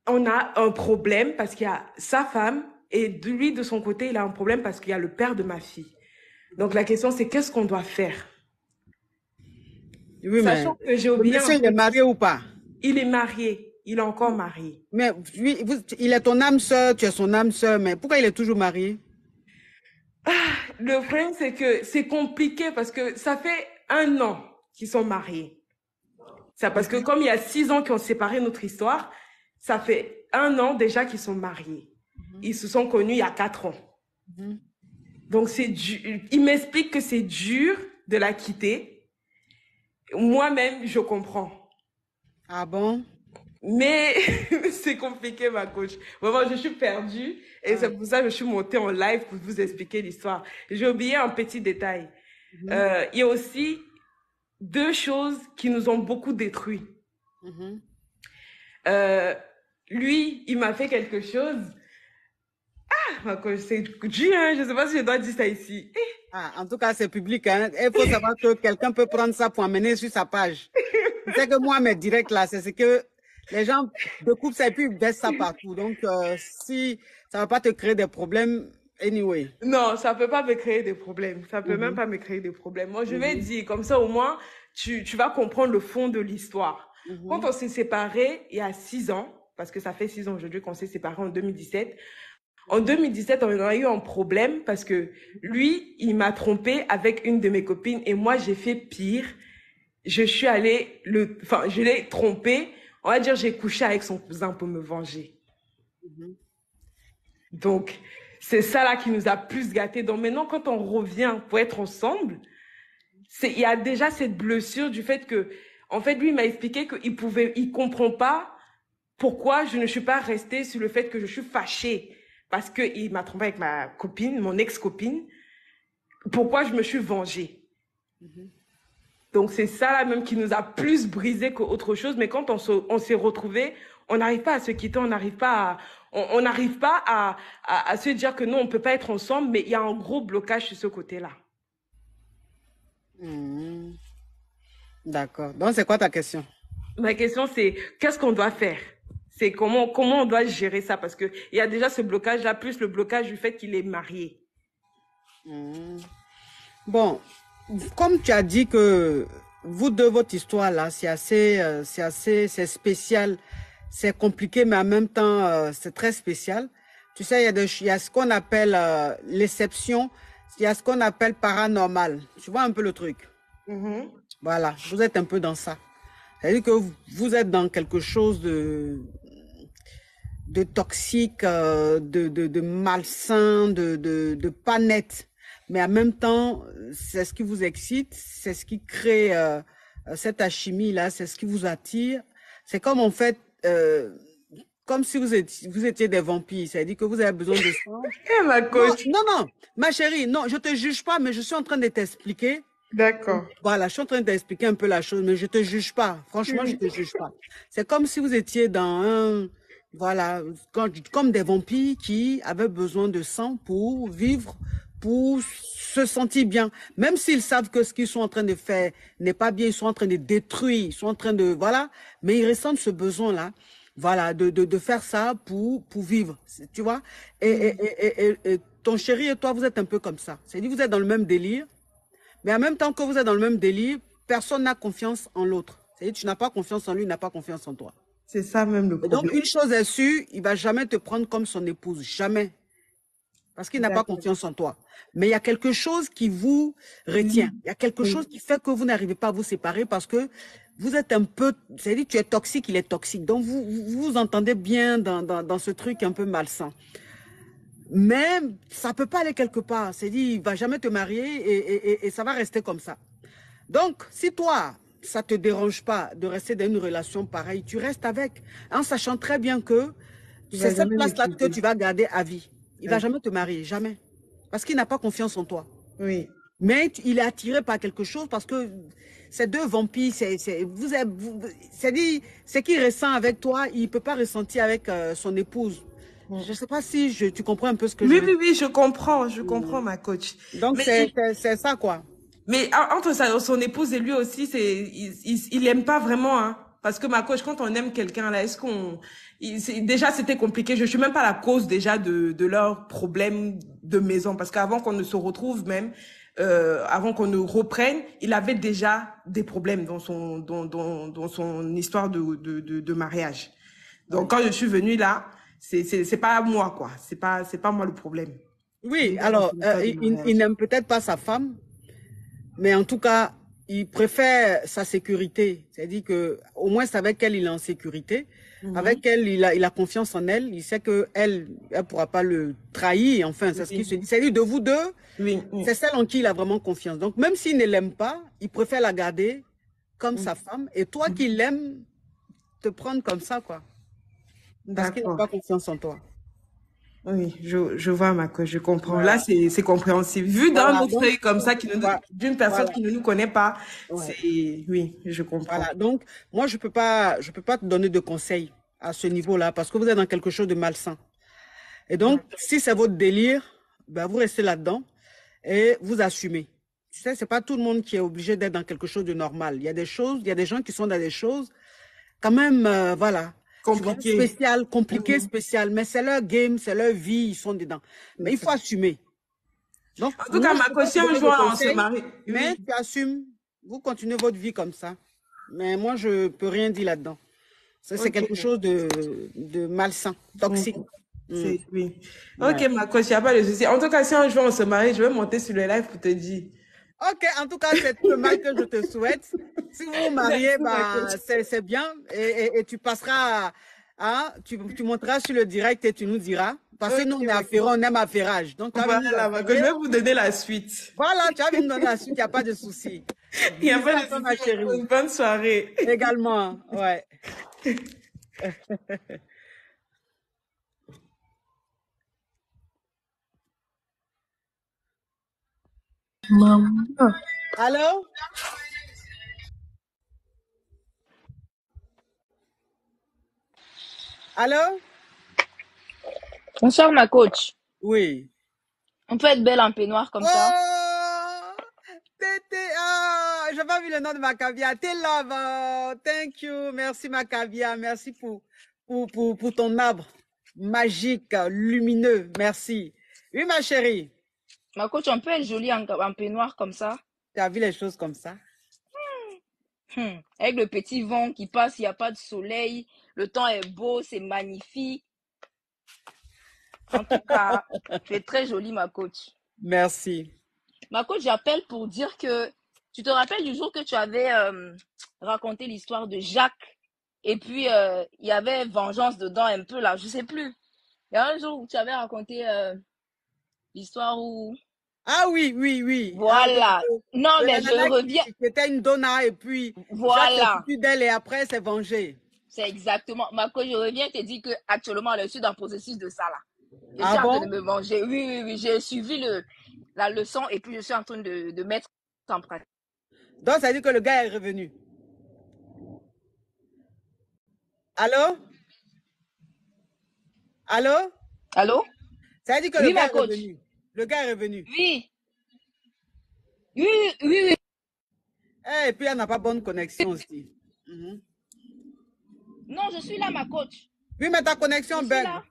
on a un problème parce qu'il y a sa femme et lui, de son côté, il a un problème parce qu'il y a le père de ma fille. Donc la question, c'est qu'est-ce qu'on doit faire? Oui, sachant que j'ai oublié. Il est marié ou pas? Il est marié. Il est encore marié. Mais lui, il est ton âme sœur, tu es son âme sœur, mais pourquoi il est toujours marié? Le problème, c'est que c'est compliqué parce que ça fait 1 an qu'ils sont mariés. Ça, parce que comme il y a 6 ans qu'ils ont séparé notre histoire, ça fait 1 an déjà qu'ils sont mariés. Ils se sont connus il y a 4 ans. Donc c'est dur. Il m'explique que c'est dur de la quitter. Moi-même, je comprends. Ah bon? Mais c'est compliqué, ma coach. Vraiment, je suis perdue. Et c'est pour ça que je suis montée en live pour vous expliquer l'histoire. J'ai oublié un petit détail. Il y a aussi 2 choses qui nous ont beaucoup détruits. Lui, il m'a fait quelque chose. Ah, ma coach, c'est dur, hein? Je ne sais pas si je dois dire ça ici. Ah, en tout cas, c'est public, hein. Il faut savoir que quelqu'un peut prendre ça pour amener sur sa page. C'est que moi, mes directs là, c'est ce que les gens découpent ça et puis ils baissent ça partout. Donc, si ça va pas te créer des problèmes, anyway. Non, ça peut pas me créer des problèmes. Ça peut même pas me créer des problèmes. Moi, je vais dire, comme ça, au moins, tu vas comprendre le fond de l'histoire. Quand on s'est séparés, il y a 6 ans, parce que ça fait 6 ans aujourd'hui qu'on s'est séparés en 2017. En 2017, on a eu un problème parce que lui, il m'a trompée avec une de mes copines et moi, j'ai fait pire. Je l'ai trompé. On va dire, j'ai couché avec son cousin pour me venger. Donc, c'est ça là qui nous a plus gâtés. Donc maintenant, quand on revient pour être ensemble, il y a déjà cette blessure du fait que, en fait, lui, il m'a expliqué il comprend pas pourquoi je ne suis pas restée sur le fait que je suis fâchée. Parce qu'il m'a trompé avec ma copine, mon ex-copine. Pourquoi je me suis vengée? Donc, c'est ça là même qui nous a plus brisé qu'autre chose. Mais quand on s'est retrouvés, on n'arrive pas à se quitter, on n'arrive pas à se dire que non, on ne peut pas être ensemble. Mais il y a un gros blocage sur ce côté-là. D'accord. Donc, c'est quoi ta question? Ma question, c'est qu'est-ce qu'on doit faire? C'est comment on doit gérer ça? Parce que il y a déjà ce blocage-là, plus le blocage du fait qu'il est marié. Bon, comme tu as dit que vous deux, votre histoire là, c'est spécial, c'est compliqué, mais en même temps, c'est très spécial. Tu sais, il y a ce qu'on appelle l'exception, il y a ce qu'on appelle paranormal. Tu vois un peu le truc? Voilà, vous êtes un peu dans ça. C'est-à-dire que vous êtes dans quelque chose de toxique, de malsain, de pas net. Mais en même temps, c'est ce qui vous excite, c'est ce qui crée cette alchimie-là, c'est ce qui vous attire. C'est comme en fait, comme si vous étiez des vampires. C'est-à-dire que vous avez besoin de sang. Ma coach. Non, ma chérie, non, je te juge pas, mais je suis en train de t'expliquer D'accord. Voilà, je suis en train d'expliquer un peu la chose, mais je te juge pas. Franchement, je te juge pas. C'est comme si vous étiez dans un, voilà, comme des vampires qui avaient besoin de sang pour vivre, pour se sentir bien. Même s'ils savent que ce qu'ils sont en train de faire n'est pas bien, ils sont en train de détruire, ils sont en train de, voilà, mais ils ressentent ce besoin-là, voilà, de faire ça pour vivre, tu vois. Et ton chéri et toi, vous êtes un peu comme ça. C'est-à-dire, vous êtes dans le même délire. Mais en même temps que vous êtes dans le même délire, personne n'a confiance en l'autre. C'est-à-dire tu n'as pas confiance en lui, il n'a pas confiance en toi. C'est ça même le Et donc, problème. une chose est sûre, il ne va jamais te prendre comme son épouse. Jamais. Parce qu'il n'a pas D'accord. confiance en toi. Mais il y a quelque chose qui vous retient. Il y a quelque chose qui fait que vous n'arrivez pas à vous séparer parce que vous êtes un peu... C'est-à-dire tu es toxique, il est toxique. Donc, vous vous entendez bien dans ce truc un peu malsain. Mais ça ne peut pas aller quelque part. C'est-à-dire, il ne va jamais te marier et ça va rester comme ça. Donc, si toi, ça ne te dérange pas de rester dans une relation pareille, tu restes avec, en sachant très bien que Il c'est va cette jamais me place-là que quitter. tu vas garder à vie. Il ne va Ouais. jamais te marier, jamais. Parce qu'il n'a pas confiance en toi. Oui. Mais il est attiré par quelque chose parce que ces deux vampires, c'est-à-dire, ce qu'il ressent avec toi, il ne peut pas ressentir avec son épouse. Je ne sais pas si tu comprends un peu ce que je Oui, veux oui, dire. oui, je comprends, ma coach. Donc, Mais c'est ça, quoi. Mais entre son épouse et lui aussi, il aime pas vraiment, hein. Parce que ma coach, quand on aime quelqu'un, là, déjà, c'était compliqué. Je suis même pas la cause, déjà, de leurs problèmes de maison. Parce qu'avant qu'on ne se retrouve même, avant qu'on ne reprenne, il avait déjà des problèmes dans son histoire de mariage. Donc, quand je suis venue là, c'est pas moi, quoi. C'est pas moi le problème. Oui, Dans alors, son histoire de il mariage. n'aime peut-être pas sa femme, mais en tout cas, il préfère sa sécurité. C'est-à-dire que, au moins, c'est avec elle, il est en sécurité. Avec elle, il a confiance en elle. Il sait que elle pourra pas le trahir. Enfin, c'est ce qu'il se dit. C'est-à-dire, de vous deux, c'est celle en qui il a vraiment confiance. Donc, même s'il ne l'aime pas, il préfère la garder comme sa femme. Et toi qui l'aimes, te prendre comme ça, quoi. Parce qu'il n'a D'accord. pas confiance en toi. Oui, je vois, ma coach, je comprends. Voilà. Là, c'est compréhensible. Vu d'un Voilà, autre donc, œil comme ça, d'une personne voilà. qui ne nous connaît pas, Ouais. oui, je comprends. Voilà, donc moi je peux pas te donner de conseils à ce niveau-là parce que vous êtes dans quelque chose de malsain. Et donc si c'est votre délire, ben vous restez là-dedans et vous assumez. Tu sais, c'est pas tout le monde qui est obligé d'être dans quelque chose de normal. Il y a des choses, il y a des gens qui sont dans des choses quand même, voilà, tu vois, Compliqué. spéciales, compliquées, spéciales, mais c'est leur game, c'est leur vie, ils sont dedans. Mais il faut assumer. Donc, En tout cas, moi, ma je peux pas coach, te si un donner de jour on se conseils, marie, mais oui, tu assumes, vous continuez votre vie comme ça. Mais moi, je peux rien dire là-dedans. Ça, c'est ok. quelque chose de malsain, toxique. Oui. Ouais. Ok, ma coach, il n'y a pas de souci. En tout cas, si un jour on se marie, je vais monter sur le live pour te dire. Ok, en tout cas, c'est tout le mal que je te souhaite. Si vous vous mariez, Merci, ma bah, coach. c'est bien. Et tu passeras, hein, tu monteras sur le direct et tu nous diras. Parce que nous, on est affairés, on aime affairage. Donc, tu vas venir nous Voilà, ma coach, je affairer. vais vous donner la suite. Voilà, tu vas venir nous donner la suite, il n'y a pas de souci. Il n'y a Bisous pas à de toi, souci, ma ma chérie. coach. Bonne soirée. Également, ouais. Maman. Allô? Allô? Bonsoir, ma coach. Oui. On peut être belle en peignoir comme ça? Oh, j'ai pas vu le nom de Macavia. T'es love. Thank you. Merci Macavia. Merci pour ton arbre magique, lumineux. Merci. Oui, ma chérie. Ma coach, on peut être jolie en peignoir comme ça? Tu as vu les choses comme ça? Avec le petit vent qui passe, il n'y a pas de soleil, le temps est beau, c'est magnifique. En tout cas, tu es très jolie, ma coach. Merci. Ma coach, j'appelle pour dire que tu te rappelles du jour que tu avais raconté l'histoire de Jacques et puis il y avait vengeance dedans un peu là, je sais plus. Il y a un jour où tu avais raconté l'histoire où... Ah oui, oui, oui. Voilà. Non, de mais la nana je reviens. qui était une donna et puis Jacques s'est Voilà. foutu d'elle et après s'est vengé. C'est exactement. Ma coach, je reviens te dire qu'actuellement, je suis dans le processus de ça là. Je Ah suis en train bon? de me venger. Oui, oui, oui. J'ai suivi la leçon et puis je suis en train de mettre en pratique. Donc, ça veut dire que le gars est revenu. Allô? Allô? Allô? Ça veut dire que Oui, le gars ma est coach. revenu. Le gars est revenu. Oui. Oui, oui, oui. Et puis, elle n'a pas bonne connexion aussi. Mhm. Non, je suis là, ma coach. Oui, mais ta connexion Je suis bug. là.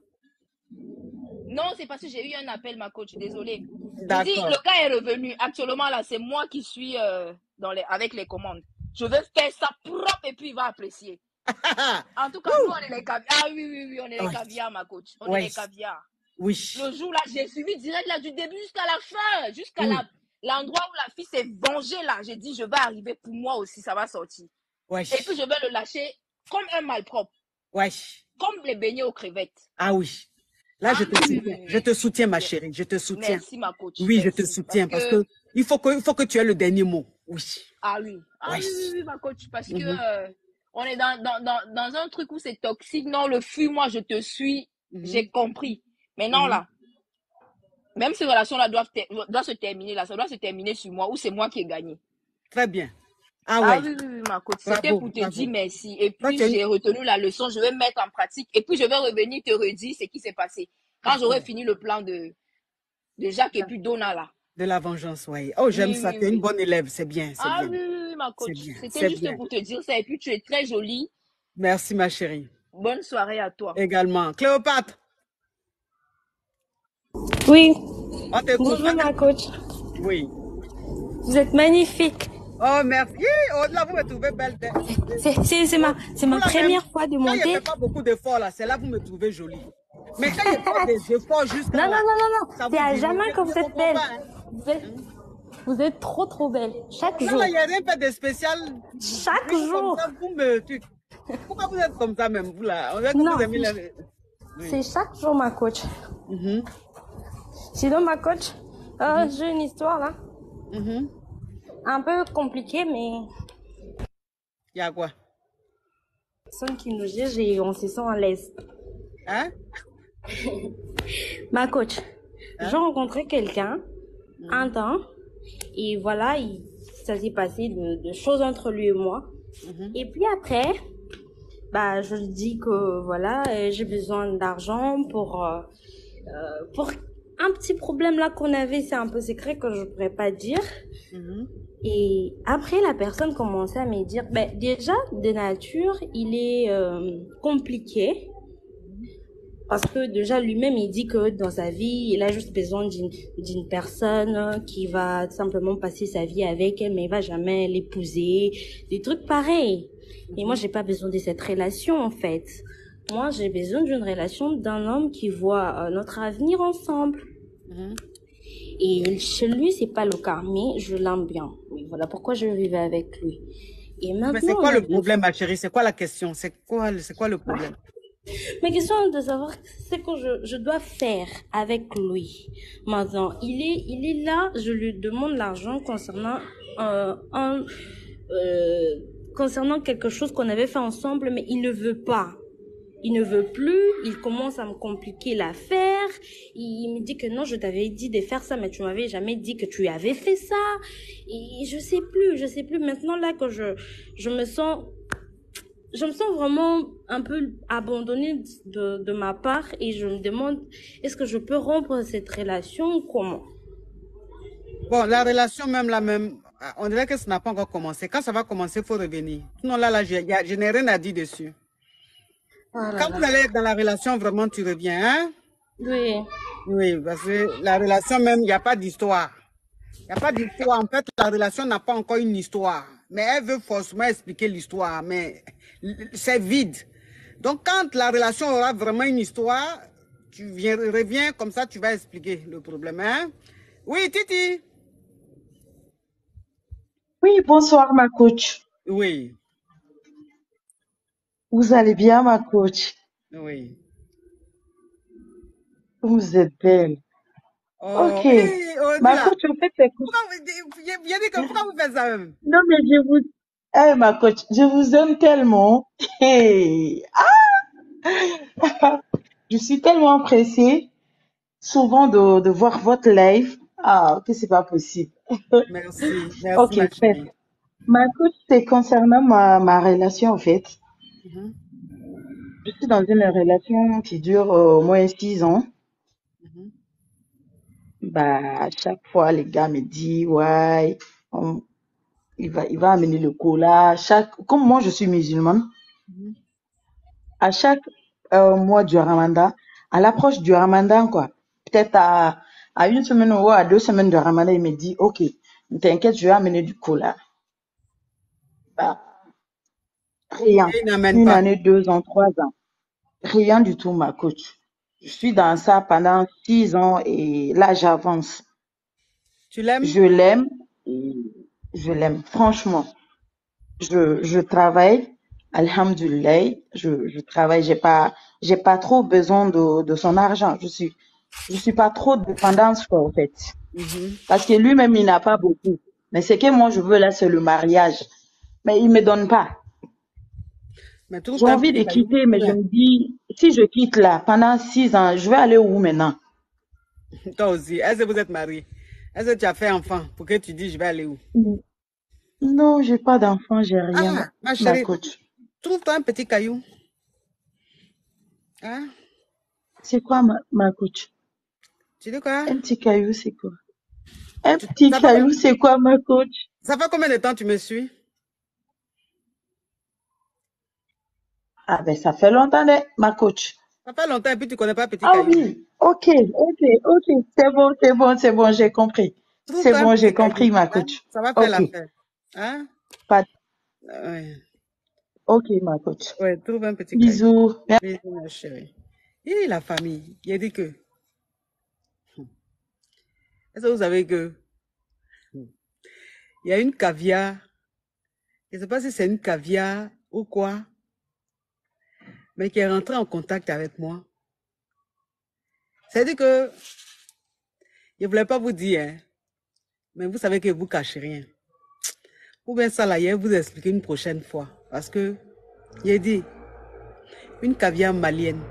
Non, c'est parce que j'ai eu un appel, ma coach. Désolée. Je dis, D'accord. le gars est revenu. Actuellement, là, c'est moi qui suis avec les commandes. Je vais faire ça propre et puis il va apprécier. En tout cas, nous, on est les caviars. Ah oui, oui, oui, on est les Ouais. caviars, ma coach. On Ouais. est les caviars. Oui. Le jour là, j'ai suivi direct là, du début jusqu'à la fin, jusqu'à Oui. l'endroit où la fille s'est vengée là. J'ai dit, je vais arriver pour moi aussi, ça va sortir. Ouais. Et puis, je vais le lâcher comme un malpropre, Ouais. comme les beignets aux crevettes. Ah oui. Là, je te Ah oui, soutiens. oui, oui, Je te soutiens, ma oui. chérie. Je te soutiens. Merci, ma coach. Oui, je te Merci. soutiens Parce parce que, que il faut que tu aies le dernier mot. Oui. ah oui, ah Ouais. oui, oui, oui, ma coach. Parce que Mhm. on est dans un truc où c'est toxique. Non, le fuis-moi, je te suis. J'ai Mhm. compris. Mais non, Mhm. là, même ces relations-là doivent se terminer là. Ça doit se terminer sur moi ou c'est moi qui ai gagné. Très bien. Ah Ah ouais. oui, oui, oui, ma coach. C'était Bravo, pour te bravo. dire merci. Et Toi, puis, tu es j'ai retenu la leçon. Je vais mettre en pratique. Et puis, je vais revenir te redire ce qui s'est passé. Quand j'aurai fini le plan de Jacques et puis Donna, là. de la vengeance, oui. Oh, j'aime Oui, ça. oui, Tu es une oui. bonne élève. C'est bien, c'est Ah bien. oui, oui, oui, ma C'est coach. bien, C'était c'est juste bien. pour te dire ça. Et puis, tu es très jolie. Merci, ma chérie. Bonne soirée à toi. Également. Cléopâtre, Oui, on t'écoute. bonjour ma coach. Oui. Vous êtes magnifique. Oh, merci. Oh, là, vous me trouvez belle. C'est ma Vous, là, même, première fois de quand il ne monter. fait pas beaucoup d'efforts, là, c'est là que vous me trouvez jolie. Mais quand il fait des efforts jusqu'à Non, non, là, non, non, non. ça vous C'est à dit, jamais que je vous ne êtes comprends belle. pas. Hein. Vous êtes trop, trop belle. Chaque Là, jour. il n'y a rien fait de spécial. Chaque Juste jour. comme ça, vous me... Pourquoi vous êtes comme ça même, vous là? On dirait que Non, vous aimez la... Oui. c'est chaque jour ma coach. Mhm. Sinon, ma coach, j'ai une histoire là. Mhm. Un peu compliquée, mais Il y a quoi? personne qui nous juge et on se sent à l'aise. Hein? Ma coach, Hein? j'ai rencontré quelqu'un un temps et voilà, ça s'est passé de choses entre lui et moi. Mhm. Et puis après, bah, je lui dis que voilà, j'ai besoin d'argent pour un petit problème là qu'on avait, c'est un peu secret que je pourrais pas dire. Mhm. Et après, la personne commençait à me dire, ben, déjà, de nature, il est compliqué. Parce que déjà, lui-même, il dit que dans sa vie, il a juste besoin d'une personne qui va simplement passer sa vie avec elle, mais il va jamais l'épouser. Des trucs pareils. Et moi, j'ai pas besoin de cette relation, en fait. Moi, j'ai besoin d'une relation d'un homme qui voit notre avenir ensemble. Mhm. Et chez lui, c'est pas le cas, mais je l'aime bien. Oui, voilà pourquoi je vivais avec lui. Et Mais maintenant, c'est quoi on a le deux problème, ma chérie? C'est quoi la question? C'est quoi le problème? Ma question est de savoir ce que je dois faire avec lui. Maintenant, il est là, je lui demande l'argent concernant concernant quelque chose qu'on avait fait ensemble, mais il ne veut pas. Il ne veut plus, il commence à me compliquer l'affaire. Il me dit que non, je t'avais dit de faire ça, mais tu m'avais jamais dit que tu avais fait ça. Et je sais plus. Maintenant là que je me sens vraiment un peu abandonnée de ma part et je me demande, est-ce que je peux rompre cette relation ou comment? Bon, la relation même, on dirait que ça n'a pas encore commencé. Quand ça va commencer, il faut revenir. Non, là, je n'ai rien à dire dessus. Oh là Quand là. vous allez être dans la relation, vraiment, tu reviens, hein? Oui. Oui, parce que la relation même, il n'y a pas d'histoire. Il n'y a pas d'histoire. En fait, la relation n'a pas encore une histoire. Mais elle veut forcément expliquer l'histoire. Mais c'est vide. Donc, quand la relation aura vraiment une histoire, tu reviens comme ça, tu vas expliquer le problème, hein? Oui, Titi. Oui, bonsoir ma coach. Oui, Vous allez bien ma coach? oui. Vous êtes belle. Oh, Ok. oui, Ma Odila. coach, en fait, c'est quoi? Pourquoi j'ai dit que pourquoi vous faites ça même? Non mais ma coach, je vous aime tellement. Hey. Ah! Je suis tellement pressée souvent de voir votre live. Ah, que c'est pas possible. Merci, merci Ok, ma bref. chérie. Ma coach, c'est concernant ma relation, en fait. Mhm, Je suis dans une relation qui dure au moins 6 ans. mhm. Bah, à chaque fois, les gars me disent, ouais, il va amener le cola. Comme moi, je suis musulmane, Mhm. à chaque mois du Ramadan, à l'approche du Ramadan, quoi, peut-être à une semaine ou à 2 semaines de Ramadan, il me dit, OK, ne t'inquiète, je vais amener du cola. Bah, rien. Et il n'amène Une pas. année, 2 ans, 3 ans. Rien du tout, ma coach. Je suis dans ça pendant 6 ans et là, j'avance. Tu l'aimes? Je l'aime et je l'aime. Franchement, je travaille. Alhamdulillah, je travaille. J'ai pas trop besoin de son argent. Je suis pas trop dépendante, quoi, en fait. Mhm. Parce que lui-même, il n'a pas beaucoup. Mais ce que moi, je veux là, c'est le mariage. Mais il me donne pas. Mais J'ai trouve un envie petit de caillou. quitter, mais je me dis, si je quitte là pendant 6 ans, je vais aller où maintenant? Toi aussi. Est-ce que vous êtes mariés? Est-ce que tu as fait enfant pour que tu dis je vais aller où? Non, j'ai pas d'enfant, j'ai rien, Ah, ma ma chérie, coach. trouve-toi un petit caillou. Hein? C'est quoi ma coach? Tu dis quoi? Un petit caillou, c'est quoi? Un petit caillou, c'est quoi, ma coach? Ça fait combien de temps tu me suis? Ah ben, ça fait longtemps, ma coach. Ça fait longtemps et puis tu connais pas petit Ah caillou. oui, ok, c'est bon, j'ai compris. C'est Trouve-toi un bon, j'ai petit compris, caillou. ma Hein? coach. Ça va faire Ok, l'affaire. Hein? pas, Ouais. ok, ma coach. Ouais, trouve un petit caillou. Bisous. Bisous, ma chérie. Et la famille, il a dit que, est-ce que vous savez que il y a une caviar, je ne sais pas si c'est une caviar ou quoi, mais qui est rentrée en contact avec moi. C'est-à-dire que, je ne voulais pas vous dire, hein, mais vous savez que vous ne cachez rien. Ou bien ça là, je vais vous expliquer une prochaine fois. Parce que, j'ai dit, une caviar malienne.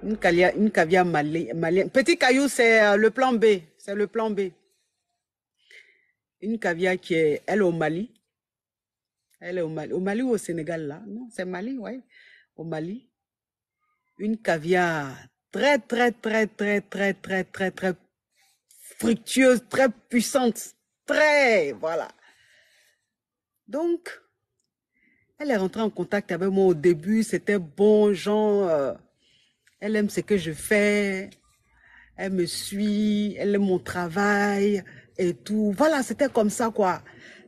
Une caviar malienne. Petit caillou, c'est le plan B. C'est le plan B. Une caviar qui est, elle est au Mali. Elle est au Mali. Au Mali ou au Sénégal, là? Non, c'est Mali, oui. Au Mali. Une caviar très, très, très, très, très, très, très, très fructueuse, très puissante. Très, voilà. Donc, elle est rentrée en contact avec moi au début. C'était bon, genre, elle aime ce que je fais. Elle me suit, elle aime mon travail et tout. Voilà, c'était comme ça, quoi.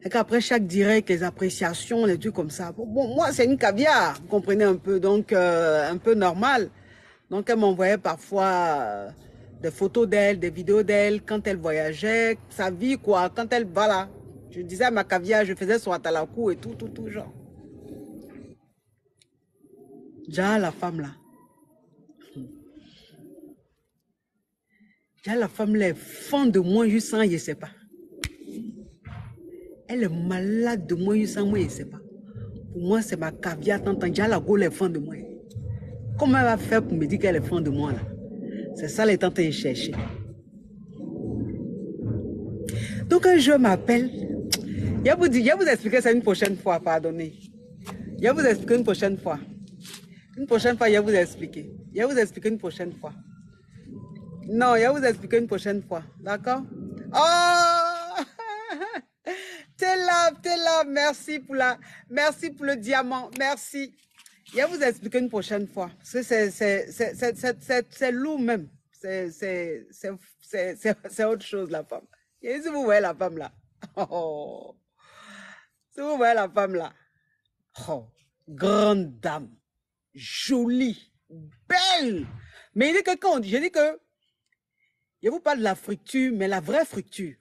Et qu'après chaque direct, les appréciations, les trucs comme ça. Bon, moi, c'est une caviar, vous comprenez un peu, donc un peu normal. Donc, elle m'envoyait parfois des photos d'elle, des vidéos d'elle, quand elle voyageait, sa vie, quoi. Quand elle, voilà. Je disais à ma caviar, je faisais son atalakou et tout, genre. Déjà, la femme, là. Déjà, la femme, là, est fan de moi, je sens, je sais pas. Elle est malade de moi, je sens, moi, je sais pas. Pour moi, c'est ma caviar, t'entends, déjà, la Gaule est fan de moi. Comment elle va faire pour me dire qu'elle est fan de moi, là? C'est ça, elle est en train de chercher. Donc, un jour, m'appelle. Je vais vous expliquer ça une prochaine fois, pardonnez. Je vais vous expliquer une prochaine fois. Une prochaine fois, je vais vous expliquer. Je vais vous expliquer une prochaine fois. Non, je vais vous expliquer une prochaine fois. D'accord? Oh! T'es là, merci pour le diamant, merci. Je vais vous expliquer une prochaine fois. Parce que c'est lourd même. C'est autre chose, la femme. Et si vous voyez la femme là. Oh. Si vous voyez la femme là. Oh. Grande dame. Jolie. Belle. Mais il dit que quand je dis que je vous parle de la fructure, mais la vraie fructure.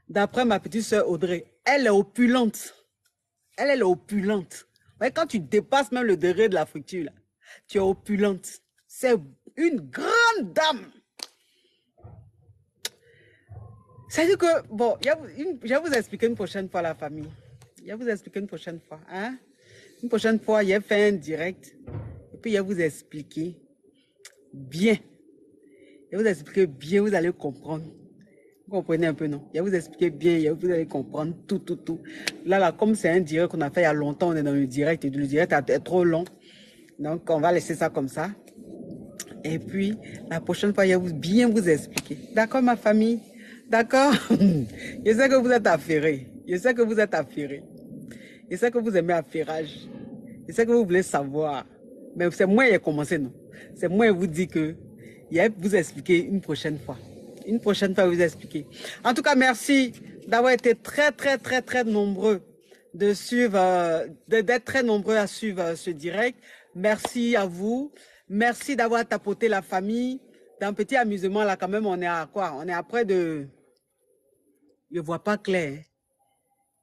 D'après ma petite sœur Audrey, elle est opulente. Elle est opulente. Ouais, quand tu dépasses même le degré de la fructure, là, tu es opulente. C'est une grande dame. C'est-à-dire que, bon, je vais vous expliquer une prochaine fois la famille. Je vais vous expliquer une prochaine fois. Hein? Une prochaine fois, j'ai fait un direct. Et puis, je vais vous expliquer bien. Je vais vous expliquer bien, vous allez comprendre. Vous comprenez un peu, non? Je vais vous expliquer bien, vous allez comprendre tout. Là, comme c'est un direct qu'on a fait il y a longtemps, on est dans le direct, et le direct est trop long. Donc, on va laisser ça comme ça. Et puis, la prochaine fois, je vais bien vous expliquer. D'accord, ma famille? D'accord? Je sais que vous êtes affairés. Je sais que vous aimez affairage. Je sais que vous voulez savoir. Mais c'est moi qui ai commencé, non? C'est moi qui vous dis que je vais vous expliquer une prochaine fois. Une prochaine fois, je vais vous expliquer. En tout cas, merci d'avoir été très nombreux de suivre, d'être très nombreux à suivre ce direct. Merci à vous. Merci d'avoir tapoté la famille. Dans un petit amusement, là, quand même, on est à quoi? On est à près de... Je ne vois pas clair.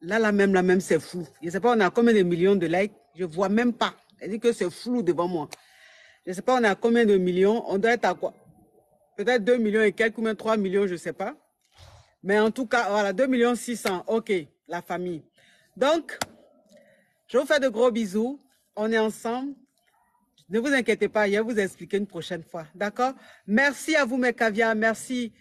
Là même, c'est flou. Je ne sais pas, on a combien de millions de likes? Je ne vois même pas. Elle dit que c'est flou devant moi. Je ne sais pas, on a combien de millions? On doit être à quoi? Peut-être 2 millions et quelques, ou même 3 millions, je ne sais pas. Mais en tout cas, voilà, 2 600 000. OK, la famille. Donc, je vous fais de gros bisous. On est ensemble. Ne vous inquiétez pas, je vais vous expliquer une prochaine fois. D'accord? Merci à vous, mes caviars. Merci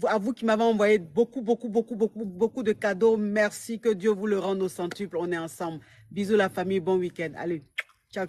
à vous qui m'avez envoyé beaucoup de cadeaux. Merci, que Dieu vous le rende au centuple. On est ensemble. Bisous, la famille. Bon week-end. Allez, ciao.